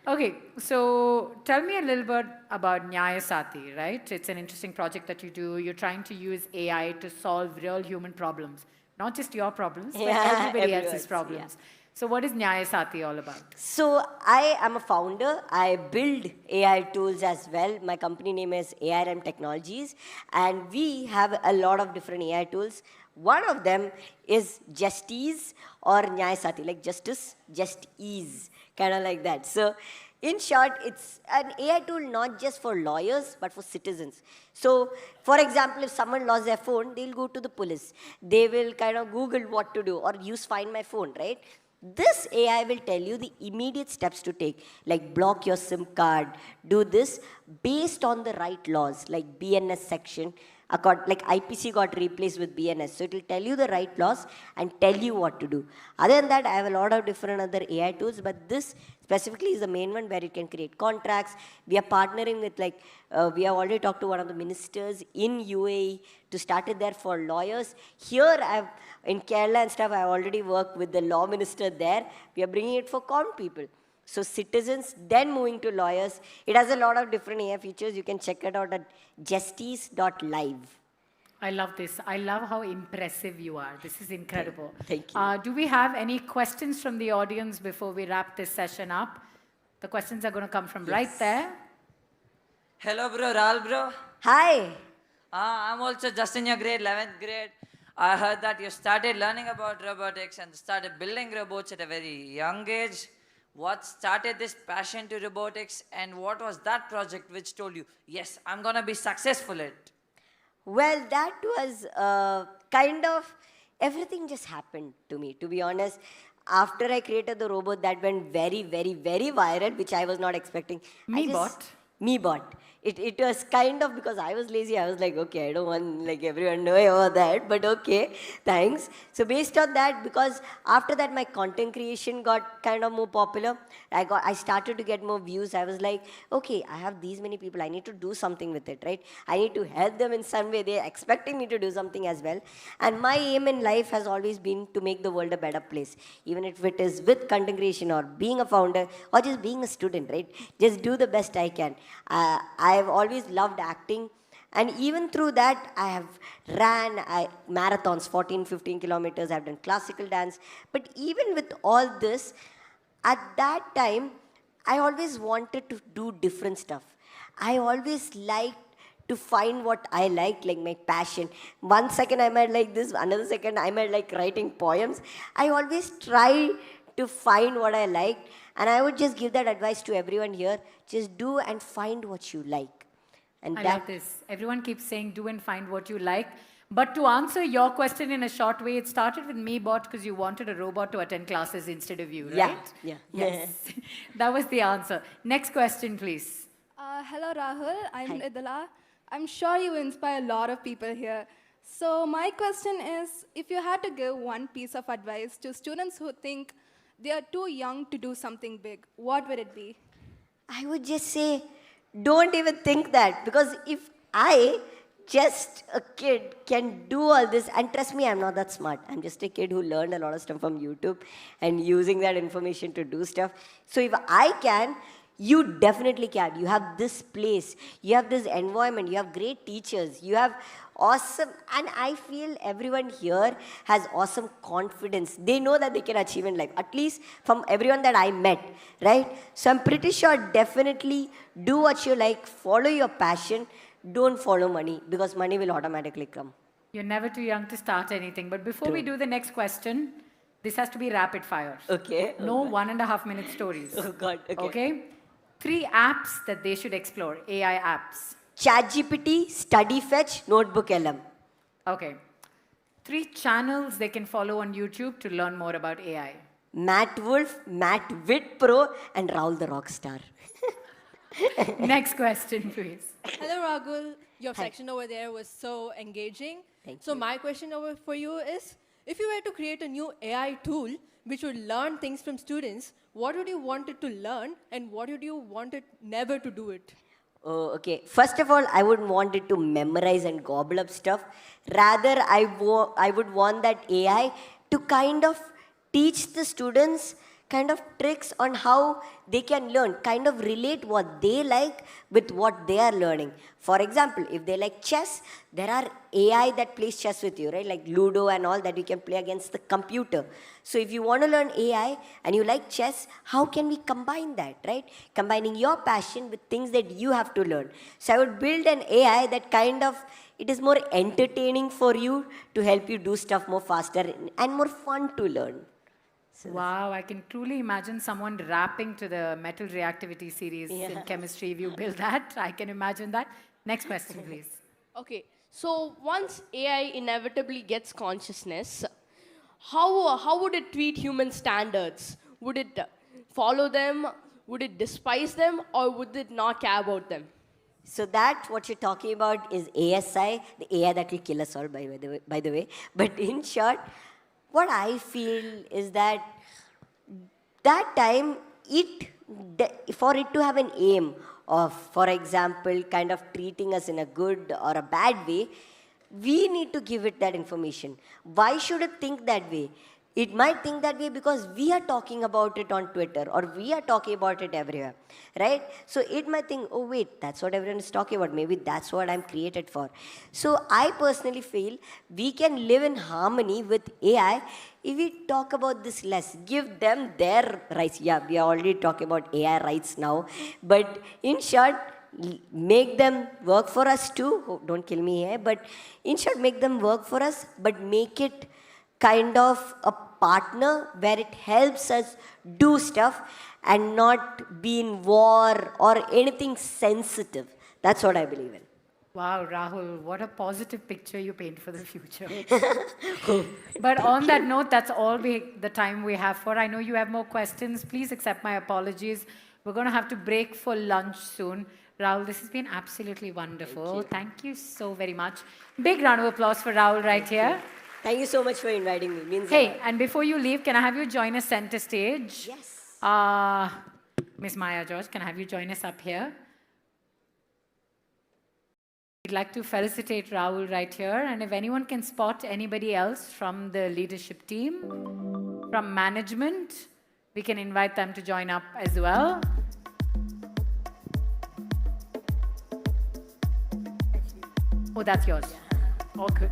Okay, so tell me a little bit about Nyaya Sati, right? It's an interesting project that you do. You're trying to use AI to solve real human problems. Not just your problems, but everybody else's everyone's, problems. So what is Nyaya Sati all about? So I am a founder. I build AI tools as well. My company name is ARM Technologies. And we have a lot of different AI tools. One of them is Just Ease or Nyaya Sati, like justice, just ease, kind of like that. So in short, it's an AI tool not just for lawyers, but for citizens. So, for example, if someone lost their phone, they'll go to the police. They will kind of Google what to do or use Find My Phone, right? This AI will tell you the immediate steps to take, like block your SIM card, do this based on the right laws, like BNS section. Like IPC got replaced with BNS. So it will tell you the right laws and tell you what to do. Other than that, I have a lot of different other AI tools, but this specifically is the main one where it can create contracts. We are partnering with we have already talked to one of the ministers in UAE to start it there for lawyers. Here in Kerala and stuff, I already worked with the law minister there. We are bringing it for common people. So citizens, then moving to lawyers. It has a lot of different AI features. You can check it out at justice.live. I love this. I love how impressive you are. This is incredible. Thank you. Do we have any questions from the audience before we wrap this session up? The questions are going to come from right there. Hello, bro. Ral, bro. Hi. I'm also just in your grade, 11th grade. I heard that you started learning about robotics and started building robots at a very young age. What started this passion to robotics, and what was that project which told you, yes, I'm going to be successful at it? Well, that was kind of, everything just happened to me, to be honest. After I created the robot, that went very, very, very viral, which I was not expecting. Me-bot. It was kind of because I was lazy. I was like, okay, I don't want everyone knowing about that, but okay, thanks. So based on that, because after that my content creation got kind of more popular. I started to get more views. I was like, okay, I have these many people. I need to do something with it, right? I need to help them in some way. They're expecting me to do something as well. And my aim in life has always been to make the world a better place, even if it is with content creation or being a founder or just being a student, right? Just do the best I can. I've always loved acting, and even through that I have ran marathons, 14, 15 kilometers. I've done classical dance. But even with all this, at that time I always wanted to do different stuff. I always liked to find what I like my passion. One second I might like this, another second I might like writing poems. I always try to find what I liked. And I would just give that advice to everyone here. Just do and find what you like. And I love this. Everyone keeps saying do and find what you like. But to answer your question in a short way, it started with Me-bot because you wanted a robot to attend classes instead of you, right? Yeah. Yes. That was the answer. Next question, please. Hello, Rahul. I'm Idala. I'm sure you inspire a lot of people here. So my question is, if you had to give one piece of advice to students who think they are too young to do something big, what would it be? I would just say, don't even think that. Because if I, just a kid, can do all this, and trust me, I'm not that smart. I'm just a kid who learned a lot of stuff from YouTube and using that information to do stuff. So if I can, You definitely can. You have this place, you have this environment, you have great teachers, you have awesome, and I feel everyone here has awesome confidence. They know that they can achieve in life, at least from everyone that I met, right? So I'm pretty sure definitely do what you like, follow your passion, don't follow money, because money will automatically come. You're never too young to start anything. But before we do the next question, this has to be rapid fire. Okay. No 1.5-minute stories. Oh God, okay. Okay? 3 apps that they should explore, AI apps. ChatGPT, Study Fetch, Notebook LM. Okay. 3 channels they can follow on YouTube to learn more about AI. Matt Wolf, Matt Witt Pro, and Rahul the Rockstar. Next question, please. Hello, Rahul. Your section over there was so engaging. Thank so you. my question over for you is, if you were to create a new AI tool which would learn things from students, what would you want it to learn and what would you want it never to do it? Oh, okay. First of all, I wouldn't want it to memorize and gobble up stuff. Rather, I would want that AI to kind of teach the students kind of tricks on how they can learn, kind of relate what they like with what they are learning. For example, if they like chess, there are AI that plays chess with you, right? Like Ludo and all that you can play against the computer. So if you want to learn AI and you like chess, how can we combine that, right? Combining your passion with things that you have to learn. So I would build an AI that kind of, it is more entertaining for you to help you do stuff more faster and more fun to learn. Wow, I can truly imagine someone rapping to the metal reactivity series in chemistry. If you build that, I can imagine that. Next question, please. Okay, so once AI inevitably gets consciousness, how would it treat human standards? Would it follow them? Would it despise them? Or would it not care about them? So that, what you're talking about is ASI, the AI that will kill us all, by the way. But in short, what I feel is that time, for it to have an aim of, for example, kind of treating us in a good or a bad way, we need to give it that information. Why should it think that way? It might think that way because we are talking about it on Twitter or we are talking about it everywhere, right? So it might think, oh wait, that's what everyone is talking about. Maybe that's what I'm created for. So I personally feel we can live in harmony with AI if we talk about this less. Give them their rights. Yeah, we are already talking about AI rights now. But in short, make them work for us too. Oh, don't kill me here. But in short, make them work for us, but make it kind of a partner where it helps us do stuff and not be in war or anything sensitive. That's what I believe in. Wow, Rahul, what a positive picture you paint for the future. But on that note, that's all the time we have for. I know you have more questions. Please accept my apologies. We're going to have to break for lunch soon. Rahul, this has been absolutely wonderful. Thank you so very much. Big round of applause for Rahul right here. Thank you so much for inviting me. Means hey, and before you leave, can I have you join us center stage? Yes. Miss Maya George, can I have you join us up here? We'd like to felicitate Rahul right here. And if anyone can spot anybody else from the leadership team, from management, we can invite them to join up as well. Oh, that's yours. All good.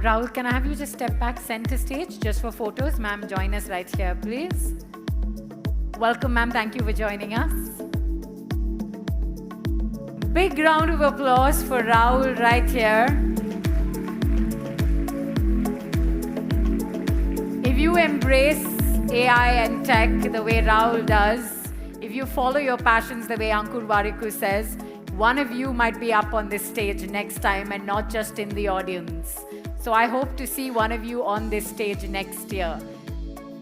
Rahul, can I have you just step back center stage just for photos? Ma'am, join us right here, please. Welcome, ma'am. Thank you for joining us. Big round of applause for Rahul right here. If you embrace AI and tech the way Rahul does, if you follow your passions the way Ankur Warikoo says, one of you might be up on this stage next time and not just in the audience. So I hope to see one of you on this stage next year.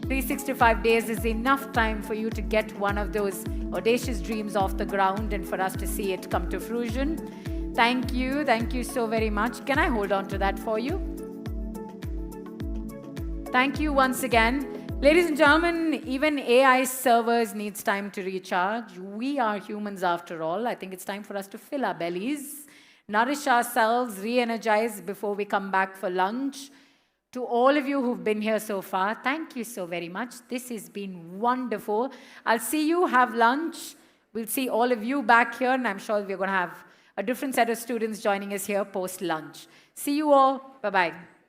365 days is enough time for you to get one of those audacious dreams off the ground and for us to see it come to fruition. Thank you so very much. Can I hold on to that for you? Thank you once again. Ladies and gentlemen, even AI servers needs time to recharge. We are humans after all. I think it's time for us to fill our bellies, nourish ourselves, re-energize before we come back for lunch. To all of you who've been here so far, thank you so very much. This has been wonderful. I'll see you, have lunch. We'll see all of you back here, and I'm sure we're going to have a different set of students joining us here post-lunch. See you all. Bye-bye.